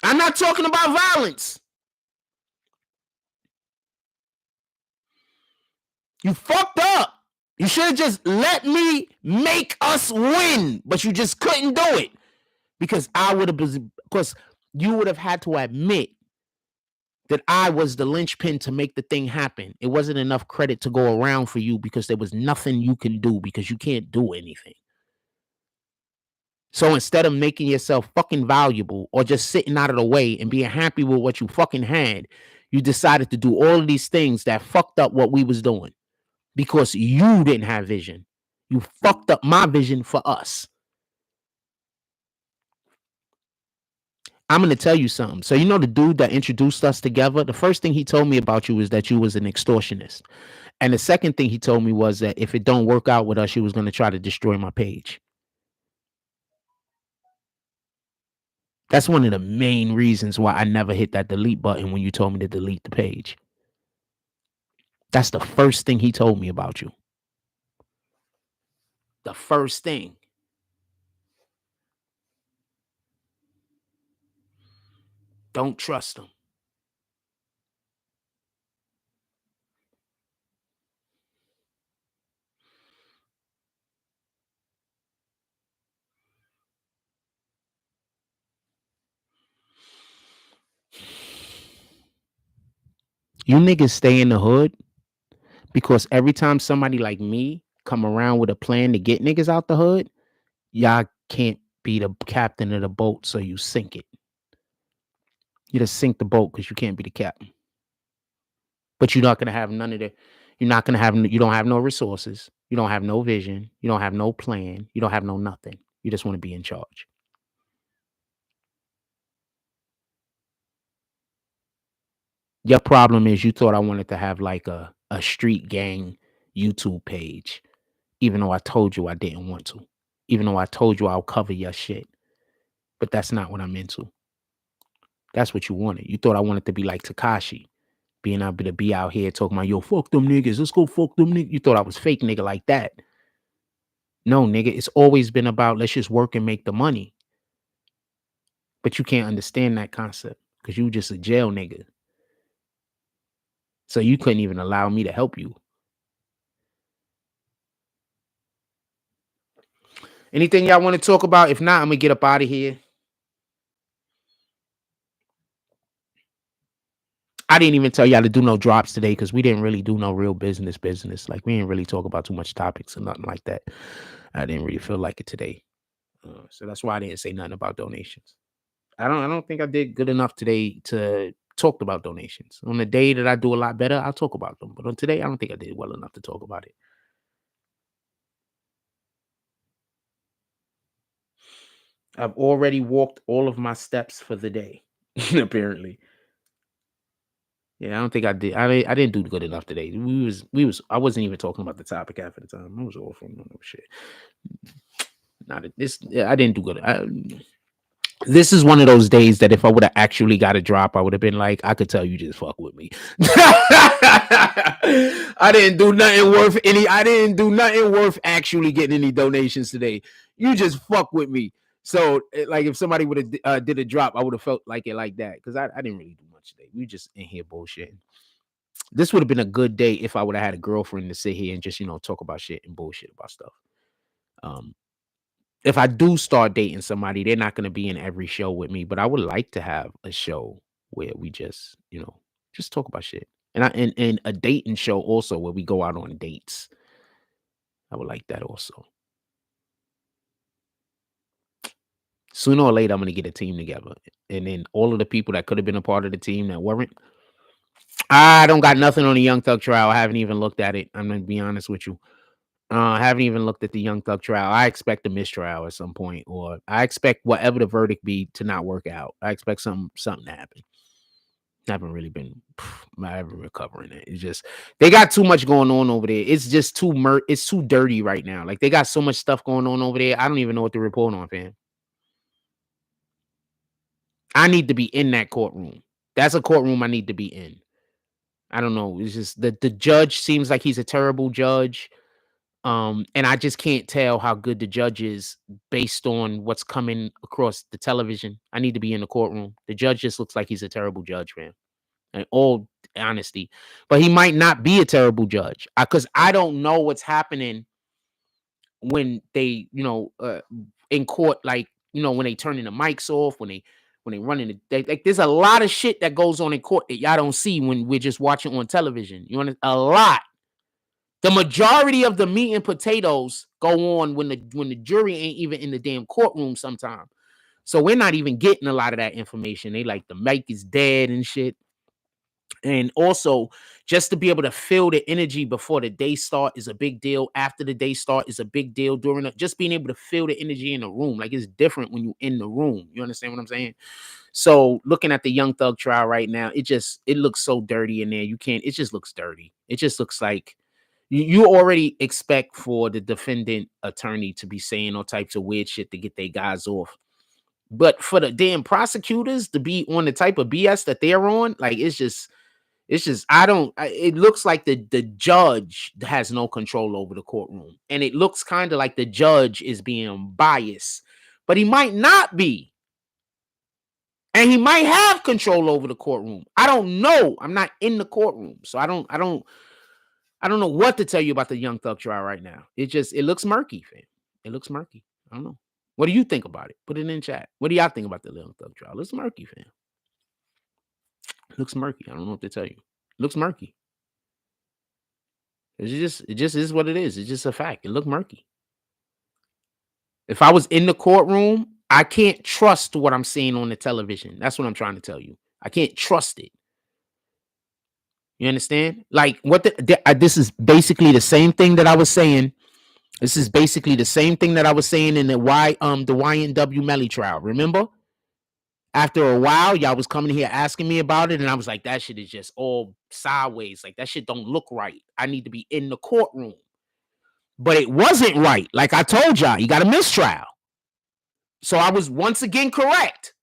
I'm not talking about violence. You fucked up. You should have just let me make us win, but you just couldn't do it because I would have, because you would have had to admit that I was the linchpin to make the thing happen. It wasn't enough credit to go around for you because there was nothing you can do because you can't do anything. So instead of making yourself fucking valuable or just sitting out of the way and being happy with what you fucking had, you decided to do all of these things that fucked up what we was doing because you didn't have vision. You fucked up my vision for us. I'm going to tell you something. So, you know, the dude that introduced us together, the first thing he told me about you is that you was an extortionist. And the second thing he told me was that if it don't work out with us, he was going to try to destroy my page. That's one of the main reasons why I never hit that delete button when you told me to delete the page. That's the first thing he told me about you. The first thing. Don't trust him. You niggas stay in the hood because every time somebody like me come around with a plan to get niggas out the hood, y'all can't be the captain of the boat, so you sink it. You just sink the boat because you can't be the captain. But you're not gonna have none of the. You're not gonna have. You don't have no resources. You don't have no vision. You don't have no plan. You don't have no nothing. You just want to be in charge. Your problem is you thought I wanted to have like a street gang YouTube page, even though I told you I didn't want to. Even though I told you I'll cover your shit. But that's not what I'm into. That's what you wanted. You thought I wanted to be like Takashi, being able to be out here talking about, yo, fuck them niggas. Let's go fuck them niggas. You thought I was fake nigga like that. No, nigga, it's always been about let's just work and make the money. But you can't understand that concept because you just a jail nigga. So you couldn't even allow me to help you. Anything y'all want to talk about? If not, I'm going to get up out of here. I didn't even tell y'all to do no drops today because we didn't really do no real business. Like, we didn't really talk about too much topics or nothing like that. I didn't really feel like it today. So that's why I didn't say nothing about donations. I don't think I did good enough today to talk about donations. On the day that I do a lot better, I'll talk about them. But on today, I don't think I did well enough to talk about it. I've already walked all of my steps for the day, apparently. Yeah, I don't think I did. I didn't do good enough today. I wasn't even talking about the topic half of the time. I was off on no shit. Not this. I didn't do good. This is one of those days that if I would have actually got a drop, I would have been like, I could tell you just fuck with me. I didn't do nothing worth actually getting any donations today. You just fuck with me. So, like, if somebody would have did a drop, I would have felt like it like that because I didn't really do much today. We just in here bullshitting. This would have been a good day if I would have had a girlfriend to sit here and just talk about shit and bullshit about stuff. If I do start dating somebody, they're not going to be in every show with me, but I would like to have a show where we just just talk about shit, and a dating show also where we go out on dates. I would like that also. Sooner or later, I'm going to get a team together. And then all of the people that could have been a part of the team that weren't, I don't got nothing on the Young Thug trial. I haven't even looked at it. I'm going to be honest with you. I haven't even looked at the Young Thug trial. I expect a mistrial at some point, or I expect whatever the verdict be to not work out. I expect something to happen. I haven't really been ever recovering it. It's just they got too much going on over there. It's just it's too dirty right now. Like, they got so much stuff going on over there. I don't even know what to report on, fam. I need to be in that courtroom. That's a courtroom I need to be in. I don't know. It's just the judge seems like he's a terrible judge. And I just can't tell how good the judge is based on what's coming across the television. I need to be in the courtroom. The judge just looks like he's a terrible judge, man. In all honesty. But he might not be a terrible judge because I don't know what's happening when they, in court, like, when they turning the mics off, when they running like, there's a lot of shit that goes on in court that y'all don't see when we're just watching on television. You want a lot. The majority of the meat and potatoes go on when the jury ain't even in the damn courtroom sometimes. So we're not even getting a lot of that information. They like the mic is dead and shit. And also, just to be able to feel the energy before the day start is a big deal. After the day start is a big deal. Just being able to feel the energy in the room. Like, it's different when you're in the room. You understand what I'm saying? So looking at the Young Thug trial right now, it looks so dirty in there. It just looks dirty. It just looks like you already expect for the defendant attorney to be saying all types of weird shit to get their guys off. But for the damn prosecutors to be on the type of BS that they're on, like, it looks like the judge has no control over the courtroom. And it looks kind of like the judge is being biased, but he might not be. And he might have control over the courtroom. I don't know. I'm not in the courtroom. So I don't know what to tell you about the Young Thug trial right now. It looks murky, fam. It looks murky. I don't know. What do you think about it? Put it in chat. What do y'all think about the Young Thug trial? It looks murky, fam. It looks murky. I don't know what to tell you. Looks murky. It just is what it is. It's just a fact. It looked murky. If I was in the courtroom, I can't trust what I'm seeing on the television. That's what I'm trying to tell you. I can't trust it. You understand? Like this is basically the same thing that I was saying. This is basically the same thing that I was saying in the YNW Melly trial. Remember? After a while, y'all was coming here asking me about it, and I was like, that shit is just all sideways. Like, that shit don't look right. I need to be in the courtroom. But it wasn't right. Like I told y'all, you got a mistrial. So I was once again correct.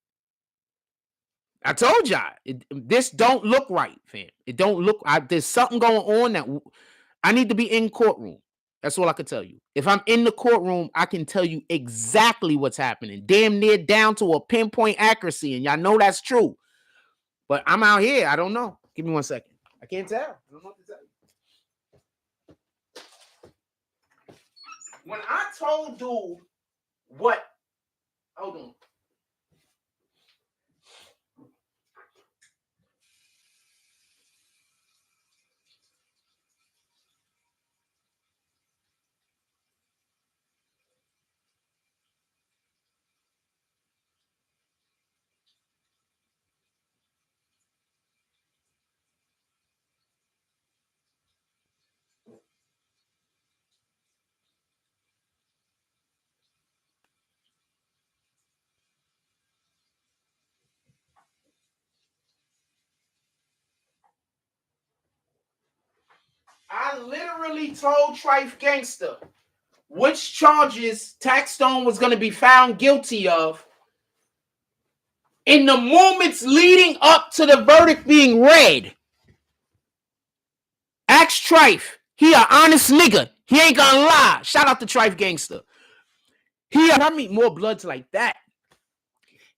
I told y'all, this don't look right, fam. It don't look, there's something going on that I need to be in courtroom. That's all I can tell you. If I'm in the courtroom, I can tell you exactly what's happening. Damn near down to a pinpoint accuracy. And y'all know that's true. But I'm out here. I don't know. Give me 1 second. I can't tell. I don't know what to tell you. When I told dude what, hold on. I literally told Trife Gangster which charges Taxstone was going to be found guilty of in the moments leading up to the verdict being read. Ask Trife. He an honest nigga. He ain't gonna lie. Shout out to Trife Gangster. I meet more bloods like that.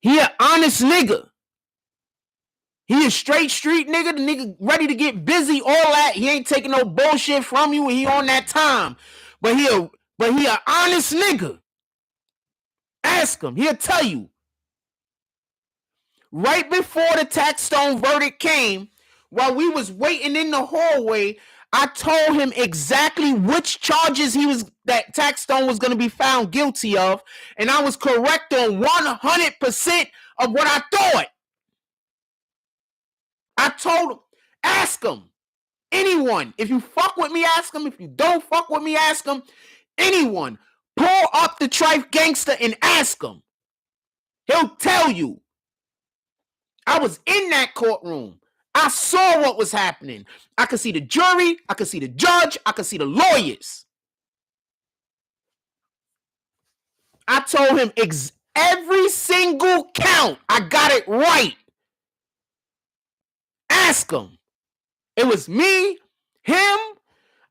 He an honest nigga. He a straight street nigga, the nigga ready to get busy, all that. He ain't taking no bullshit from you and he on that time. But he an honest nigga. Ask him. He'll tell you. Right before the Taxstone verdict came, while we was waiting in the hallway, I told him exactly which charges that Taxstone was going to be found guilty of, and I was correct on 100% of what I thought. I told him, ask him. Anyone. If you fuck with me, ask him. If you don't fuck with me, ask him. Anyone. Pull up the Trife Gangster and ask him. He'll tell you. I was in that courtroom. I saw what was happening. I could see the jury. I could see the judge. I could see the lawyers. I told him every single count. I got it right. Ask him. It was me, him,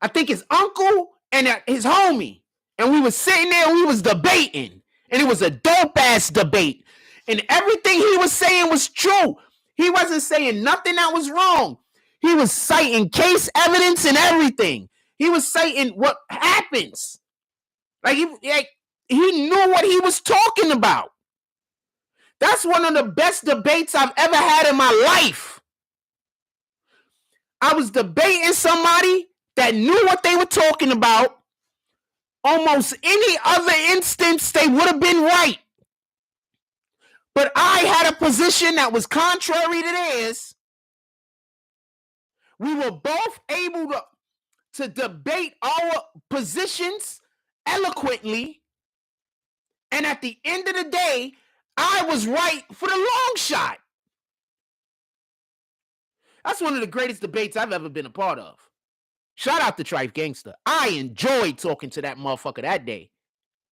I think his uncle, and his homie. And we was sitting there and we was debating. And it was a dope-ass debate. And everything he was saying was true. He wasn't saying nothing that was wrong. He was citing case evidence and everything. He was citing what happens. Like he knew what he was talking about. That's one of the best debates I've ever had in my life. I was debating somebody that knew what they were talking about. Almost any other instance, they would have been right. But I had a position that was contrary to theirs. We were both able to debate our positions eloquently. And at the end of the day, I was right for the long shot. That's one of the greatest debates I've ever been a part of. Shout out to Trife Gangster. I enjoyed talking to that motherfucker that day.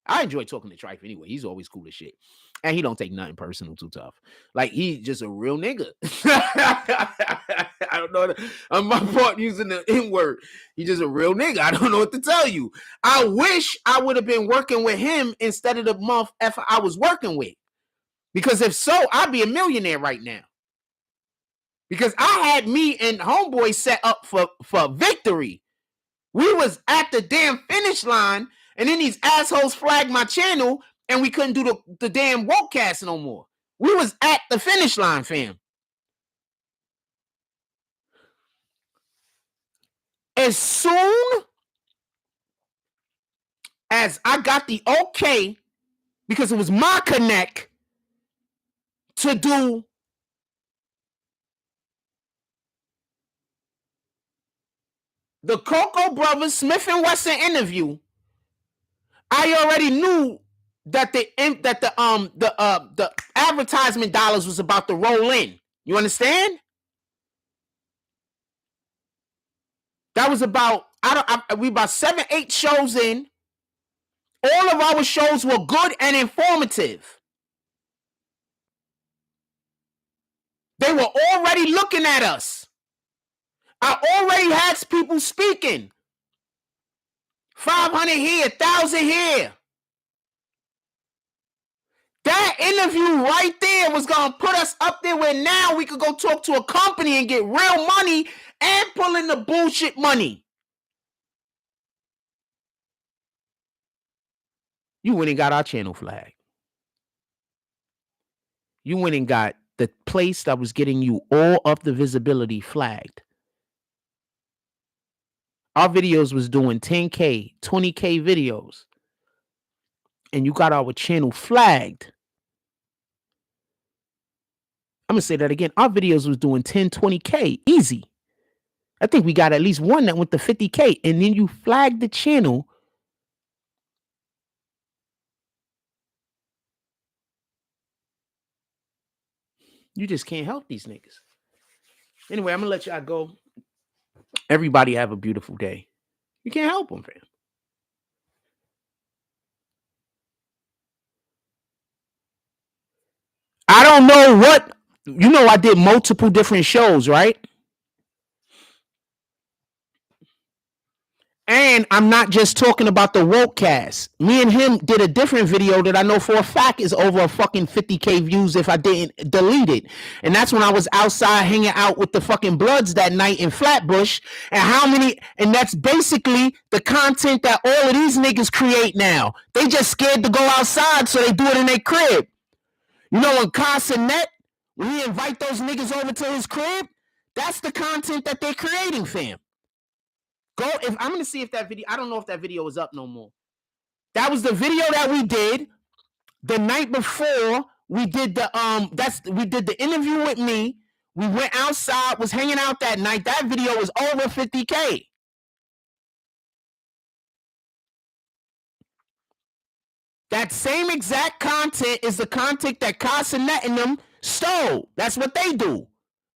I enjoy talking to Trife anyway. He's always cool as shit. And he don't take nothing personal too tough. Like, he's just a real nigga. I don't know. I'm my part using the N-word. He's just a real nigga. I don't know what to tell you. I wish I would have been working with him instead of the motherfucker I was working with. Because if so, I'd be a millionaire right now. Because I had me and homeboy set up for victory. We was at the damn finish line, and then these assholes flagged my channel, and we couldn't do the damn wokecast no more. We was at the finish line, fam. As soon as I got the okay, because it was my connect to do the Cocoa Brothers Smith and Wesson interview, I already knew that the advertisement dollars was about to roll in. You understand? That was about we about 7-8 shows in. All of our shows were good and informative. They were already looking at us. I already had people speaking. 500 here, 1,000 here. That interview right there was going to put us up there where now we could go talk to a company and get real money and pull in the bullshit money. You went and got our channel flagged. You went and got the place that was getting you all of the visibility flagged. Our videos was doing 10K, 20K videos. And you got our channel flagged. I'm going to say that again. Our videos was doing 10, 20K. Easy. I think we got at least one that went to 50K. And then you flagged the channel. You just can't help these niggas. Anyway, I'm going to let y'all go. Everybody have a beautiful day. You can't help them, fam. I don't know what, you know, I did multiple different shows, right? And I'm not just talking about the woke cast. Me and him did a different video that I know for a fact is over a fucking 50K views if I didn't delete it. And that's when I was outside hanging out with the fucking Bloods that night in Flatbush. And that's basically the content that all of these niggas create now. They just scared to go outside, so they do it in their crib. You know, when Casanet, when he invite those niggas over to his crib, that's the content that they're creating, fam. If I'm gonna see if that video, I don't know if that video is up no more. That was the video that we did the night before we did the interview with me. We went outside, was hanging out that night. That video was over 50K. That same exact content is the content that Casanet and them stole. That's what they do.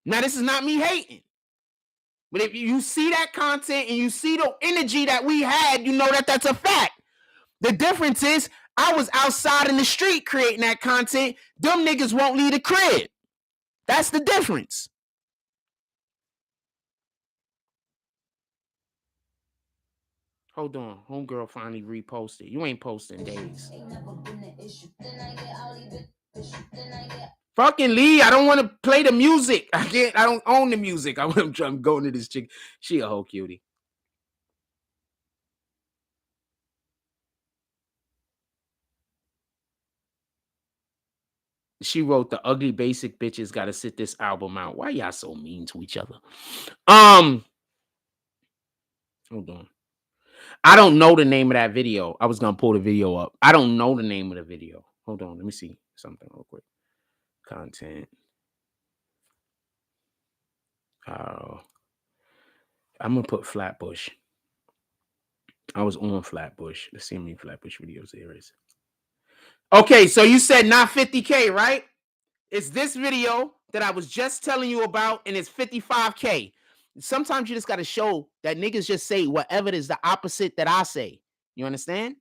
Now, this is not me hating. But if you see that content and you see the energy that we had, you know that that's a fact. The difference is I was outside in the street creating that content. Them niggas won't leave the crib. That's the difference. Hold on. Homegirl finally reposted. You ain't posting days. Fucking Lee, I don't want to play the music. I don't own the music. I'm going to this chick. She a whole cutie. She wrote, the ugly basic bitches got to sit this album out. Why y'all so mean to each other? Hold on. I don't know the name of that video. I was going to pull the video up. I don't know the name of the video. Hold on. Let me see something real quick. Content. I'm going to put Flatbush. I was on Flatbush. Let's see how many Flatbush videos there is. Okay, so you said not 50K, right? It's this video that I was just telling you about, and it's 55K. Sometimes you just got to show that niggas just say whatever is the opposite that I say. You understand?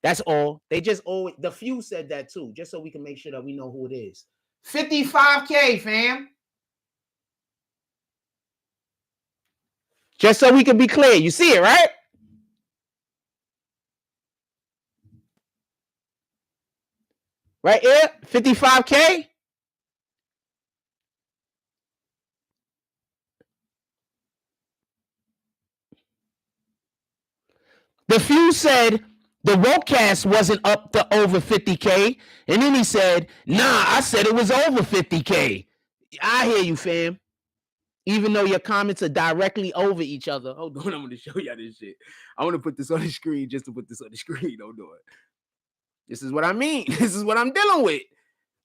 That's all. They just always, the few said that too, just so we can make sure that we know who it is. 55K, fam. Just so we can be clear. You see it, right? Right here, 55K. The few said the wokecast wasn't up to over 50K. And then he said, nah, I said it was over 50K. I hear you, fam. even though your comments are directly over each other. Hold on, I'm going to show y'all this shit. I want to put this on the screen just to put this on the screen. Hold on. This is what I mean. This is what I'm dealing with.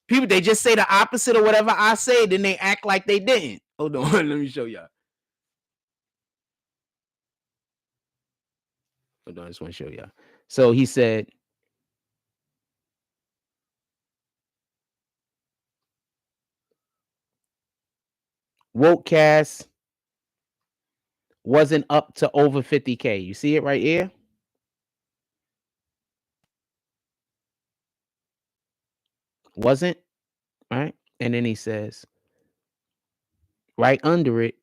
People, they just say the opposite of whatever I say, then they act like they didn't. Hold on, let me show y'all. Hold on, I just want to show y'all. So he said, Wokecast wasn't up to over 50K. You see it right here? Wasn't, right? And then he says, right under it,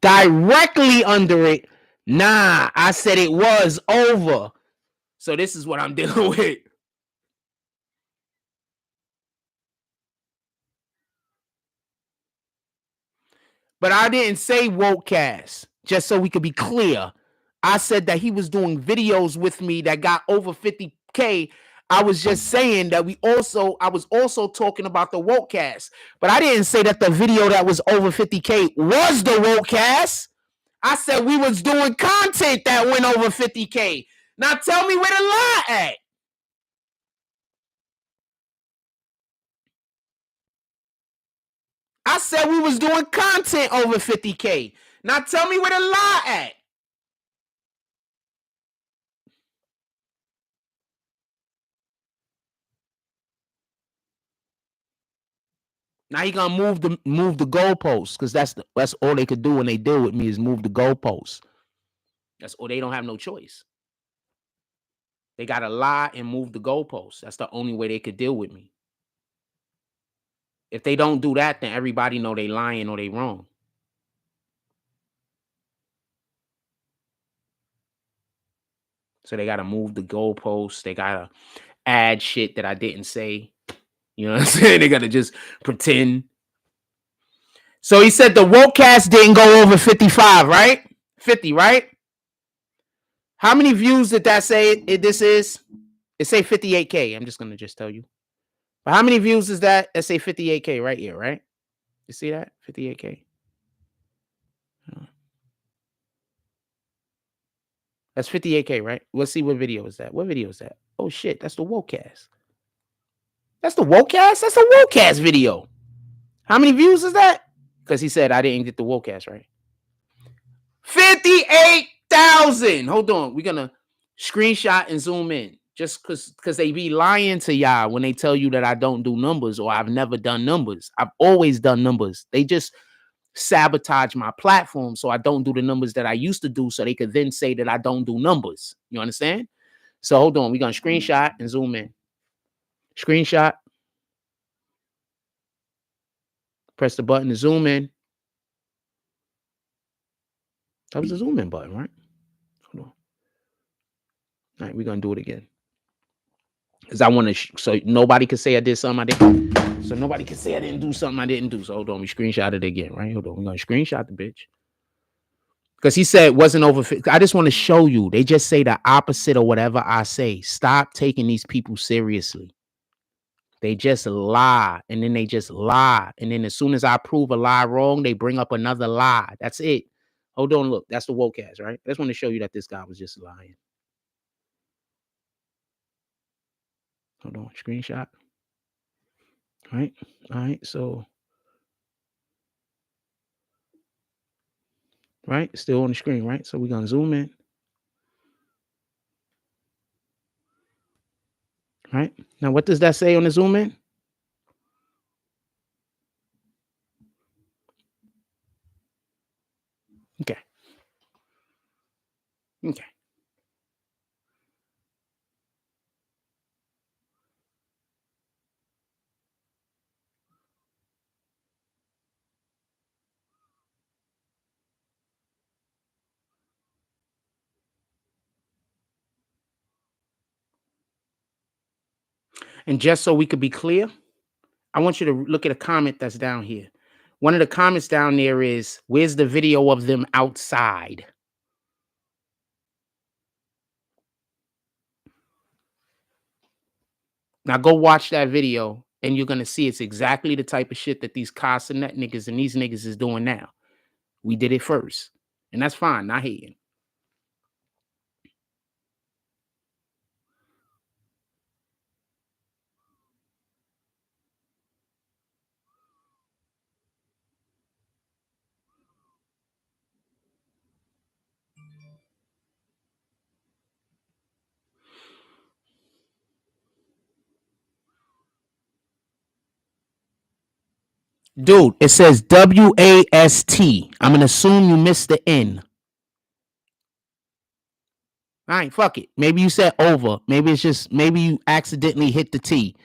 directly under it, nah, I said it was over. So this is what I'm dealing with. But I didn't say Wokecast, just so we could be clear. I said that he was doing videos with me that got over 50K. I was just saying that I was also talking about the Wokecast. But I didn't say that the video that was over 50K was the Wokecast. I said we was doing content that went over 50K. Now tell me where the lie at. I said we was doing content over 50K. Now tell me where the lie at. Now you gonna move the goalposts, because that's all they could do when they deal with me is move the goalposts. That's all. They don't have no choice. They gotta lie and move the goalposts. That's the only way they could deal with me. If they don't do that, then everybody know they lying or they wrong. So they gotta move the goalposts. They gotta add shit that I didn't say. You know what I'm saying? They gotta just pretend. So he said the Wokecast didn't go over 55, right? 50, right? How many views did that say this is? It say 58K. I'm just gonna tell you. But how many views is that? Let's say 58K right here, right? You see that? 58K. That's 58K, right? Let's see what video is that. What video is that? Oh shit, that's the Wokecast. That's the Wokecast? That's the Wokecast video. How many views is that? Because he said I didn't get the Wokecast right. 58,000. Hold on. We're gonna screenshot and zoom in. Just because they be lying to y'all when they tell you that I don't do numbers or I've never done numbers. I've always done numbers. They just sabotage my platform so I don't do the numbers that I used to do, so they could then say that I don't do numbers. You understand? So hold on. We're gonna screenshot and zoom in. Screenshot. Press the button to zoom in. That was the zoom in button, right? Hold on. All right, we're gonna do it again. Because I want to, so nobody can say I did something I didn't. So nobody can say I didn't do something I didn't do. So hold on, we screenshot it again, right? Hold on, we're gonna screenshot the bitch. Because he said it wasn't over 50. I just want to show you. They just say the opposite of whatever I say. Stop taking these people seriously. They just lie, and then they just lie. And then as soon as I prove a lie wrong, they bring up another lie. That's it. Hold on, look. That's the Wokecast, right? I just want to show you that this guy was just lying. Hold on, screenshot. All right, so right, still on the screen, right? So we're gonna zoom in. Right now, what does that say on the zoom in? Okay. And just so we could be clear, I want you to look at a comment that's down here. One of the comments down there is, where's the video of them outside? Now go watch that video and you're going to see it's exactly the type of shit that these Castanet niggas and these niggas is doing now. We did it first. And that's fine, not hating. Dude, it says WAST. I'm going to assume you missed the N. All right, fuck it. Maybe you said over. Maybe it's just, maybe you accidentally hit the T.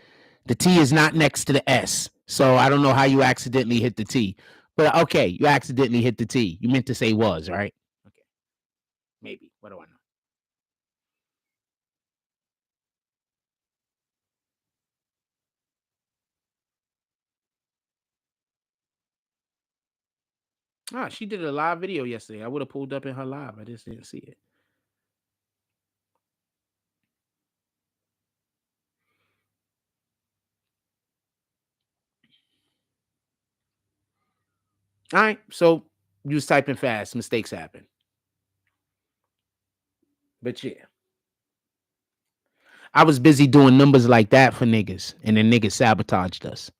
The T is not next to the S. So I don't know how you accidentally hit the T. But okay, you accidentally hit the T. You meant to say was, right? Okay. Maybe. What do I know? Ah, she did a live video yesterday. I would have pulled up in her live. I just didn't see it. All right. So you was typing fast. Mistakes happen. But yeah. I was busy doing numbers like that for niggas. And then niggas sabotaged us.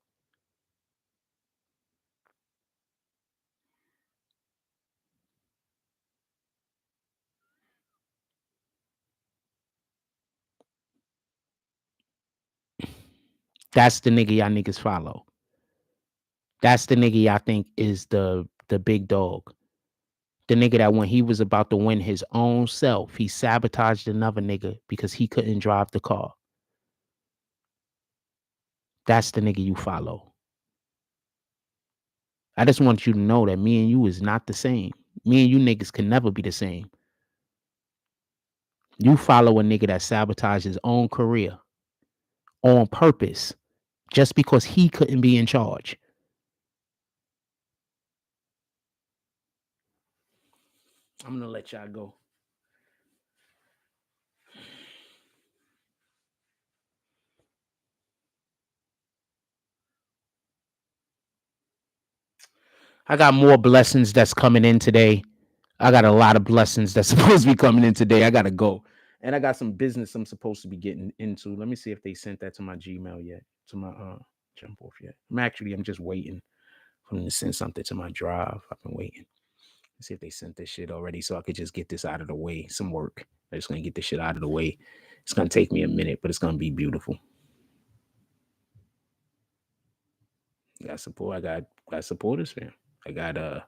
That's the nigga y'all niggas follow. That's the nigga y'all think is the big dog. The nigga that when he was about to win his own self, he sabotaged another nigga because he couldn't drive the car. That's the nigga you follow. I just want you to know that me and you is not the same. Me and you niggas can never be the same. You follow a nigga that sabotaged his own career on purpose just because he couldn't be in charge. I'm going to let y'all go. I got more blessings that's coming in today. I got a lot of blessings that's supposed to be coming in today. I got to go. And I got some business I'm supposed to be getting into. Let me see if they sent that to my Gmail yet. To my jump off yet. I'm just waiting for them to send something to my drive. I've been waiting. Let's see if they sent this shit already so I could just get this out of the way. Some work. I'm just gonna get this shit out of the way. It's gonna take me a minute, but it's gonna be beautiful. I got support. I got supporters, fam. I got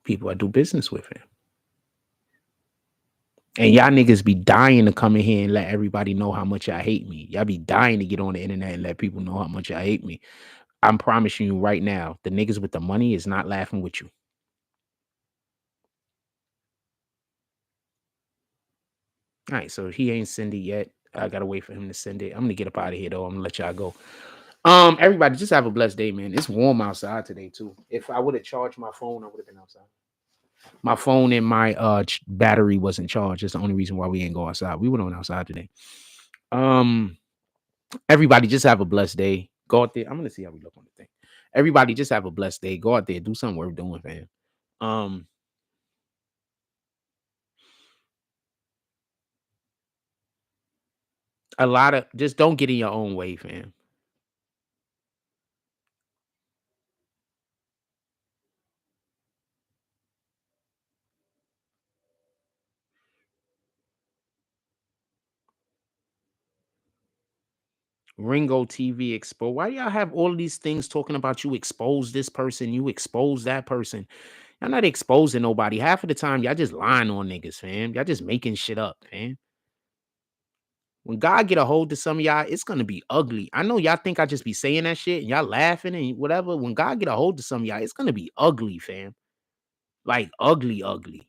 people I do business with, fam. And y'all niggas be dying to come in here and let everybody know how much y'all hate me. Y'all be dying to get on the internet and let people know how much y'all hate me. I'm promising you right now, the niggas with the money is not laughing with you. All right, so he ain't send it yet. I gotta wait for him to send it. I'm gonna get up out of here though. I'm gonna let y'all go. Everybody, just have a blessed day, man. It's warm outside today too. If I would have charged my phone, I would have been outside. My phone and my battery wasn't charged. That's the only reason why we ain't go outside. We went on outside today. Everybody, just have a blessed day. Go out there. I'm gonna see how we look on the thing. Everybody, just have a blessed day. Go out there, do something worth doing, fam. A lot of just don't get in your own way, fam. Ringo TV exposed. Why y'all have all of these things talking about you expose this person, you expose that person? Y'all not exposing nobody. Half of the time, y'all just lying on niggas, fam. Y'all just making shit up, fam. When God get a hold of some of y'all, it's gonna be ugly. I know y'all think I just be saying that shit and y'all laughing and whatever. When God get a hold of some of y'all, it's gonna be ugly, fam. Like ugly, ugly.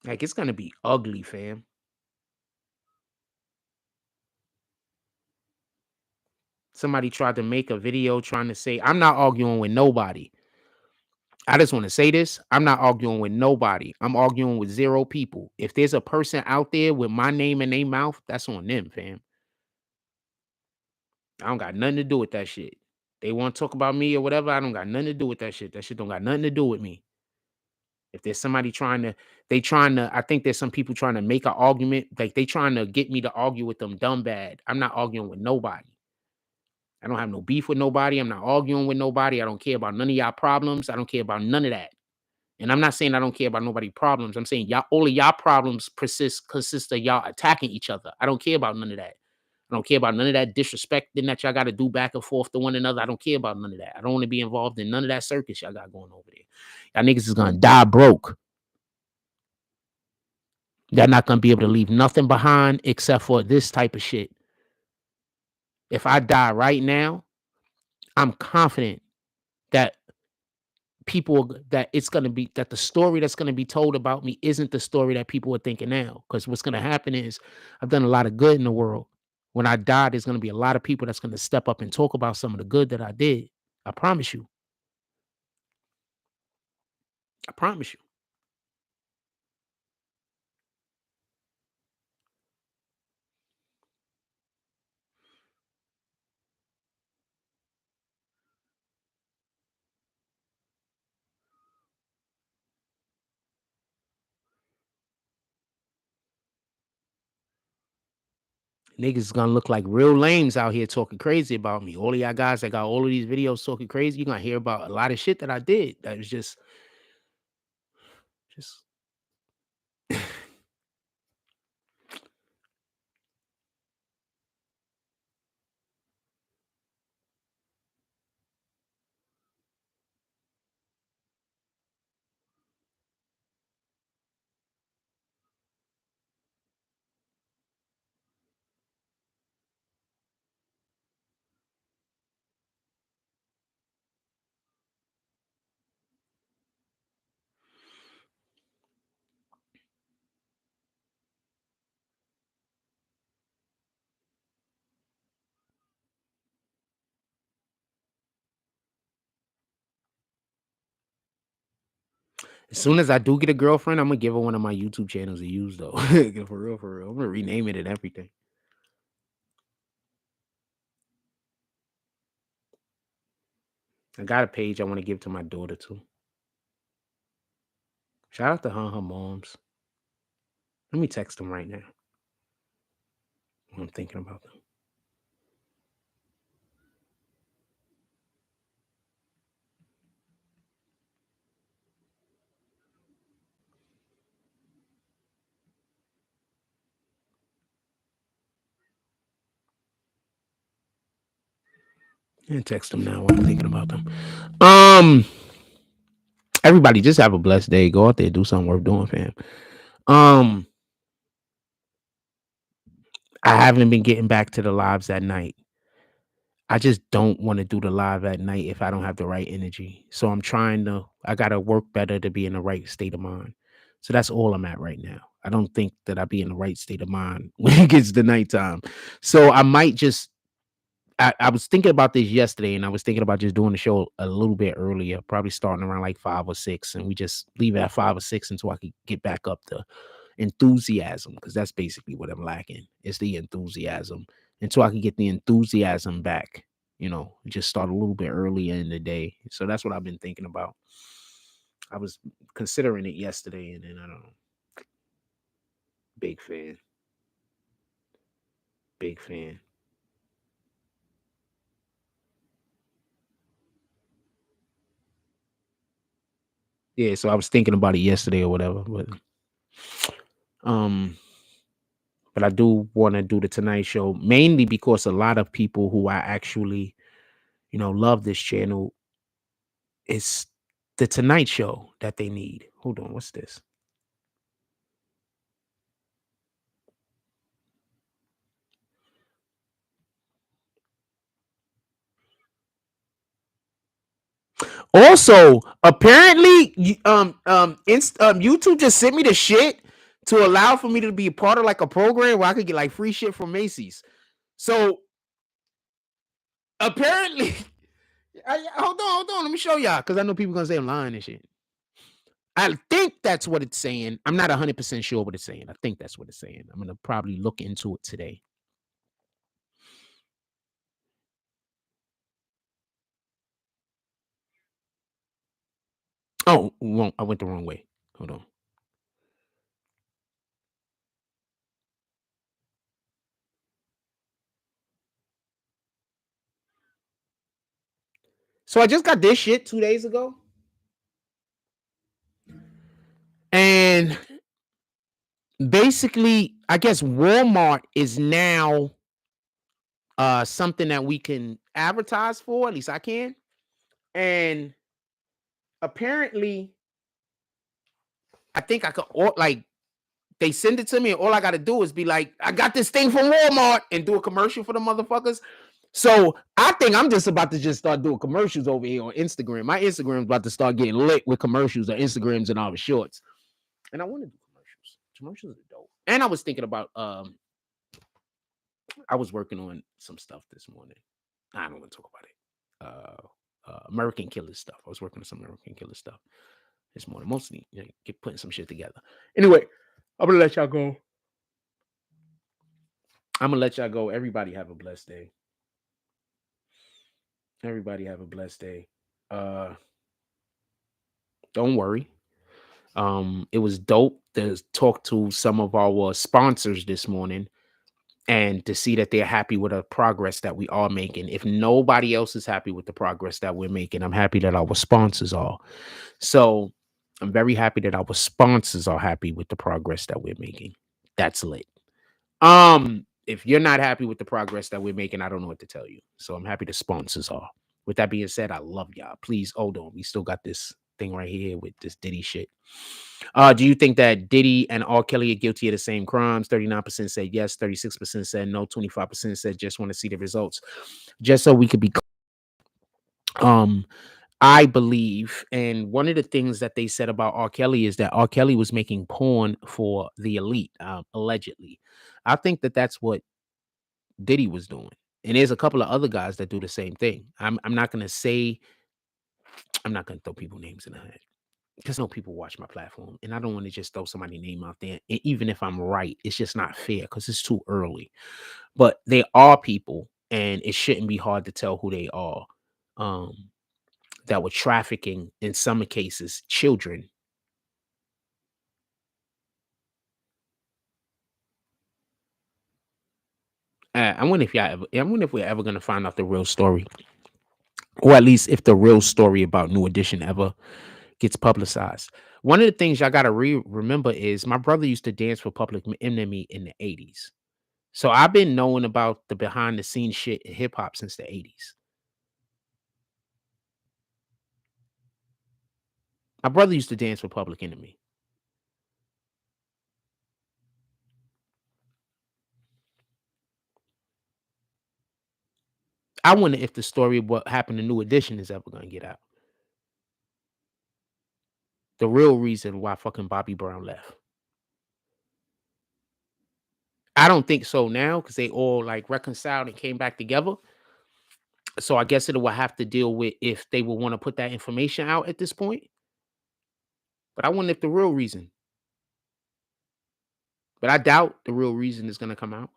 Like it's gonna be ugly, fam. Somebody tried to make a video trying to say, I'm not arguing with nobody. I just want to say this. I'm not arguing with nobody. I'm arguing with 0 people. If there's a person out there with my name in their mouth, that's on them, fam. I don't got nothing to do with that shit. They want to talk about me or whatever. I don't got nothing to do with that shit. That shit don't got nothing to do with me. If there's somebody I think there's some people trying to make an argument, like they trying to get me to argue with them dumb bad. I'm not arguing with nobody. I don't have no beef with nobody. I'm not arguing with nobody. I don't care about none of y'all problems. I don't care about none of that. And I'm not saying I don't care about nobody's problems. I'm saying all of y'all problems consist of y'all attacking each other. I don't care about none of that. I don't care about none of that disrespecting that y'all got to do back and forth to one another. I don't care about none of that. I don't want to be involved in none of that circus y'all got going over there. Y'all niggas is gonna die broke. Y'all not gonna be able to leave nothing behind except for this type of shit. If I die right now, I'm confident that that the story that's gonna be told about me isn't the story that people are thinking now. Because what's gonna happen is I've done a lot of good in the world. When I die, there's gonna be a lot of people that's gonna step up and talk about some of the good that I did. I promise you. I promise you. Niggas is gonna look like real lames out here talking crazy about me. All of y'all guys that got all of these videos talking crazy, you're gonna hear about a lot of shit that I did. That was just as soon as I do get a girlfriend, I'm gonna give her one of my YouTube channels to use though. For real, for real. I'm gonna rename it and everything. I got a page I want to give to my daughter too. Shout out to her moms. Let me text them right now. I'm thinking about them. And text them now while I'm thinking about them. Everybody just have a blessed day. Go out there, do something worth doing, fam. I haven't been getting back to the lives at night. I just don't want to do the live at night if I don't have the right energy. So I gotta work better to be in the right state of mind. So that's all I'm at right now. I don't think that I'll be in the right state of mind when it gets to nighttime. So I might just I was thinking about this yesterday, and I was thinking about just doing the show a little bit earlier, probably starting around like 5 or 6, and we just leave it at 5 or 6 until I could get back up to enthusiasm, because that's basically what I'm lacking. It's the enthusiasm. Until I can get the enthusiasm back, just start a little bit earlier in the day. So that's what I've been thinking about. I was considering it yesterday, and then I don't know. Big fan. Big fan. Yeah, so I was thinking about it yesterday or whatever, um but I do want to do the Tonight Show, mainly because a lot of people who I actually, love this channel, it's the Tonight Show that they need. Hold on, what's this? Also, apparently, YouTube just sent me the shit to allow for me to be a part of like a program where I could get like free shit from Macy's. So apparently, hold on, let me show y'all, because I know people gonna say I'm lying and shit. I think that's what it's saying. I'm not 100% sure what it's saying. I think that's what it's saying. I'm gonna probably look into it today. Oh, wrong. I went the wrong way. Hold on. So I just got this shit 2 days ago. And basically, I guess Walmart is now something that we can advertise for. At least I can. And apparently, I think I could like they send it to me, and all I gotta do is be like, I got this thing from Walmart and do a commercial for the motherfuckers. So I think I'm just about to just start doing commercials over here on Instagram. My Instagram's about to start getting lit with commercials on Instagrams and all the shorts. And I want to do commercials. Commercials are dope. And I was thinking about I was working on some stuff this morning. I don't want to talk about it. American Killer stuff. I was working on some American Killer stuff this morning. Mostly, get putting some shit together. Anyway, I'm gonna let y'all go. Everybody have a blessed day. Everybody have a blessed day. Don't worry. It was dope to talk to some of our sponsors this morning and to see that they're happy with the progress that we are making. If nobody else is happy with the progress that we're making, I'm happy that our sponsors are. So I'm very happy that our sponsors are happy with the progress that we're making. That's lit. If you're not happy with the progress that we're making, I don't know what to tell you. So I'm happy the sponsors are. With that being said, I love y'all. Please hold on. We still got this thing right here with this Diddy shit. Do you think that Diddy and R. Kelly are guilty of the same crimes? 39% said yes, 36% said no, 25% said just want to see the results. Just so we could be I believe, and one of the things that they said about R. Kelly is that R. Kelly was making porn for the elite, allegedly. I think that that's what Diddy was doing. And there's a couple of other guys that do the same thing. I'm not going to say, I'm not going to throw people names in the head because no people watch my platform. And I don't want to just throw somebody's name out there. And even if I'm right, it's just not fair because it's too early. But there are people, and it shouldn't be hard to tell who they are, that were trafficking, in some cases, children. I wonder if we're ever gonna find out the real story, or at least if the real story about New Edition ever gets publicized. One of the things y'all gotta remember is my brother used to dance for Public Enemy in the 80s. So I've been knowing about the behind the scenes shit in hip hop since the 80s. My brother used to dance for Public Enemy. I wonder if the story of what happened to New Edition is ever gonna get out. The real reason why fucking Bobby Brown left. I don't think so now because they all like reconciled and came back together. So I guess it will have to deal with if they will want to put that information out at this point. But I wonder if the real reason. But I doubt the real reason is going to come out.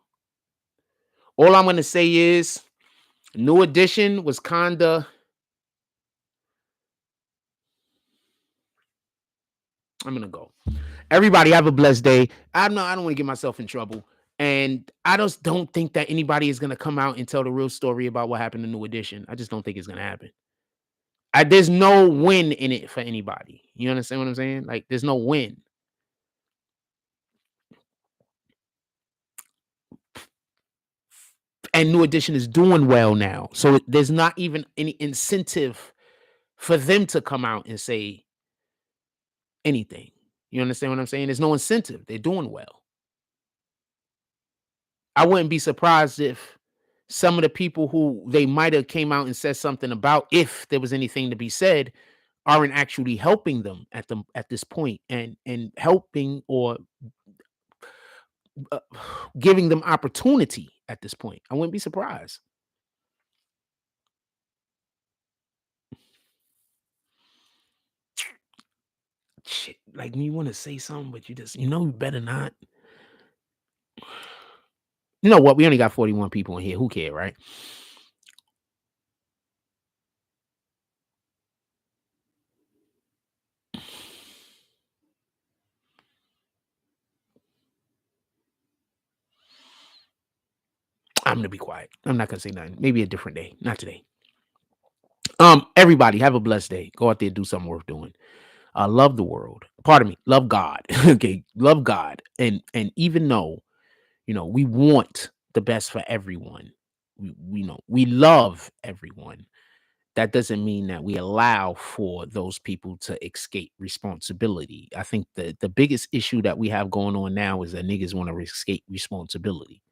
All I'm going to say is New Edition was kinda. I'm going to go. Everybody have a blessed day. I don't want to get myself in trouble. And I just don't think that anybody is going to come out and tell the real story about what happened to New Edition. I just don't think it's going to happen. There's no win in it for anybody. You understand what I'm saying? Like, there's no win. And New Edition is doing well now. So there's not even any incentive for them to come out and say anything. You understand what I'm saying? There's no incentive. They're doing well. I wouldn't be surprised if some of the people who they might have came out and said something about, if there was anything to be said, aren't actually helping them at this point and helping or giving them opportunity at this point. I wouldn't be surprised. Shit, like you want to say something, but you better not. You know what? We only got 41 people in here. Who cares, right? I'm gonna be quiet. I'm not gonna say nothing. Maybe a different day. Not today. Everybody have a blessed day. Go out there, do something worth doing. Love the world. Pardon me. Love God. Okay. Love God. And even though, we want the best for everyone. We know we love everyone. That doesn't mean that we allow for those people to escape responsibility. I think the biggest issue that we have going on now is that niggas want to escape responsibility.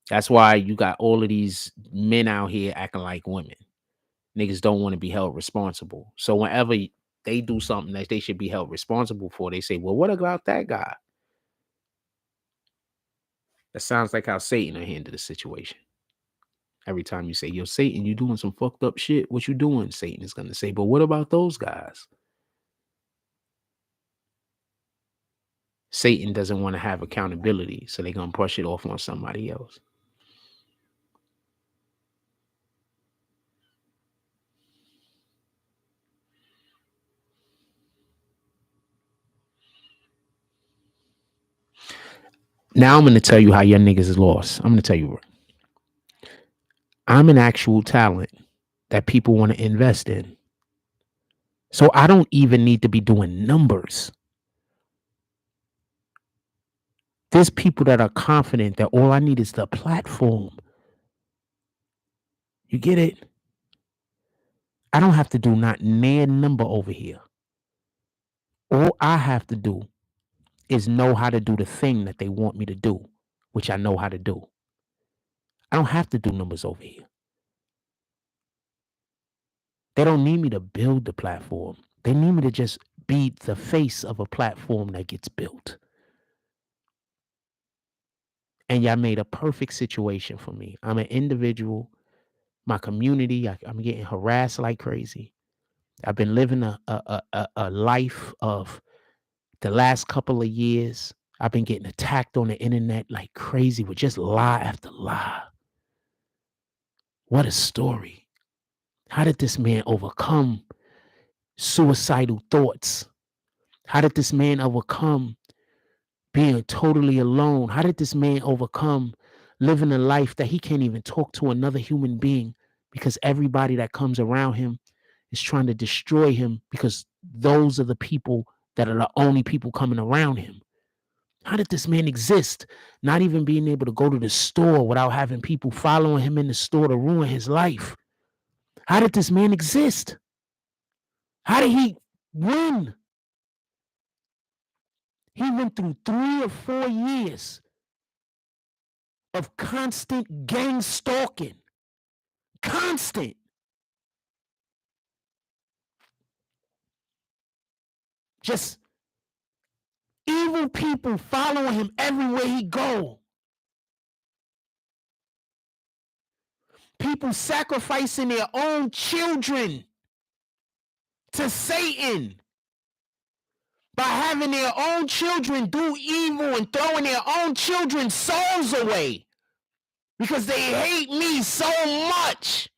That's why you got all of these men out here acting like women. Niggas don't want to be held responsible. So whenever they do something that they should be held responsible for, they say, well, what about that guy? That sounds like how Satan handled the situation. Every time you say, yo, Satan, you doing some fucked up shit. What you doing? Satan is going to say, but what about those guys? Satan doesn't want to have accountability, so they're going to push it off on somebody else. Now I'm going to tell you how your niggas is lost. I'm going to tell you. I'm an actual talent that people want to invest in. So I don't even need to be doing numbers. There's people that are confident that all I need is the platform. You get it? I don't have to do not near number over here. All I have to do is know how to do the thing that they want me to do, which I know how to do. I don't have to do numbers over here. They don't need me to build the platform. They need me to just be the face of a platform that gets built. And y'all made a perfect situation for me. I'm an individual. My community, I'm getting harassed like crazy. I've been living a life of the last couple of years. I've been getting attacked on the internet like crazy with just lie after lie. What a story. How did this man overcome suicidal thoughts? How did this man overcome being totally alone? How did this man overcome living a life that he can't even talk to another human being because everybody that comes around him is trying to destroy him because those are the people that are the only people coming around him? How did this man exist? Not even being able to go to the store without having people following him in the store to ruin his life. How did this man exist? How did he win? He went through 3 or 4 years of constant gang stalking. Constant. Just evil people following him everywhere he go. People sacrificing their own children to Satan by having their own children do evil and throwing their own children's souls away because they hate me so much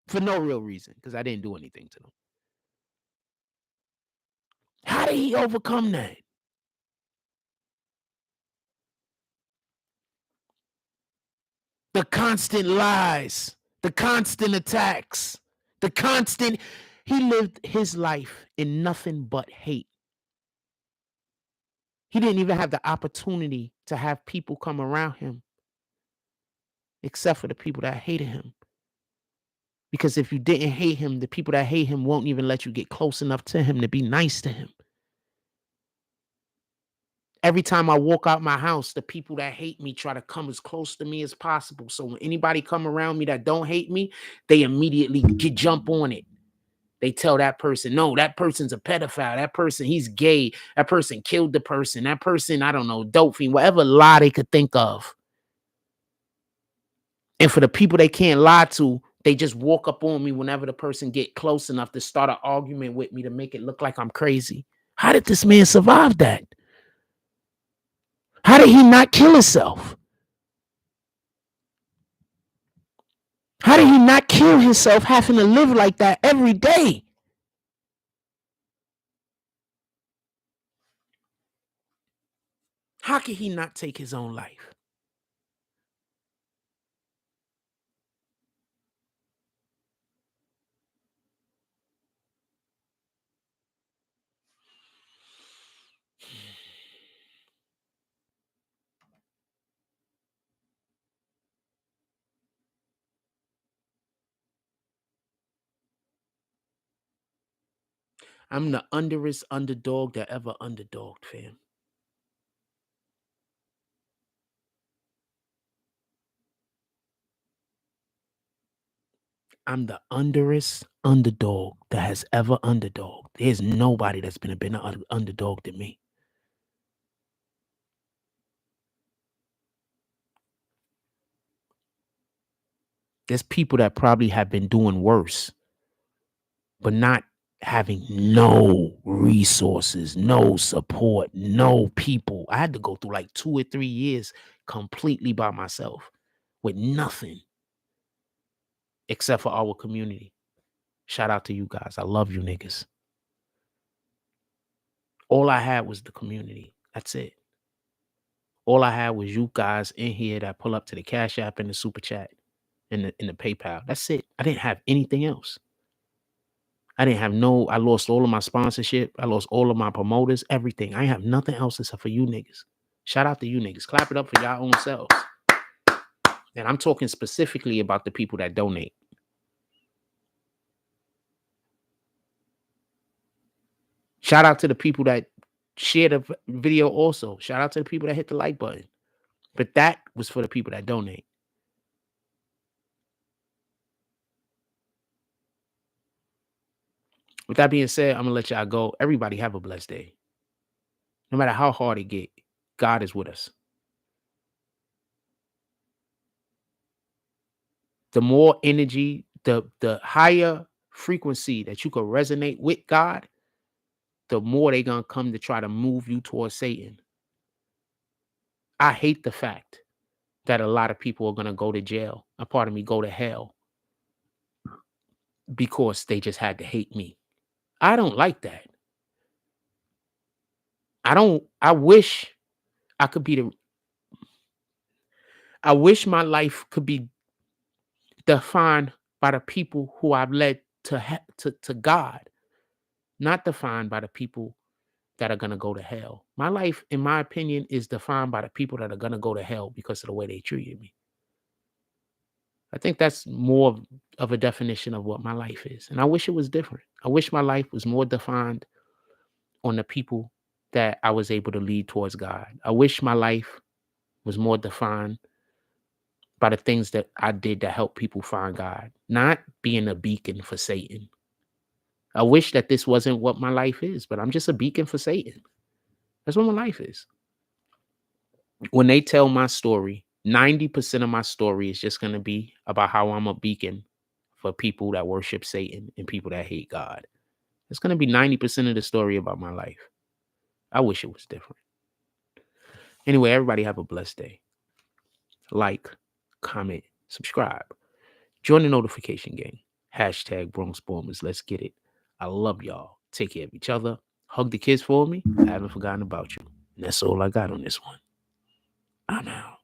for no real reason because I didn't do anything to them. How did he overcome that? The constant lies, the constant attacks, the constant. He lived his life in nothing but hate. He didn't even have the opportunity to have people come around him except for the people that hated him. Because if you didn't hate him, the people that hate him won't even let you get close enough to him to be nice to him. Every time I walk out my house, the people that hate me try to come as close to me as possible. So when anybody come around me that don't hate me, they immediately jump on it. They tell that person, no, that person's a pedophile. That person, he's gay. That person killed the person. That person, I don't know, dope fiend, whatever lie they could think of. And for the people they can't lie to, they just walk up on me whenever the person get close enough to start an argument with me to make it look like I'm crazy. How did this man survive that? How did he not kill himself? How did he not kill himself having to live like that every day? How could he not take his own life? I'm the underest underdog that ever underdogged, fam. I'm the underest underdog that has ever underdog. There's nobody that's been a better underdog than me. There's people that probably have been doing worse, but not having no resources, no support, no people. I had to go through like 2 or 3 years completely by myself with nothing except for our community. Shout out to you guys. I love you niggas. All I had was the community. That's it. All I had was you guys in here that pull up to the Cash App and the Super Chat and the PayPal. That's it. I didn't have anything else. I lost all of my sponsorship. I lost all of my promoters, everything. I ain't have nothing else except for you niggas. Shout out to you niggas. Clap it up for y'all own selves. And I'm talking specifically about the people that donate. Shout out to the people that share the video also. Shout out to the people that hit the like button. But that was for the people that donate. With that being said, I'm going to let y'all go. Everybody have a blessed day. No matter how hard it get, God is with us. The more energy, the higher frequency that you can resonate with God, the more they're going to come to try to move you towards Satan. I hate the fact that a lot of people are going to go to jail, go to hell, because they just had to hate me. I don't like that. I wish I could be I wish my life could be defined by the people who I've led to God, not defined by the people that are going to go to hell. My life, in my opinion, is defined by the people that are going to go to hell because of the way they treated me. I think that's more of a definition of what my life is. And I wish it was different. I wish my life was more defined on the people that I was able to lead towards God. I wish my life was more defined by the things that I did to help people find God, not being a beacon for Satan. I wish that this wasn't what my life is, but I'm just a beacon for Satan. That's what my life is. When they tell my story, 90% of my story is just going to be about how I'm a beacon for people that worship Satan and people that hate God. It's going to be 90% of the story about my life. I wish it was different. Anyway, everybody have a blessed day. Like, comment, subscribe. Join the notification gang. Hashtag Bronx Bombers. Let's get it. I love y'all. Take care of each other. Hug the kids for me. I haven't forgotten about you. And that's all I got on this one. I'm out.